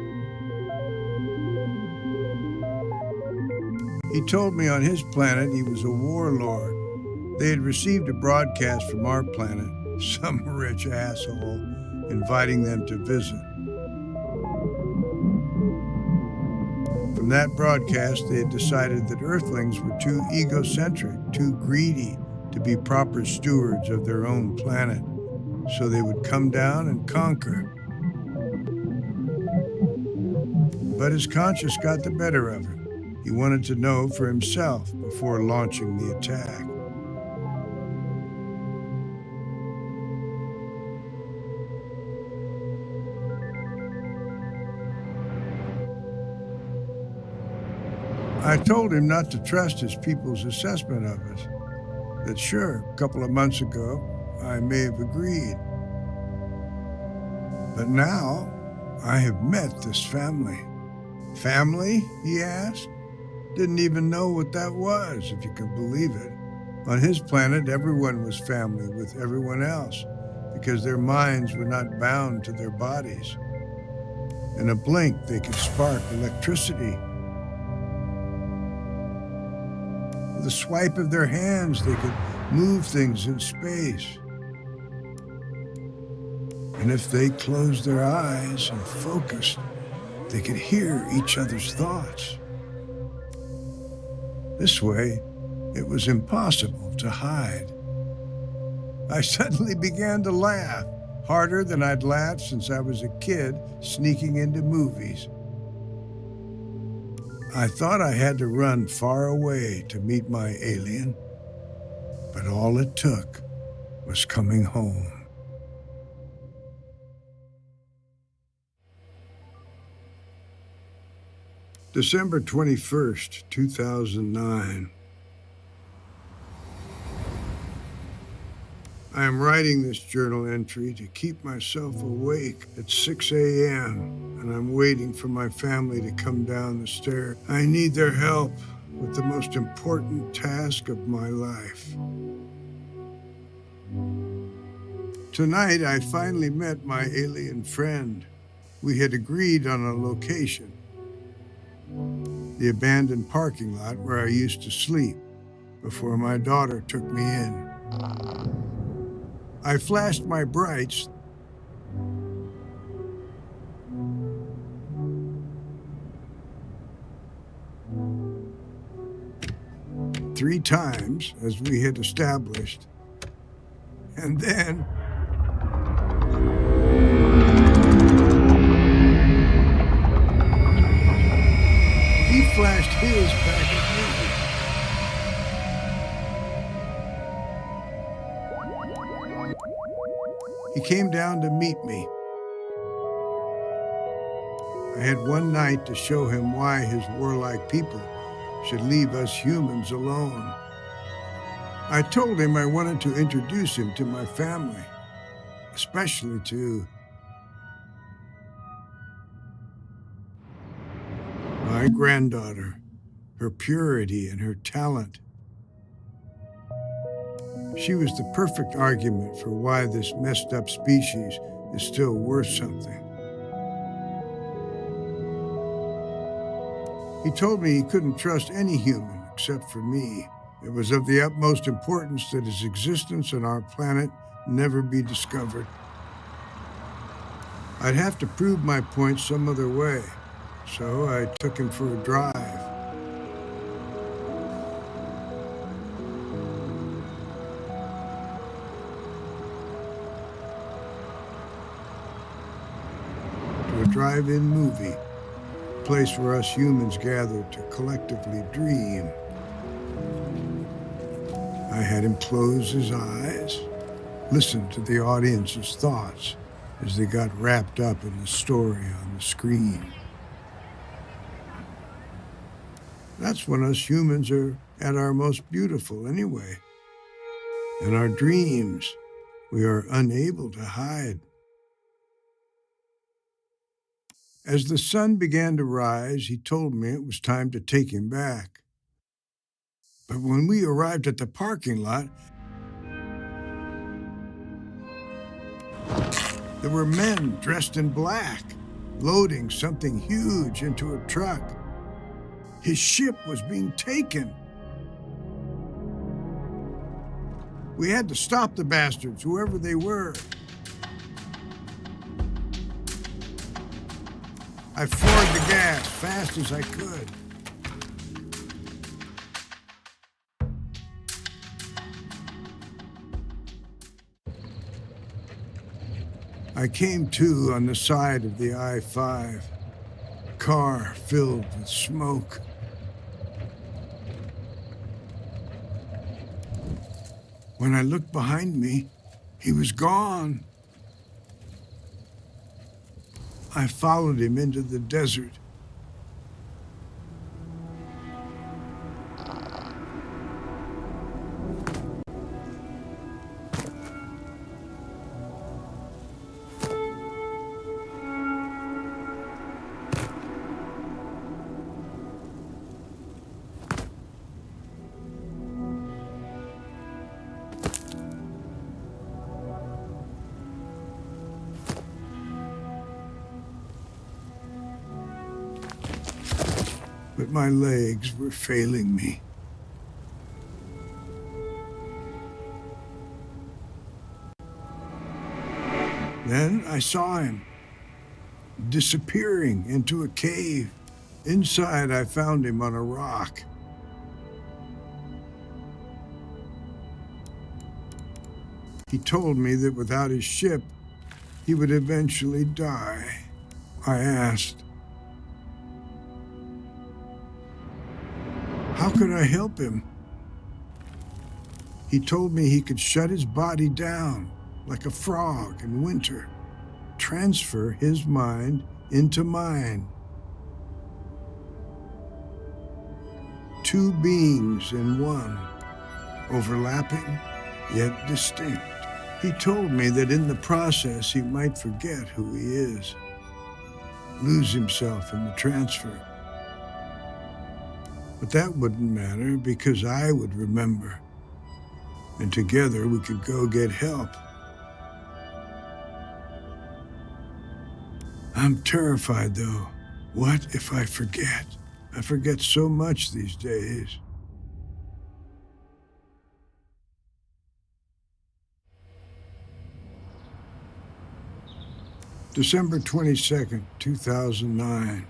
He told me on his planet he was a warlord. They had received a broadcast from our planet, some rich asshole, inviting them to visit. From that broadcast, they had decided that Earthlings were too egocentric, too greedy to be proper stewards of their own planet, so they would come down and conquer. But his conscience got the better of him. He wanted to know for himself before launching the attack. I told him not to trust his people's assessment of us. That sure, a couple of months ago, I may have agreed. But now, I have met this family. Family, he asked? Didn't even know what that was, if you can believe it. On his planet, everyone was family with everyone else, because their minds were not bound to their bodies. In a blink, they could spark electricity. With a swipe of their hands, they could move things in space. And if they closed their eyes and focused, they could hear each other's thoughts. This way, it was impossible to hide. I suddenly began to laugh, harder than I'd laughed since I was a kid sneaking into movies. I thought I had to run far away to meet my alien, but all it took was coming home. December 21st, 2009. I am writing this journal entry to keep myself awake at 6 a.m., and I'm waiting for my family to come down the stairs. I need their help with the most important task of my life. Tonight, I finally met my alien friend. We had agreed on a location, the abandoned parking lot where I used to sleep before my daughter took me in. I flashed my brights. Three times, as we had established. And then he flashed his back at me. He came down to meet me. I had one night to show him why his warlike people should leave us humans alone. I told him I wanted to introduce him to my family, especially to my granddaughter, her purity and her talent. She was the perfect argument for why this messed up species is still worth something. He told me he couldn't trust any human except for me. It was of the utmost importance that his existence on our planet never be discovered. I'd have to prove my point some other way, so I took him for a drive. To a drive-in movie, a place where us humans gather to collectively dream. I had him close his eyes, listen to the audience's thoughts as they got wrapped up in the story on the screen. That's when us humans are at our most beautiful anyway. In our dreams, we are unable to hide. As the sun began to rise, he told me it was time to take him back. But when we arrived at the parking lot, there were men dressed in black, loading something huge into a truck. His ship was being taken. We had to stop the bastards, whoever they were. I floored the gas fast as I could. I came to on the side of the I-5, car filled with smoke. When I looked behind me, he was gone. I followed him into the desert. but my legs were failing me. Then I saw him, disappearing into a cave. Inside, I found him on a rock. He told me that without his ship, he would eventually die. I asked, how could I help him? He told me he could shut his body down like a frog in winter, transfer his mind into mine. Two beings in one, overlapping yet distinct. He told me that in the process he might forget who he is, lose himself in the transfer. But that wouldn't matter because I would remember, and together we could go get help. I'm terrified, though. What if I forget? I forget so much these days. December 22nd, 2009.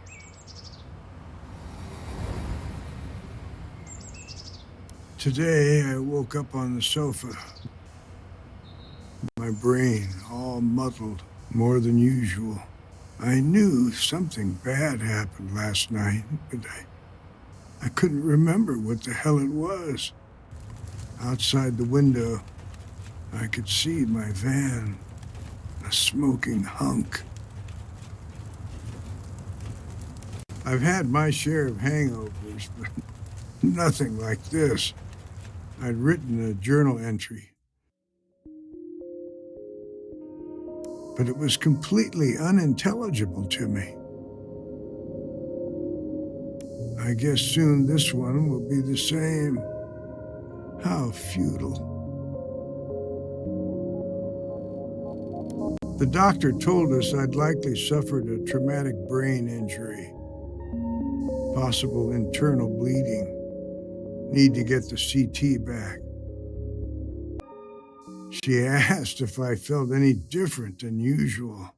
Today, I woke up on the sofa. My brain all muddled more than usual. I knew something bad happened last night, but I couldn't remember what the hell it was. Outside the window, I could see my van, a smoking hunk. I've had my share of hangovers, but nothing like this. I'd written a journal entry, but it was completely unintelligible to me. I guess soon this one will be the same. How futile. The doctor told us I'd likely suffered a traumatic brain injury, possible internal bleeding, need to get the CT back. She asked if I felt any different than usual.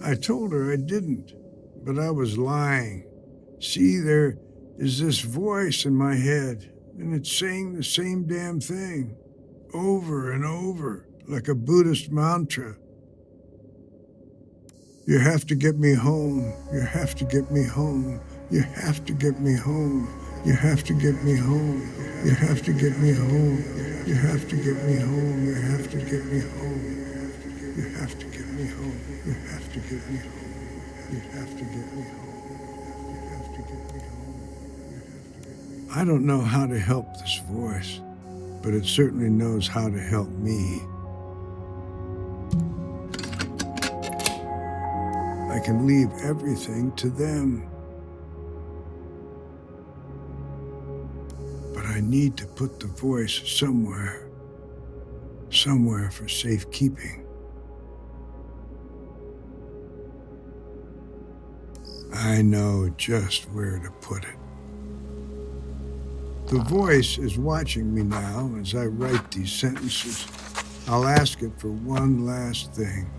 I told her I didn't, but I was lying. See, there is this voice in my head, and it's saying the same damn thing, over and over, like a Buddhist mantra. You have to get me home. You have to get me home. You have to get me home. You have to get me home. You have to get me home. You have to get me home. You have to get me home. You have to get me home. You have to get me home. You have to get me home. You have to get me home. I don't know how to help this voice, but it certainly knows how to help me. I can leave everything to them. But I need to put the voice somewhere for safekeeping. I know just where to put it. The voice is watching me now as I write these sentences. I'll ask it for one last thing.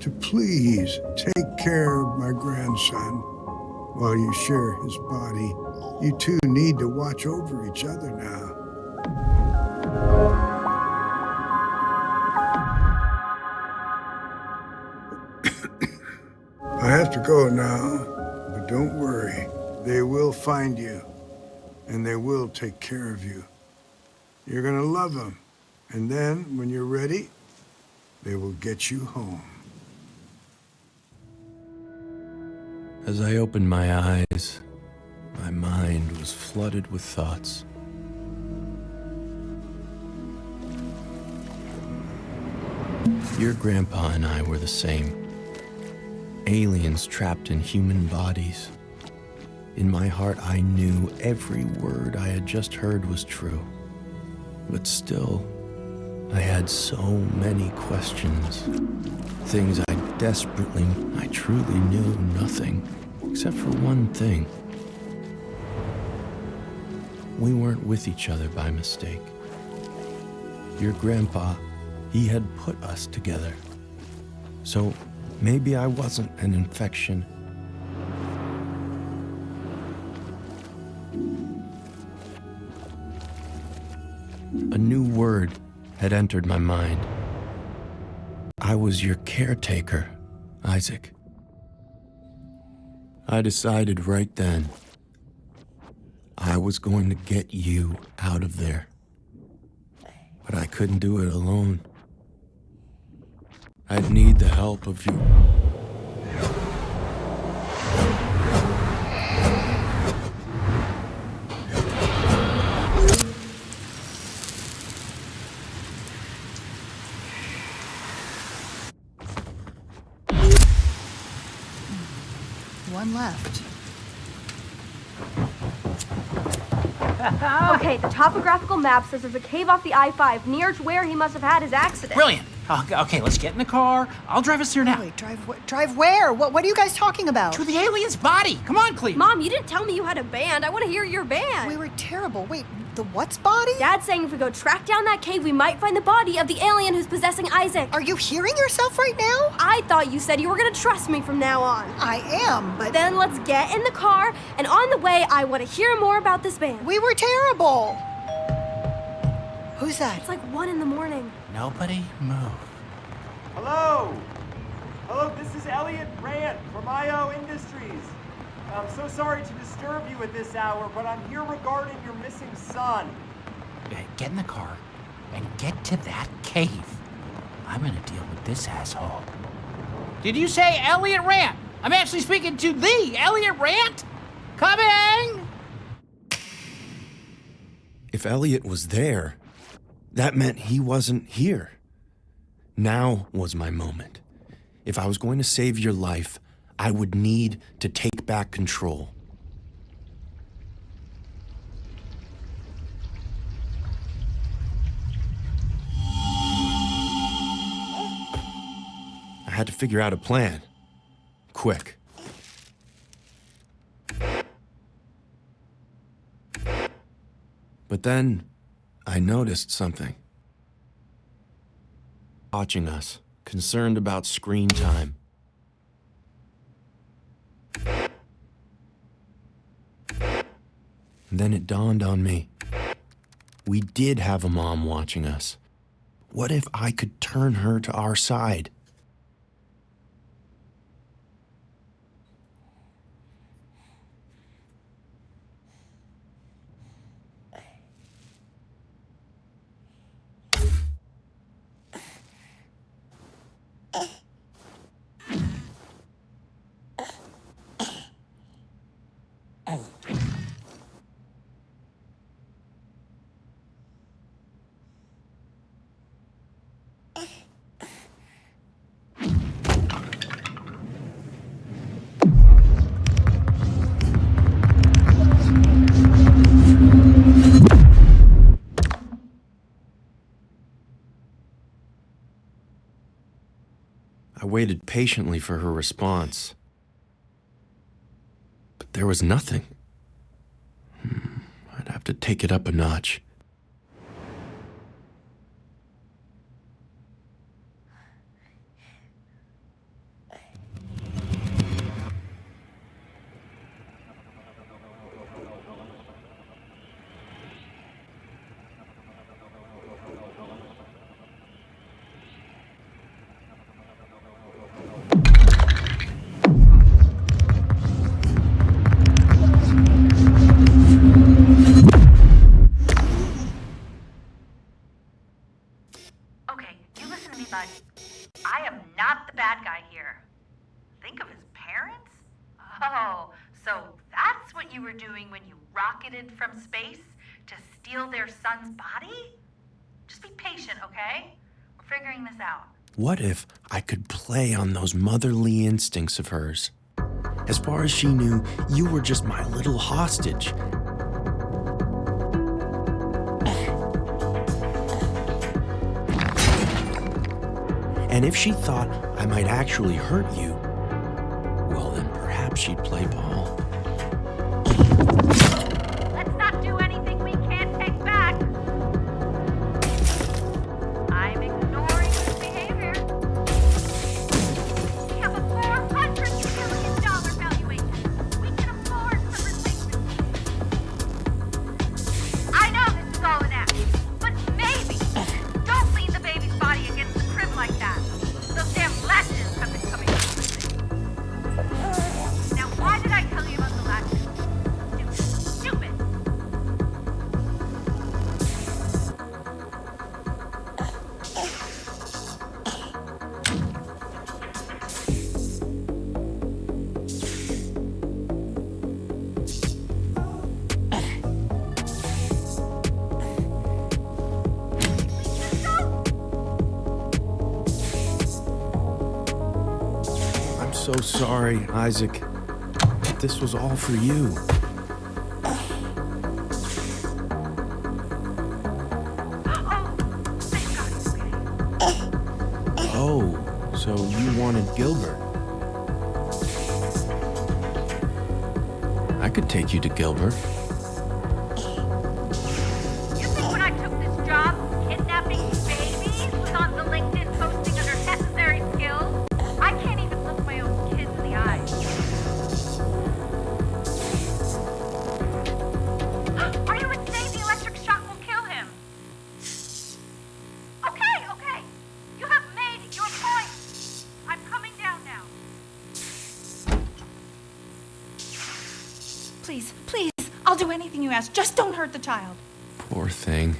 To please take care of my grandson while you share his body. You two need to watch over each other now. I have to go now, but don't worry. They will find you, and they will take care of you. You're gonna love them, and then, when you're ready, they will get you home. As I opened my eyes, my mind was flooded with thoughts. Your grandpa and I were the same. Aliens trapped in human bodies. In my heart, I knew every word I had just heard was true. But still, I had so many questions. Things I truly knew nothing, except for one thing. We weren't with each other by mistake. Your grandpa, he had put us together. So maybe I wasn't an infection. A new word had entered my mind. I was your caretaker, Isaac. I decided right then I was going to get you out of there. But I couldn't do it alone. I'd need the help of you. One left. Okay, the topographical map says there's a cave off the I-5 near to where he must have had his accident. Brilliant. Okay, let's get in the car. I'll drive us there now. Wait, drive where? What are you guys talking about? To the alien's body. Come on, Cleve. Mom, you didn't tell me you had a band. I want to hear your band. We were terrible. Wait, the what's body? Dad's saying if we go track down that cave, we might find the body of the alien who's possessing Isaac. Are you hearing yourself right now? I thought you said you were going to trust me from now on. I am, but... Then let's get in the car, and on the way, I want to hear more about this band. We were terrible. Who's that? It's like 1 a.m. Nobody move. Hello! Hello, this is Elliot Rand from IO Industries. I'm so sorry to disturb you at this hour, but I'm here regarding your missing son. Get in the car and get to that cave. I'm gonna deal with this asshole. Did you say Elliot Rand? I'm actually speaking to the Elliot Rand? Coming! If Elliot was there, that meant he wasn't here. Now was my moment. If I was going to save your life, I would need to take back control. I had to figure out a plan. Quick. But then, I noticed something. Watching us, concerned about screen time. And then it dawned on me. We did have a mom watching us. What if I could turn her to our side? I waited patiently for her response. But there was nothing. I'd have to take it up a notch. I am not the bad guy here. Think of his parents? Oh, so that's what you were doing when you rocketed from space to steal their son's body? Just be patient, okay? We're figuring this out. What if I could play on those motherly instincts of hers? As far as she knew, you were just my little hostage. And if she thought I might actually hurt you, well, then perhaps she'd play ball. Let's not do anything we can't take back. I'm ignoring this behavior. We have a $400 million valuation. We can afford some replacement. I know this is all an act, but maybe don't lean the baby's body against the crib like that. Those damn latches have been coming up. Now, why did I tell you about the latches? Stupid. I'm so sorry, Isaac. This was all for you. Oh, so you wanted Gilbert. I could take you to Gilbert. You think when I took this job, kidnapping babies was on the LinkedIn posting under necessary skills? I can't even look my own kids in the eyes. Are you insane? The electric shock will kill him. Okay. You have made your point. I'm coming down now. Please, I'll do anything you ask. Just don't hurt the child. Poor thing.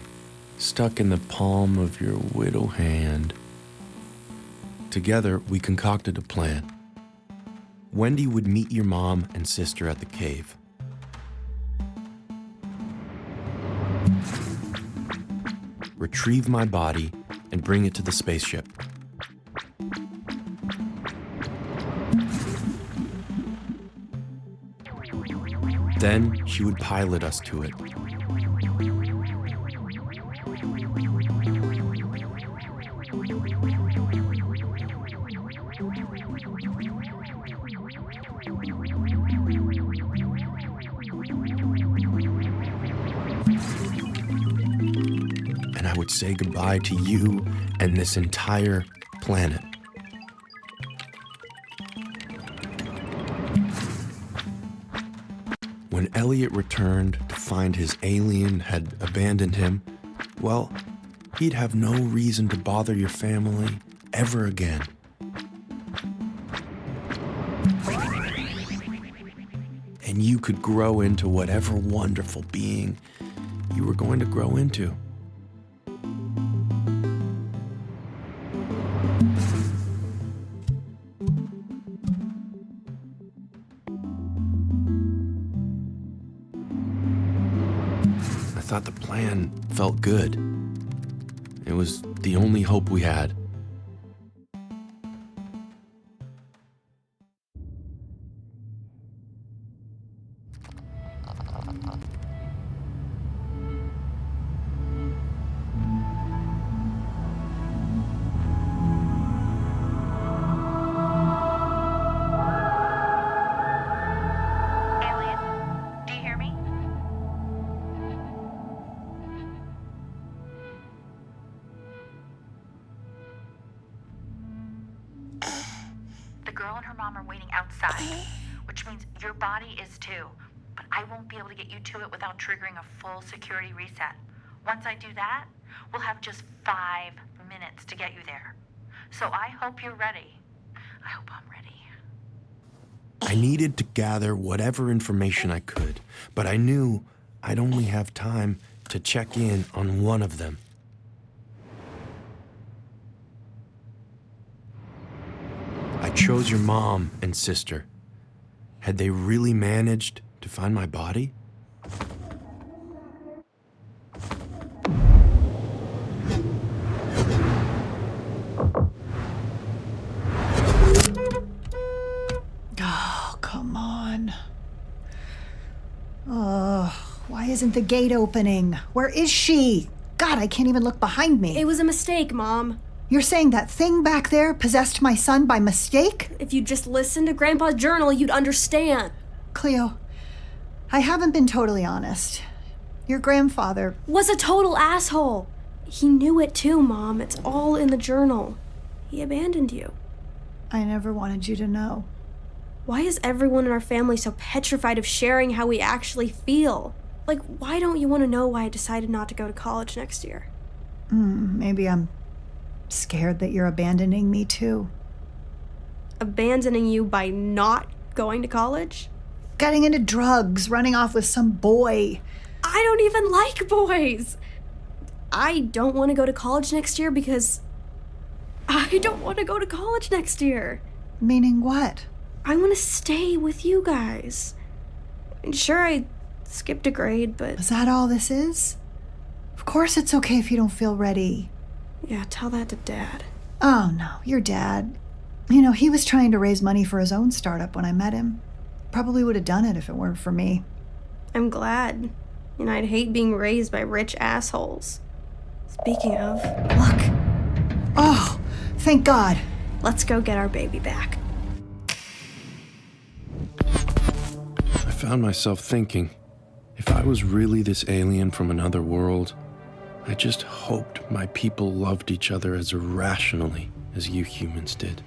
Stuck in the palm of your widow hand. Together, we concocted a plan. Wendy would meet your mom and sister at the cave. Retrieve my body and bring it to the spaceship. Then she would pilot us to it. And I would say goodbye to you and this entire planet. When Elliot returned to find his alien had abandoned him, well, he'd have no reason to bother your family ever again. And you could grow into whatever wonderful being you were going to grow into. I thought the plan felt good. It was the only hope we had. Alien, do you hear me? The girl and her mom are waiting outside, which means your body is too. But I won't be able to get you to it without triggering a full security reset. Once I do that, we'll have just 5 minutes to get you there. So I hope you're ready. I hope I'm ready. I needed to gather whatever information I could, but I knew I'd only have time to check in on one of them. I chose your mom and sister. Had they really managed to find my body? Oh, come on. Why isn't the gate opening? Where is she? God, I can't even look behind me. It was a mistake, Mom. You're saying that thing back there possessed my son by mistake? If you'd just listened to Grandpa's journal, you'd understand. Cleo, I haven't been totally honest. Your grandfather was a total asshole. He knew it too, Mom. It's all in the journal. He abandoned you. I never wanted you to know. Why is everyone in our family so petrified of sharing how we actually feel? Like, why don't you want to know why I decided not to go to college next year? Maybe I'm scared that you're abandoning me too. Abandoning you by not going to college? Getting into drugs, running off with some boy. I don't even like boys. I don't want to go to college next year because I don't want to go to college next year. Meaning what? I want to stay with you guys. Sure, I skipped a grade, but... Is that all this is? Of course it's okay if you don't feel ready. Yeah, tell that to Dad. Oh, no, your dad. You know, he was trying to raise money for his own startup when I met him. Probably would have done it if it weren't for me. I'm glad. And I'd hate being raised by rich assholes. Speaking of... Look. Oh, thank God. Let's go get our baby back. I found myself thinking, if I was really this alien from another world, I just hoped my people loved each other as irrationally as you humans did.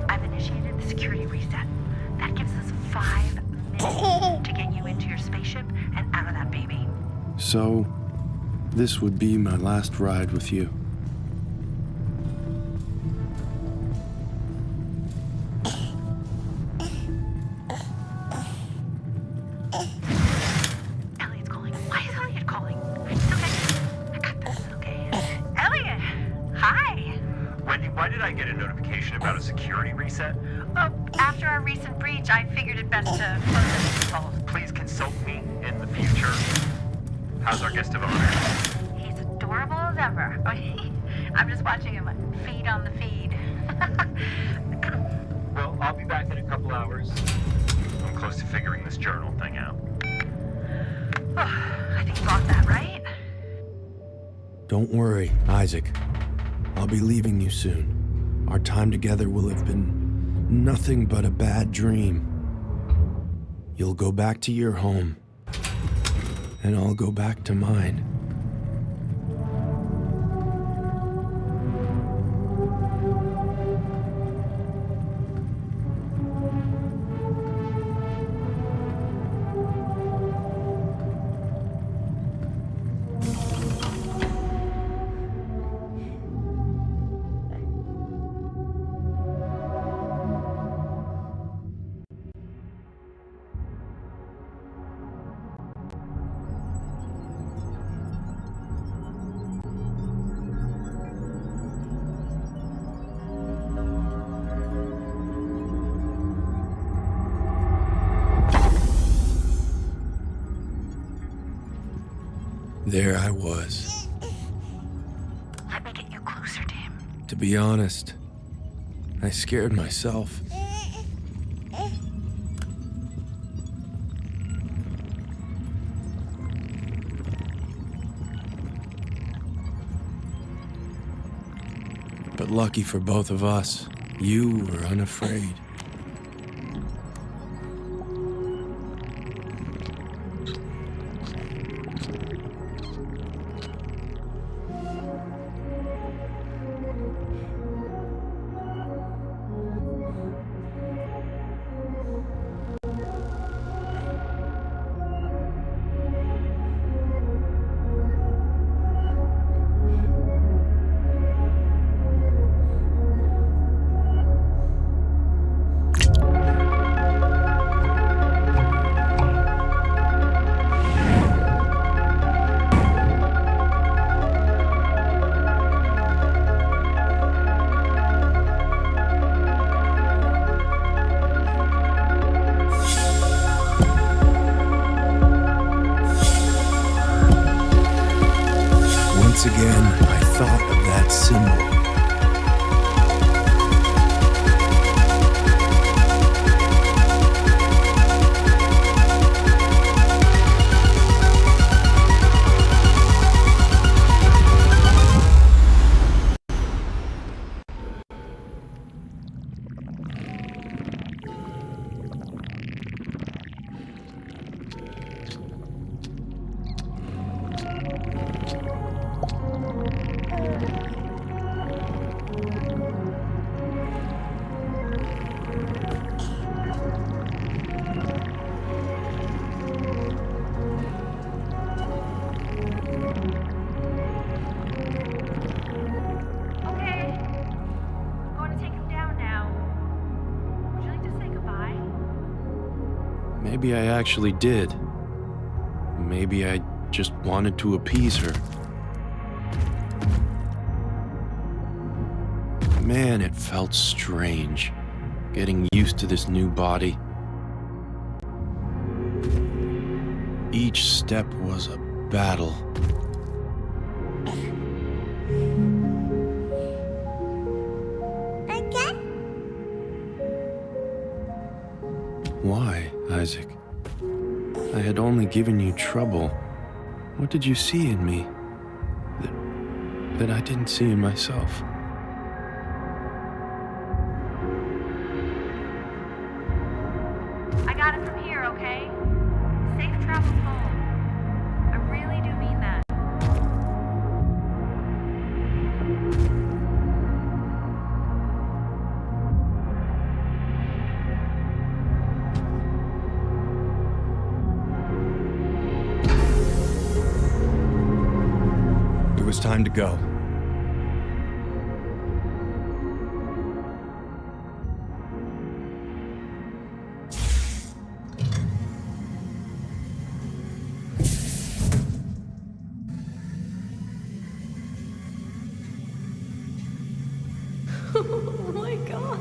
I've initiated the security reset. That gives us 5 minutes to get you into your spaceship and out of that baby. So, this would be my last ride with you. Elliot's calling. Why is Elliot calling? It's okay. I got this, okay? Elliot! Hi! Wendy, why did I get a notification about a security reset? After our recent breach, I figured it best to close this call. Please consult me in the future. How's our guest of honor? He's adorable as ever. I'm just watching him feed on the feed. Well, I'll be back in a couple hours. I'm close to figuring this journal thing out. I think you got that right. Don't worry, Isaac. I'll be leaving you soon. Our time together will have been nothing but a bad dream. You'll go back to your home, and I'll go back to mine. There I was. Let me get you closer to him. To be honest, I scared myself. But lucky for both of us, you were unafraid. Once again, I thought of that symbol. Maybe I actually did. Maybe I just wanted to appease her. Man, it felt strange, getting used to this new body. Each step was a battle. Why, Isaac? I had only given you trouble. What did you see in me that I didn't see in myself? I got it from here, okay? Safe travels home. I really do mean that. It was time to go. Oh my god.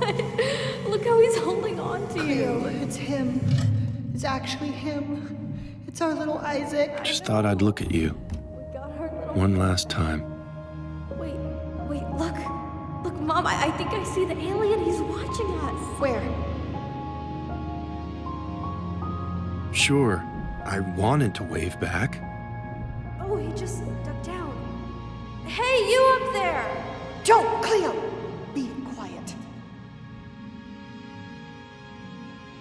Look how he's holding on to Cleo, you. it's him. It's actually him. It's our little Isaac. Just thought I'd look at you. One last time. Wait, look. Look, Mom, I think I see the alien. He's watching us. Where? Sure, I wanted to wave back. Oh, he just ducked down. Hey, you up there! Don't, Cleo! Be quiet.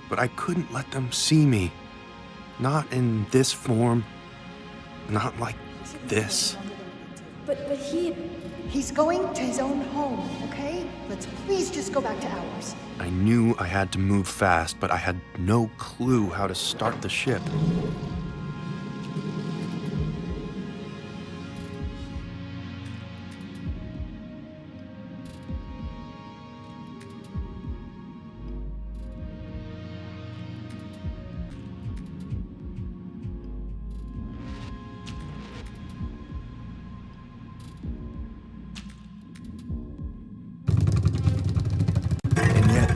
But I couldn't let them see me. Not in this form. Not like this. But he's going to his own home, okay? Let's please just go back to ours. I knew I had to move fast, but I had no clue how to start the ship.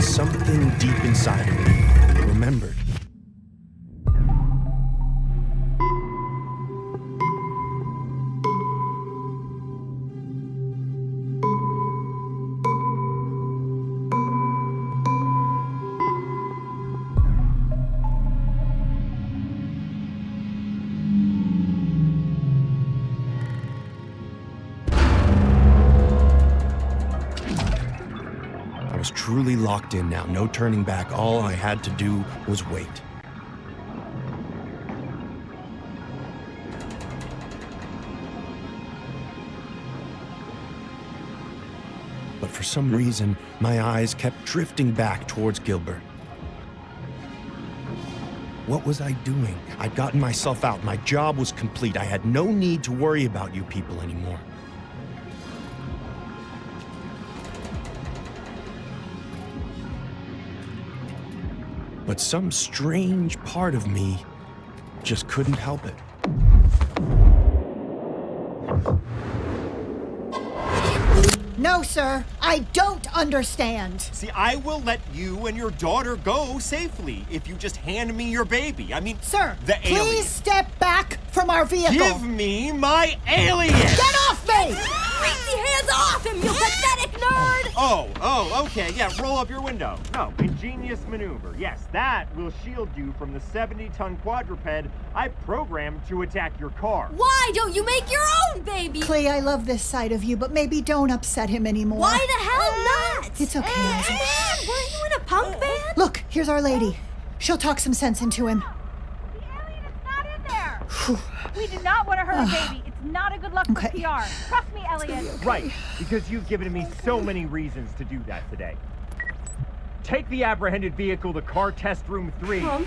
Something deep inside of me remembered. Truly locked in now, no turning back. All I had to do was wait. But for some reason, my eyes kept drifting back towards Gilbert. What was I doing? I'd gotten myself out. My job was complete. I had no need to worry about you people anymore. But some strange part of me just couldn't help it. No, sir. I don't understand. See, I will let you and your daughter go safely if you just hand me your baby. I mean, sir, the alien. Please step back from our vehicle. Give me my alien! Get off me! Crazy hands off him, you pathetic nerd! Oh, okay, yeah, roll up your window. No, ingenious maneuver. Yes, that will shield you from the 70-ton quadruped I programmed to attack your car. Why don't you make your own baby? Clay, I love this side of you, but maybe don't upset him anymore. Why the hell not? It's okay, Isaac. Man, weren't you in a punk band? Look, here's Our Lady. She'll talk some sense into him. The alien is not in there. We do not want to hurt a baby. It's not a good look for PR. Trust me, Elliot. Right, because you've given me so many reasons to do that today. Take the apprehended vehicle to car test room 3. Mom,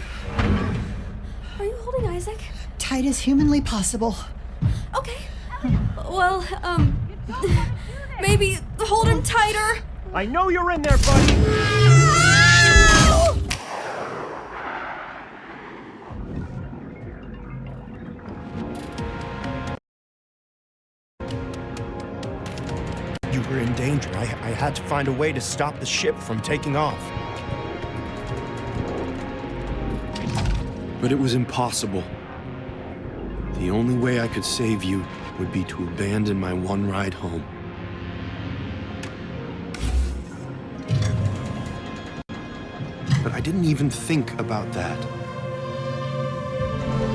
are you holding Isaac? Tight as humanly possible. Okay. Well, maybe hold him tighter. I know you're in there, buddy. find a way to stop the ship from taking off. But it was impossible. The only way I could save you would be to abandon my one ride home. But I didn't even think about that.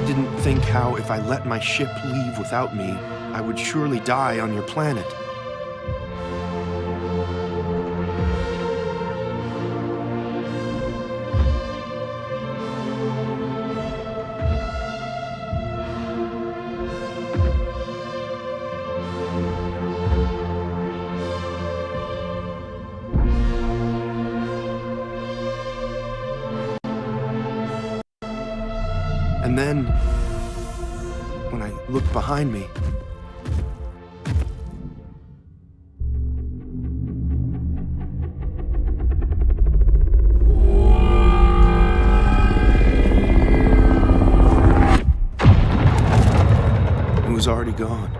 Didn't think how if I let my ship leave without me, I would surely die on your planet. And then, when I looked behind me, it was already gone.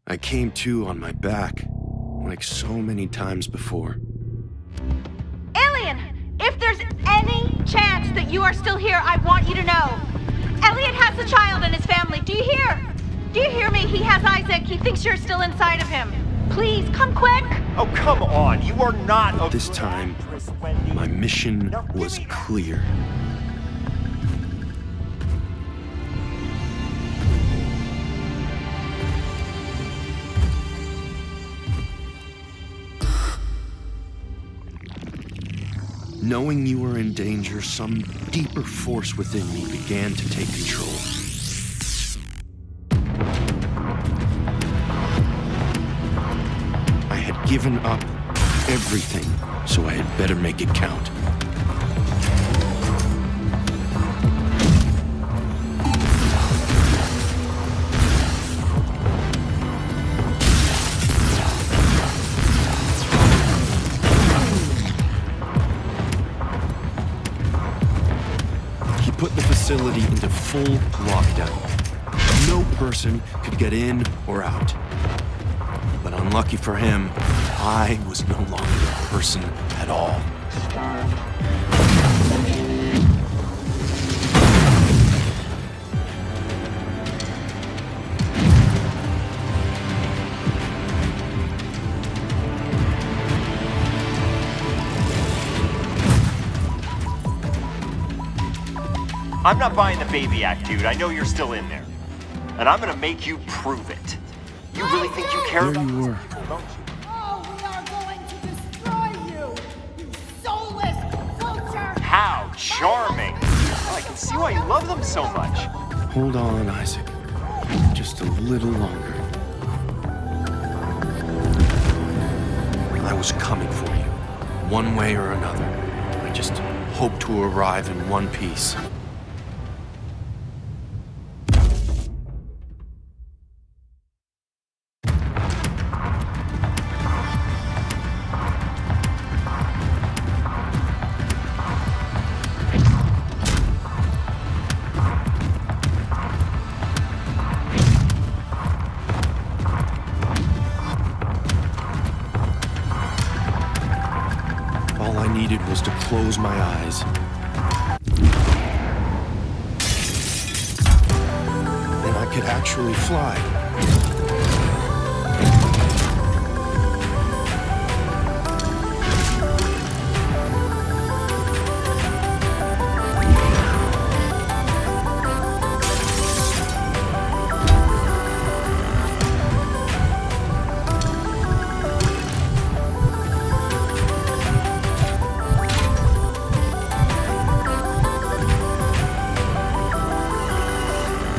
I came to on my back, like so many times before. If there's any chance that you are still here, I want you to know. Elliot has a child and his family. Do you hear? Do you hear me? He has Isaac. He thinks you're still inside of him. Please, come quick. Oh, come on. You are not a This time, my mission was clear. Knowing you were in danger, some deeper force within me began to take control. I had given up everything, so I had better make it count. Put the facility into full lockdown. No person could get in or out. But unlucky for him, I was no longer a person at all. I'm not buying the baby act, dude. I know you're still in there. And I'm gonna make you prove it. You really think you care about you were. Oh, we are going to destroy you, you soulless vulture. How charming. Oh, I can see why you love them so much. Hold on, Isaac. Just a little longer. I was coming for you, one way or another. I just hoped to arrive in one piece. All I needed was to close my eyes. And I could actually fly.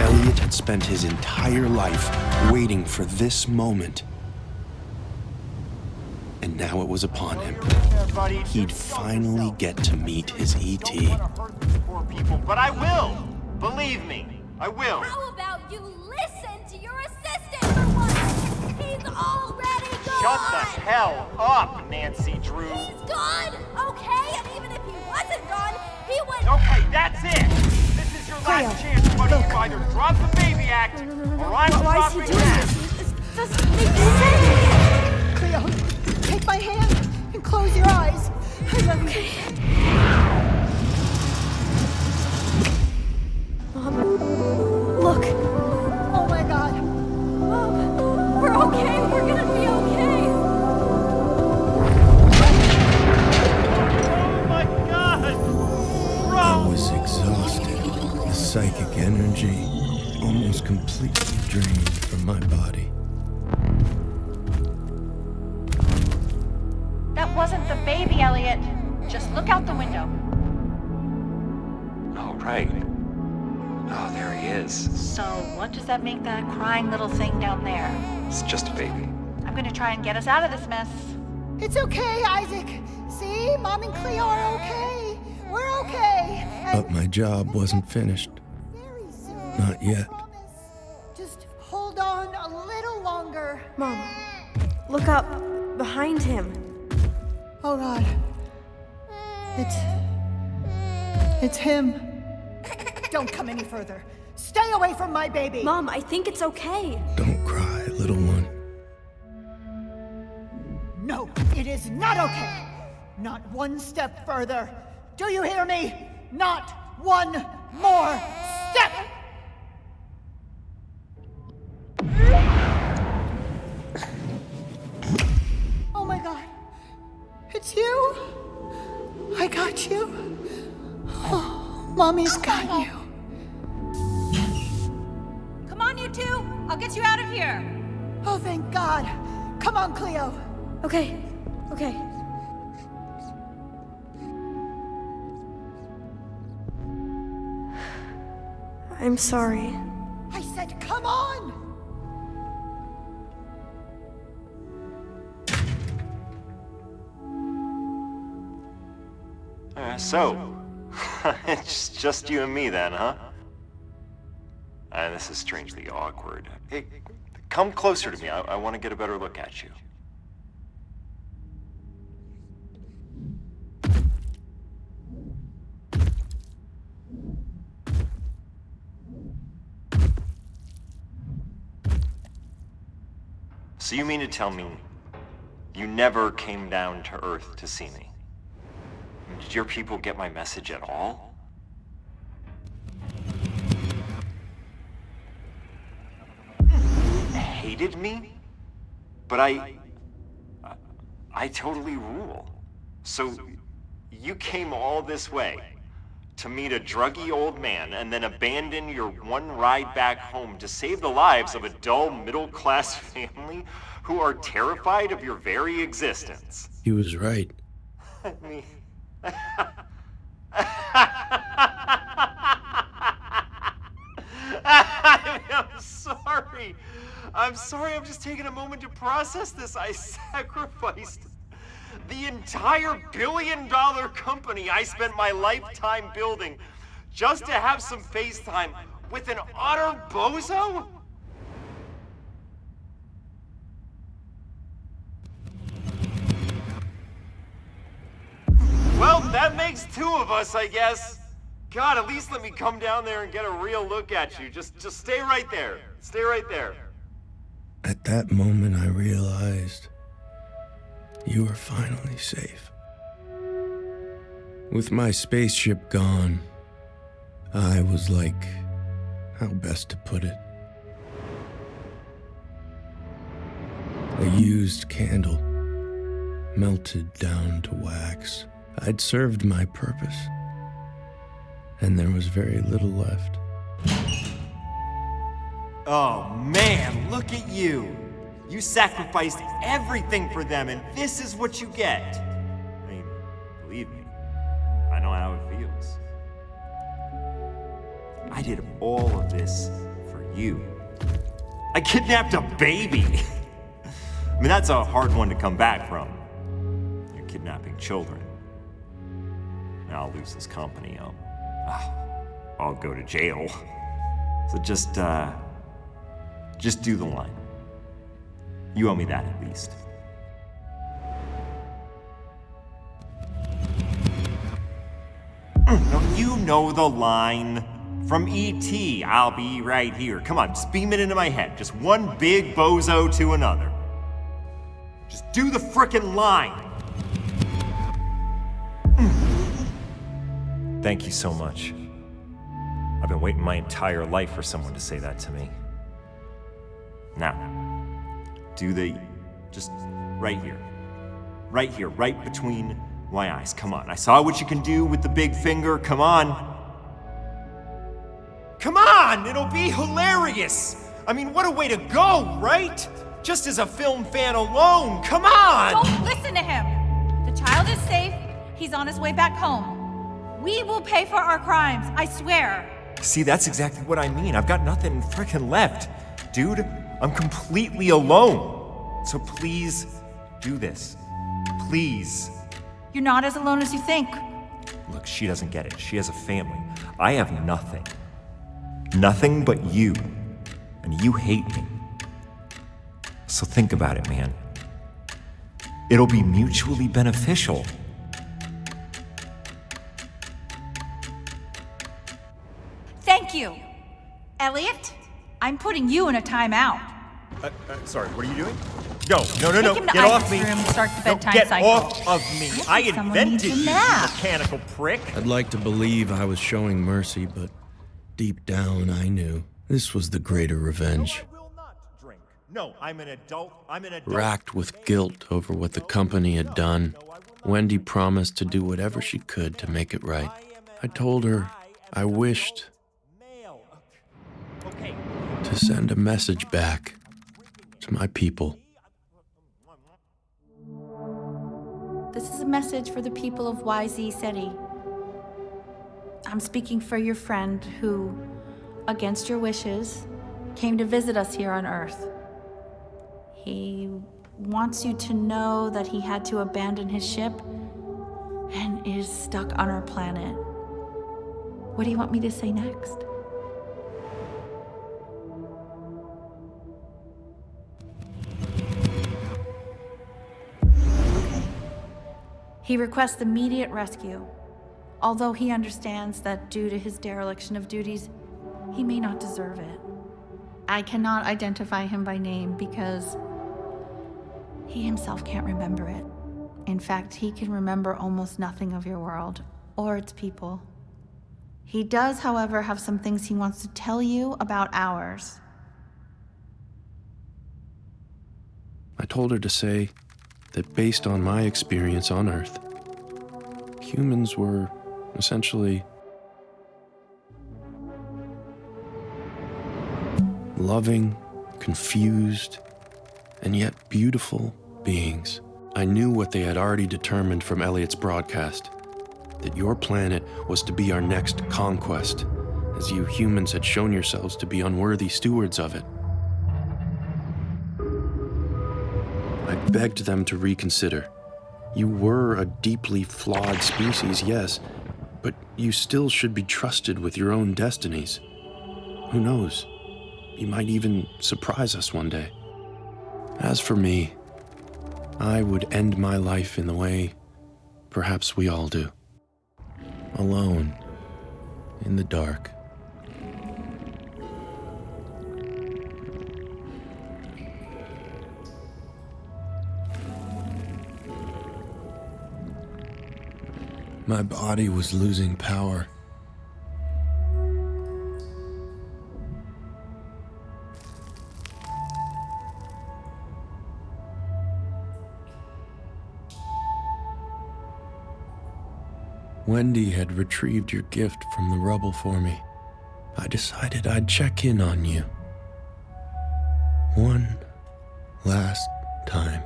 Elliot had spent his entire life waiting for this moment. And now it was upon him. He'd finally get to meet his E.T. But I will. Believe me, I will. How about you listen to your assistant for once? He's already gone. Shut the hell up, Nancy Drew. He's gone, okay? And even if he wasn't gone, he would... Okay, that's it. This is your your last chance, buddy. You either drop the baby act, or I'm Why is he dropping doing that. this? This doesn't make sense. Cleo, take my hand and close your eyes. I love you. Mom, look. Oh my God. Mom, we're okay. We're gonna be okay. Oh my God! I was exhausted. The psychic energy almost completely drained from my body. That wasn't the baby, Elliot. Just look out the window. Oh, right. Oh, there he is. So, what does that make that crying little thing down there? It's just a baby. I'm gonna try and get us out of this mess. It's okay, Isaac. See, Mom and Cleo are okay. We're okay. But my job wasn't finished. Not yet. Just hold on a little longer. Mom, look up behind him. Oh God. It's him. Don't come any further. Stay away from my baby. Mom, I think it's okay. Don't cry, little one. No, it is not okay. Not one step further. Do you hear me? Not one more step. Oh my God. It's you. I got you. Oh, Mommy's got you. Come on, you two. I'll get you out of here. Oh, thank God. Come on, Cleo. Okay, okay. I'm sorry. I said, come on. So, it's just you and me then, huh? This is strangely awkward. Hey, come closer to me. I want to get a better look at you. So you mean to tell me you never came down to Earth to see me? Did your people get my message at all? Hated me? But I totally rule. So you came all this way to meet a druggy old man and then abandon your one ride back home to save the lives of a dull middle-class family who are terrified of your very existence. He was right. I mean... I'm sorry. I'm just taking a moment to process this. I sacrificed the entire billion-dollar company I spent my lifetime building just to have some FaceTime with an utter bozo? Well, that makes two of us, I guess. God, at least let me come down there and get a real look at you. Just stay right there. Stay right there. At that moment, I realized you were finally safe. With my spaceship gone, I was like, how best to put it? A used candle, melted down to wax. I'd served my purpose, and there was very little left. Oh man, look at you. You sacrificed everything for them, and this is what you get. I mean, believe me, I know how it feels. I did all of this for you. I kidnapped a baby. I mean, that's a hard one to come back from. You're kidnapping children. Now I'll lose this company. I'll go to jail. So just do the line. You owe me that at least. No, you know the line. From E.T., I'll be right here. Come on, just beam it into my head. Just one big bozo to another. Just do the frickin' line. Thank you so much. I've been waiting my entire life for someone to say that to me. Now, just right here. Right here, right between my eyes. Come on, I saw what you can do with the big finger. Come on. Come on, it'll be hilarious. I mean, what a way to go, right? Just as a film fan alone, come on! Don't listen to him. The child is safe. He's on his way back home. We will pay for our crimes, I swear. See, that's exactly what I mean. I've got nothing frickin' left. Dude, I'm completely alone. So please do this. Please. You're not as alone as you think. Look, she doesn't get it. She has a family. I have nothing. Nothing but you. And you hate me. So think about it, man. It'll be mutually beneficial. Thank you. Elliot, I'm putting you in a timeout. Sorry, what are you doing? No, Take him to get off Isaac's me. room to start the No, bedtime get cycle. off of me. I someone invented needs a you, you nap. mechanical prick. I'd like to believe I was showing mercy, but deep down I knew this was the greater revenge. No, I'm an adult. Racked with guilt over what the company had done, Wendy promised to do whatever she could to make it right. I told her I wished to send a message back to my people. This is a message for the people of YZ City. I'm speaking for your friend who, against your wishes, came to visit us here on Earth. He wants you to know that he had to abandon his ship and is stuck on our planet. What do you want me to say next? He requests immediate rescue, although he understands that due to his dereliction of duties, he may not deserve it. I cannot identify him by name because he himself can't remember it. In fact, he can remember almost nothing of your world or its people. He does, however, have some things he wants to tell you about ours. I told her to say that based on my experience on Earth, humans were essentially loving, confused, and yet beautiful beings. I knew what they had already determined from Elliot's broadcast, that your planet was to be our next conquest, as you humans had shown yourselves to be unworthy stewards of it. I begged them to reconsider. You were a deeply flawed species, yes, but you still should be trusted with your own destinies. Who knows? You might even surprise us one day. As for me, I would end my life in the way perhaps we all do. Alone, in the dark. My body was losing power. Wendy had retrieved your gift from the rubble for me. I decided I'd check in on you. One last time.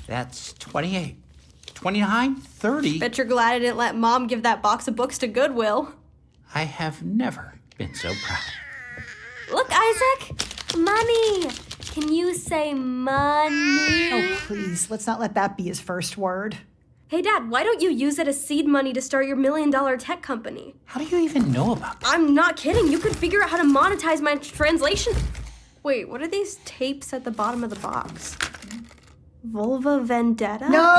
That's 28, 29, 30. Bet you're glad I didn't let Mom give that box of books to Goodwill. I have never been so proud. Look, Isaac! Money! Can you say money? Oh, please, let's not let that be his first word. Hey, Dad, why don't you use it as seed money to start your $1 million tech company? How do you even know about that? I'm not kidding. You could figure out how to monetize my translation. Wait, what are these tapes at the bottom of the box? Vulva Vendetta? No.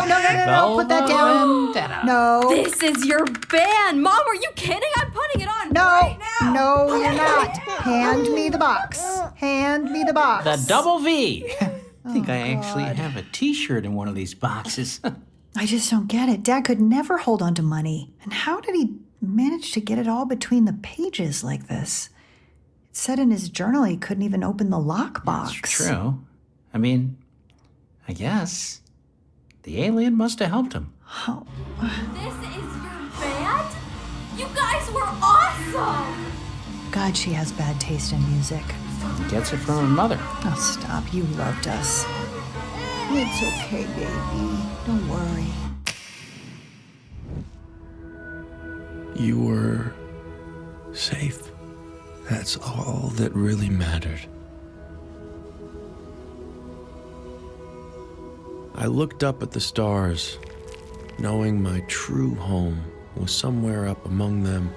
Put that down. Vendetta. No. This is your band! Mom, are you kidding? I'm putting it on right now! No, you're not. Hand me the box. Hand me the box. The double V. I think I actually have a t-shirt in one of these boxes. I just don't get it. Dad could never hold on to money. And how did he manage to get it all between the pages like this? It said in his journal he couldn't even open the lockbox. That's true. I mean, I guess the alien must have helped him. Oh. This is your band? You guys were awesome! God, she has bad taste in music. Gets it from her mother. Oh, stop. You loved us. It's okay, baby. Don't worry. You were safe. That's all that really mattered. I looked up at the stars, knowing my true home was somewhere up among them.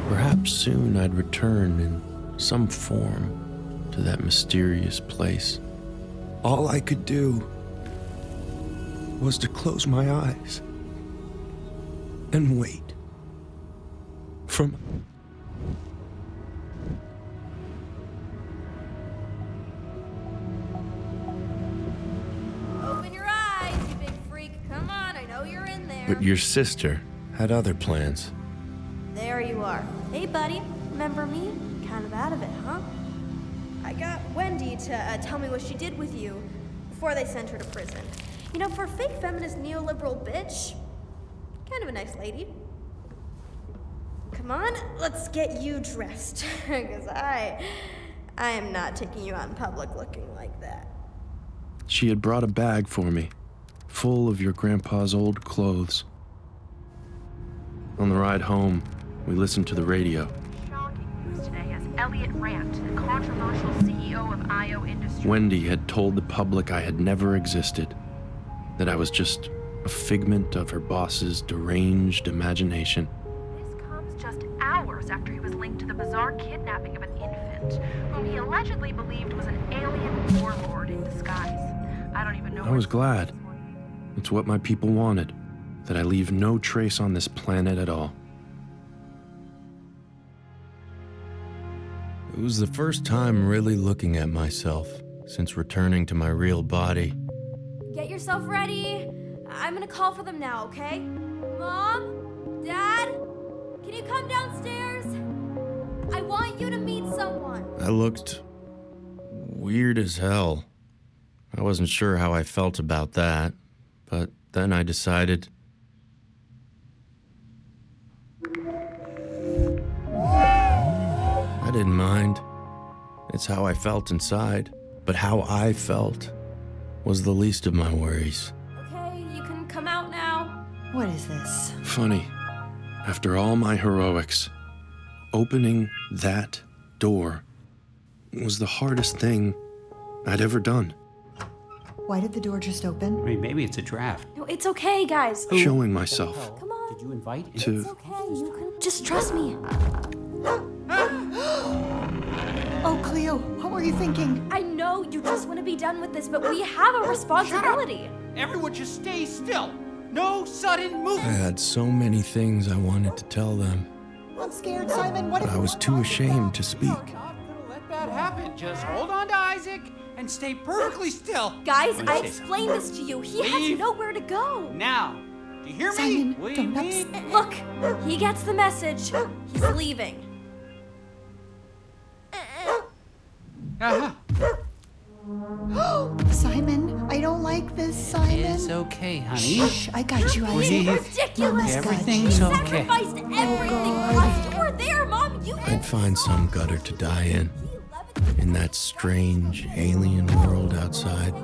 Perhaps soon I'd return in some form to that mysterious place. All I could do was to close my eyes and wait from Open your eyes, you big freak. Come on, I know you're in there. But your sister had other plans. There you are. Hey, buddy. Remember me? Kind of out of it, huh? I got Wendy to tell me what she did with you before they sent her to prison. You know, for a fake feminist neoliberal bitch, kind of a nice lady. Come on, let's get you dressed. Because I am not taking you out in public looking like that. She had brought a bag for me, full of your grandpa's old clothes. On the ride home, we listened to the radio. Shocking news today as Elliot Rant, the controversial CEO of IO Industries. Wendy had told the public I had never existed, that I was just a figment of her boss's deranged imagination. This comes just hours after he was linked to the bizarre kidnapping of an infant, whom he allegedly believed was an alien warlord in disguise. I don't even know. I was glad. It's what my people wanted, that I leave no trace on this planet at all. It was the first time really looking at myself since returning to my real body. Get yourself ready. I'm gonna call for them now, okay? Mom? Dad? Can you come downstairs? I want you to meet someone. I looked weird as hell. I wasn't sure how I felt about that, but then I decided. I didn't mind. It's how I felt inside, but how I felt was the least of my worries. Okay, you can come out now. What is this? Funny, after all my heroics, opening that door was the hardest thing I'd ever done. Why did the door just open? I mean, maybe it's a draft. No, it's okay, guys. Showing myself. Come on. Did you invite him? To It's okay. You can just trust me. Oh, Cleo, what were you thinking? I know you just want to be done with this, but we have a responsibility. Everyone just stay still. No sudden I movement. had so many things I wanted to tell them, I'm scared, Simon. What but if I was too ashamed to speak. Not gonna let that happen. Just hold on to Isaac and stay perfectly still. Guys, What do I you say? explained this to you. He Leave. has nowhere to go. Now, do you hear me? Simon, We don't need- Look, he gets the message. He's leaving. Uh-huh. Simon, I don't like this, Simon. It's okay, honey. Shh, I got you, Breathe. Isaac. Ridiculous. Everything's He okay. sacrificed everything for us. You were there, Mom. You I'd find some gutter to die in that strange alien world outside.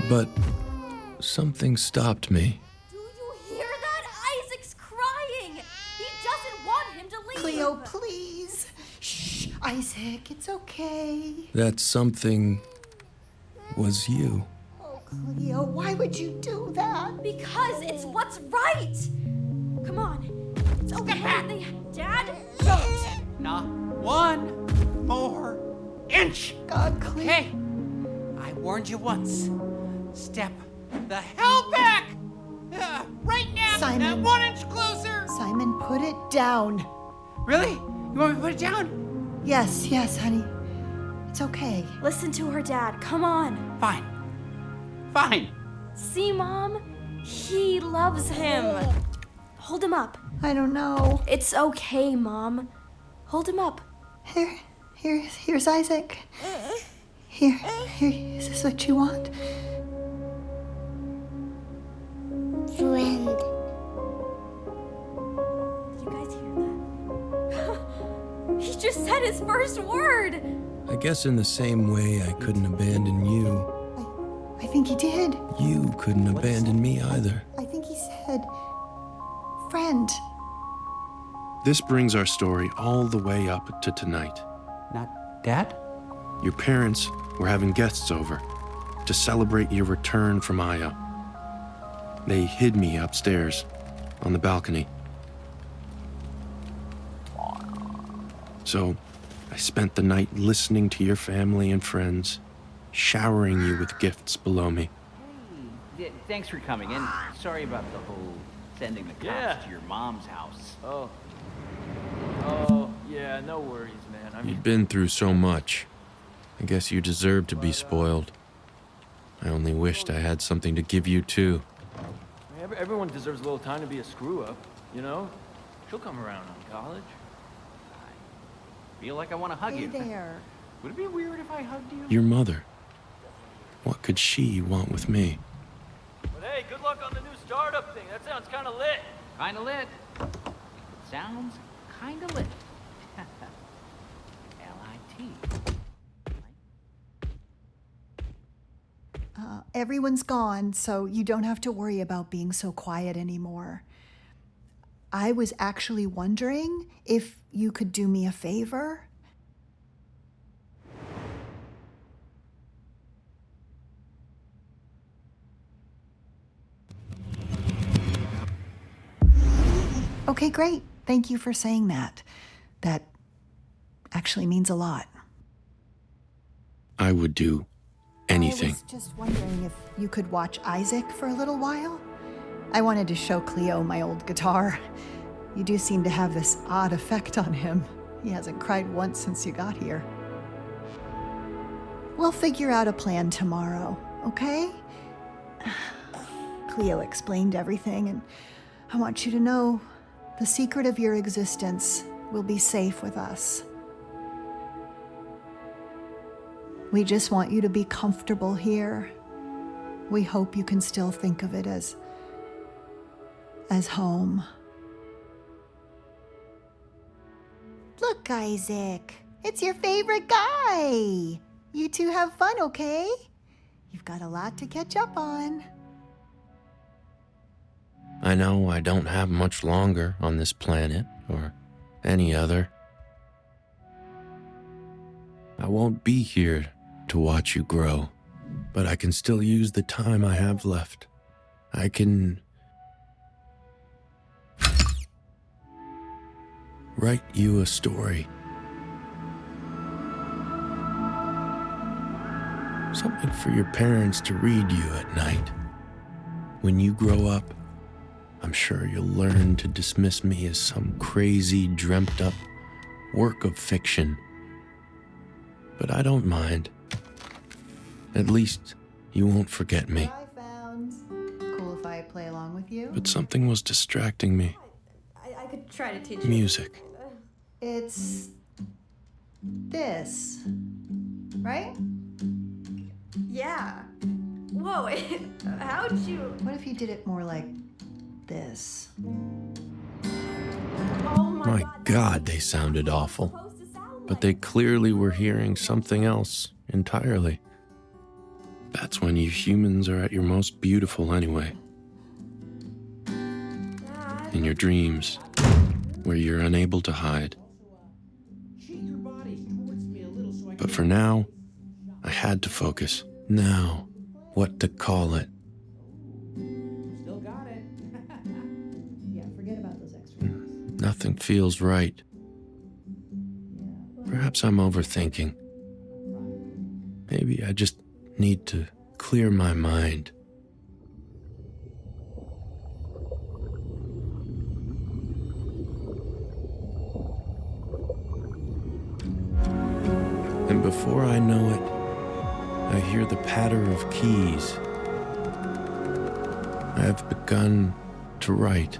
But something stopped me. Do you hear that? Isaac's crying. He doesn't want him to leave. Cleo, please. Shh, Isaac, it's okay. That something was you. Oh, Cleo, why would you do that? Because it's what's right. Come on. It's okay. Dad, don't. Not one more inch. God, Cleo. Okay. I warned you once. Step the hell back! Right now! Simon. Not 1 inch closer! Simon, put it down. Really? You want me to put it down? Yes, honey. It's okay. Listen to her, Dad. Come on. Fine. Fine. See, Mom? He loves him. Hold him up. I don't know. It's okay, Mom. Hold him up. Here's Isaac. Here, is this what you want? Friend. Did you guys hear that? He just said his first word. I guess in the same way I couldn't abandon you, I think he did. you couldn't abandon me either. I think he said, friend. This brings our story all the way up to tonight. Not Dad? Your parents were having guests over to celebrate your return from Io. They hid me upstairs on the balcony. So I spent the night listening to your family and friends, showering you with gifts below me. Hey, thanks for coming in. Sorry about the whole sending the cops to your mom's house. Oh, yeah, no worries, man. I mean, You've been through so much. I guess you deserve to be spoiled. I only wished I had something to give you too. everyone deserves a little time to be a screw-up, you know? She'll come around on college. I feel like I want to hug Hey you. there. Would it be weird if I hugged you? Your mother. What could she want with me? But hey, good luck on the new startup thing. That sounds kind of lit. Kind of lit. Sounds kind of lit. L-I-T. Everyone's gone, so you don't have to worry about being so quiet anymore. I was actually wondering if you could do me a favor. Okay, great. Thank you for saying that. That actually means a lot. I would do anything. I was just wondering if you could watch Isaac for a little while. I wanted to show Cleo my old guitar. You do seem to have this odd effect on him. He hasn't cried once since you got here. We'll figure out a plan tomorrow, okay? Cleo explained everything, and I want you to know the secret of your existence will be safe with us. We just want you to be comfortable here. We hope you can still think of it as home. Look, Isaac, it's your favorite guy. You two have fun, okay? You've got a lot to catch up on. I know I don't have much longer on this planet or any other. I won't be here to watch you grow, but I can still use the time I have left. I can write you a story. Something for your parents to read you at night. When you grow up, I'm sure you'll learn to dismiss me as some crazy, dreamt-up work of fiction. But I don't mind. At least you won't forget me. I found. Cool if I play along with you? But something was distracting me. I could try to teach you. Music. It's this, right? Yeah. Whoa, how'd you... What if you did it more like this? Oh My God, they sounded awful. But they clearly were hearing something else entirely. That's when you humans are at your most beautiful anyway. In your dreams, where you're unable to hide. But for now, I had to focus. now what to call it. Still got it. Yeah, forget about those extra ones. Nothing feels right. Perhaps I'm overthinking. Maybe I just need to clear my mind. And before I know it, I hear the patter of keys. I have begun to write.